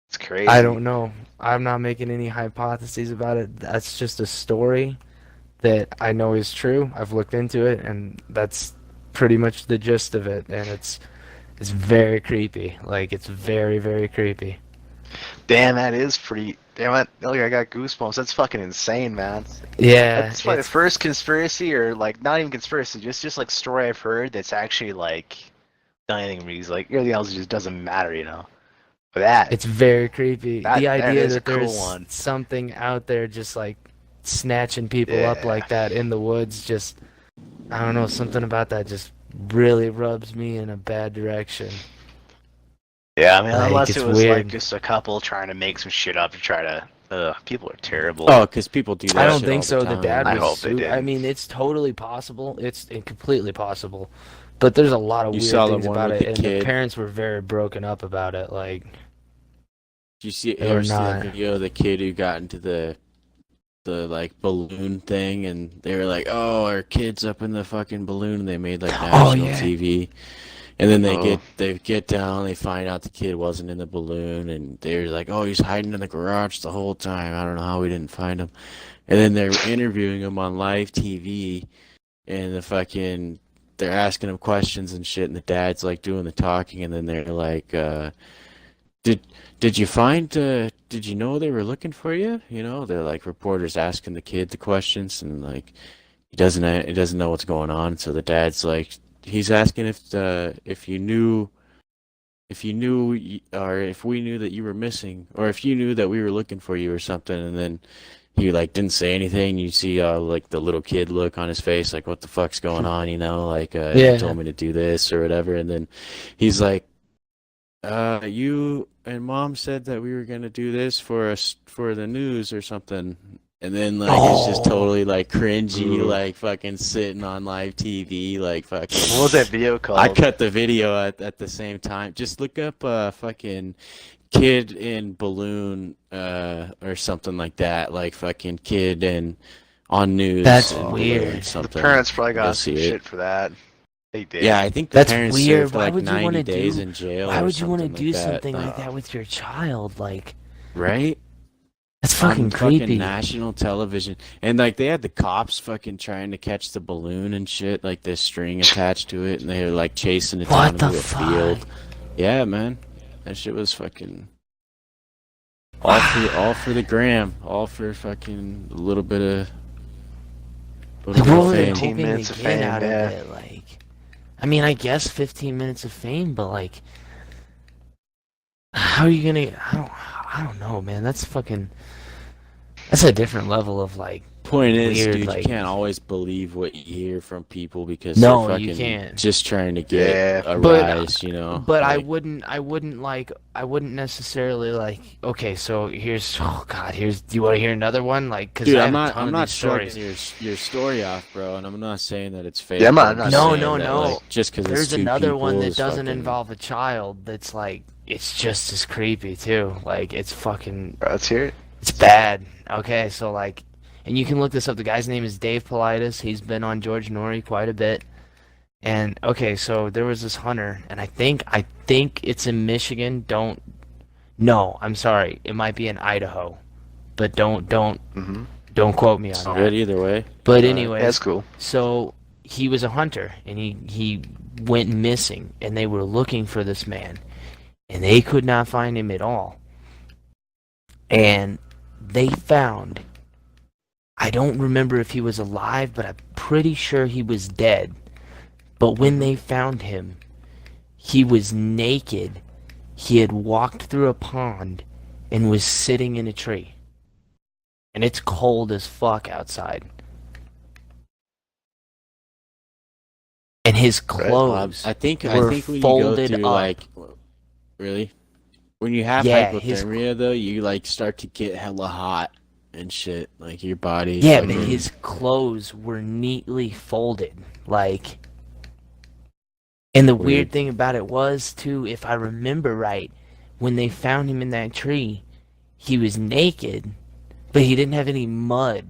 It's crazy. I don't know. I'm not making any hypotheses about it. That's just a story that I know is true. I've looked into it, and that's pretty much the gist of it. And it's very creepy. Like it's very, very creepy. Damn, that is pretty. Damn it! Look, I got goosebumps. That's fucking insane, man. Yeah, That's probably the it's- first conspiracy, or like not even conspiracy, just like story I've heard that's actually like done anything where he's like everything else just doesn't matter, you know. But that it's very creepy. That- The that idea is a that cool there's one. something out there just like snatching people up Yeah. like that in the woods, just I don't know, something about that just really rubs me in a bad direction. yeah, I mean, Like, unless it's it was like weird. just a couple trying to make some shit up to try to. People are terrible. Oh, because people do that I don't shit think all so. The time. dad I was. hope they I did. mean, it's totally possible. It's completely possible. But there's a lot of You weird saw the things one about with it, the and kid? the parents were very broken up about it. Like, Did you see, They ever were see that not. video of the kid who got into the like balloon thing, and they were like, "Oh, our kid's up in the fucking balloon," and they made like national yeah. TV. And then Oh. they get down, they find out the kid wasn't in the balloon, and they're like, "Oh, he's hiding in the garage the whole time. I don't know how we didn't find him." And then they're interviewing him on live TV, and they're asking him questions and shit, and the dad's like doing the talking, and then they're like, did you find did you know they were looking for you? You know, they're like reporters asking the kid the questions, and like he doesn't know what's going on, so the dad's like, he's asking if you knew, or if we knew that you were missing, or if you knew that we were looking for you or something. And then he like didn't say anything. You see like the little kid look on his face, like, what the fuck's going on, you know, like Yeah. he told me to do this or whatever. And then he's like, you and mom said that we were gonna do this for us for the news or something. And then like it's just Oh. totally like cringy, Ooh. like fucking sitting on live TV, like fucking. What was that video called? I cut the video at the same time. Just look up fucking kid in balloon or something like that, like fucking kid in on news. That's in balloon weird. or The something. parents probably You'll got see some it. shit for that. They did. Yeah, I think the That's parents weird. served Why like would you 90 wanna days do- in jail. why or would you want to something do like that. something like that with your child? Like, Right? that's fucking On creepy. fucking national television, and like they had the cops fucking trying to catch the balloon and shit, like this string attached to it, and they were like chasing it What down the into a field. fuck? Yeah, man. That shit was fucking all for the gram, all for fucking a little bit of Like, what were they fame. 15 hoping minutes to of get fame, out yeah. of it? Like, I mean, I guess 15 minutes of fame, but like, how are you gonna? I don't know, man. That's fucking. That's a different level of like Point is, weird. dude, Like, you can't always believe what you hear from people because no, they're you fucking can't. just trying to get Yeah. a But rise, you know. but Like, I wouldn't necessarily like. Okay, so here's oh god, here's. Do you want to hear another one? Like, cause dude, I I'm have a not ton I'm of not these stories. shrugging your story off, bro, and I'm not saying that it's fake. Yeah, I'm but not just No, saying no, that, no. like, just because it's There's two another one people that is doesn't fucking- involve a child. That's like it's just as creepy too. Like it's fucking Let's hear it. it's bad. Okay, so like, and you can look this up. The guy's name is Dave Politis. He's been on George Norrie quite a bit. And okay, so there was this hunter, and I think it's in Michigan. No, I'm sorry. It might be in Idaho, but Mm-hmm. don't quote me on It's that. good either way. But Alright. anyway, That's cool. so he was a hunter, and he went missing, and they were looking for this man, and they could not find him at all. And they found, I don't remember if he was alive, but I'm pretty sure he was dead. But when they found him, he was naked. He had walked through a pond and was sitting in a tree. And it's cold as fuck outside. And his clothes. I think were when you go folded through up. like really when you have Yeah, his- hypothermia though, you like start to get hella hot and shit. Like your body. Yeah, but fucking- his clothes were neatly folded. Like. And the weird Weird. thing about it was, too, if I remember right, when they found him in that tree, he was naked, but he didn't have any mud,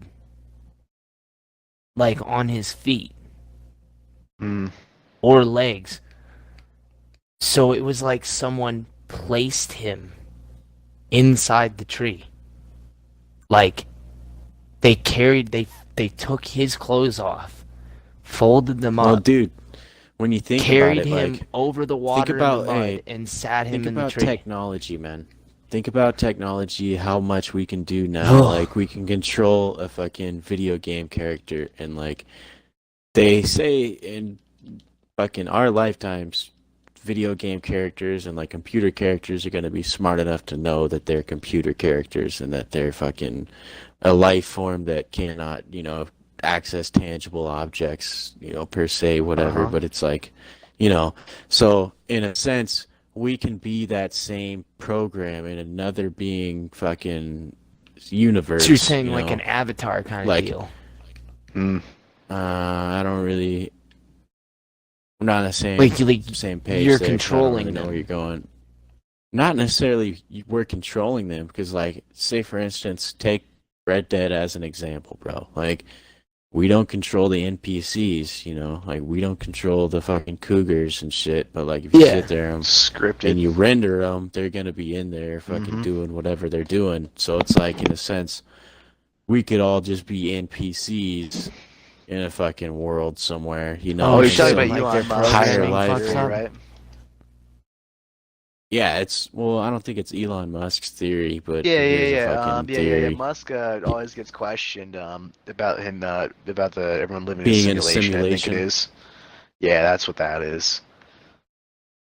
like, on his feet Mm. or legs. So it was like someone placed him inside the tree. Like, they took his clothes off, folded them Well, up, dude, when you think carried about it, him like over the water about- and the mud, hey, and sat him think in the about tree. technology, man. Think about technology, how much we can do now. Ugh. Like we can control a fucking video game character, and like they say in fucking our lifetimes, video game characters and like computer characters are gonna be smart enough to know that they're computer characters and that they're fucking a life form that cannot, you know, access tangible objects, you know, per se, whatever. Uh-huh. But it's like, you know, so in a sense, we can be that same program in another being fucking universe. So you're saying you like know? an avatar kind of Like- deal. Mm. I don't really. I'm not on the same Like same page. you're there, 'cause controlling I don't really know them. where you're going. Not necessarily we're controlling them because, like, say for instance, take Red Dead as an example, bro. Like, we don't control the NPCs, you know. Like, we don't control the fucking cougars and shit. But like, if you Yeah. sit there and Scripted. you render them, they're gonna be in there fucking Mhm. doing whatever they're doing. So it's like, in a sense, we could all just be NPCs in a fucking world somewhere, you know. Oh, Oh, you're shit, talking like about their Elon Musk higher programming life fucks theory, up. right? Yeah, it's well, I don't think it's Elon Musk's theory, but Yeah, it yeah, is a yeah. fucking Yeah, yeah, yeah. theory. Musk always gets questioned about him about the everyone living Being in in a a simulation. I think simulation. it is. Yeah, that's what that is.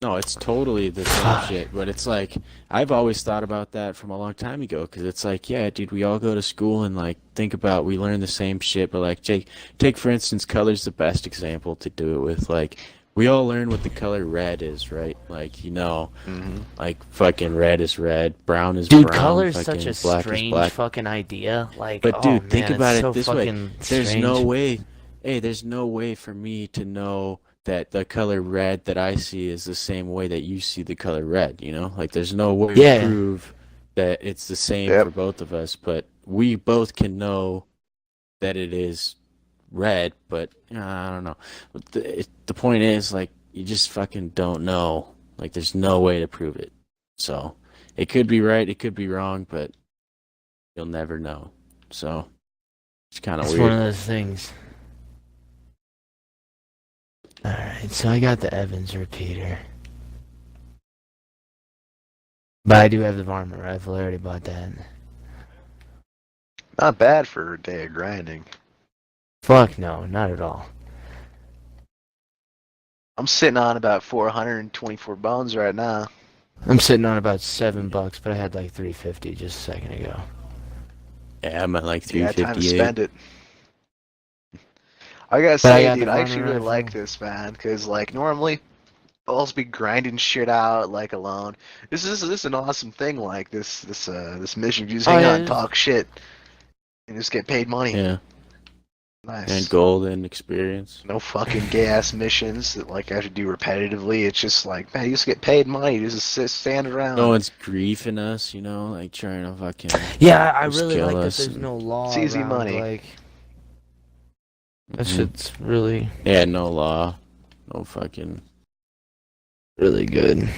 No, it's totally the same shit, but it's like I've always thought about that from a long time ago because it's like, yeah, dude, we all go to school and like think about we learn the same shit, but like take for instance, color's the best example to do it with. Like we all learn what the color red is, right? Like, you know, Mm-hmm. like fucking red is red, brown is Dude, brown, color is fucking such a black is strange black. fucking idea. Like, But oh, dude, think man, about it's it so this way. fucking There's strange. no way. Hey, there's no way for me to know that the color red that I see is the same way that you see the color red, you know? Like there's no way Yeah. to prove that it's the same Yep. for both of us, but we both can know that it is red, but I don't know. But the point is, like, you just fucking don't know. Like there's no way to prove it. So it could be right, it could be wrong, but you'll never know. So it's kind of It's weird. one of those things. Alright, so I got the Evans repeater. But I do have the varmint rifle. I already bought that. Not bad for a day of grinding. Fuck no, not at all. I'm sitting on about 424 bones right now. I'm sitting on about $7, but I had like 350 just a second ago. Yeah, I'm at like Yeah, time to 358. spend it. I gotta But I say, got dude, the I actually varmint really rifle. like this, man, because like normally I'll also be grinding shit out like alone. This is an awesome thing, like this mission. You just Oh, hang yeah, out it and is. talk shit and just get paid money. Yeah, Nice. and gold and experience. No fucking gay ass missions that like I have to do repetitively. It's just like, man, you just get paid money. You just stand around. No one's griefing us, you know, like trying to fucking. Yeah, I Just really kill like that us there's and- no law It's easy around, money. like, that Mhm. shit's really, Yeah, no law, no fucking. really good.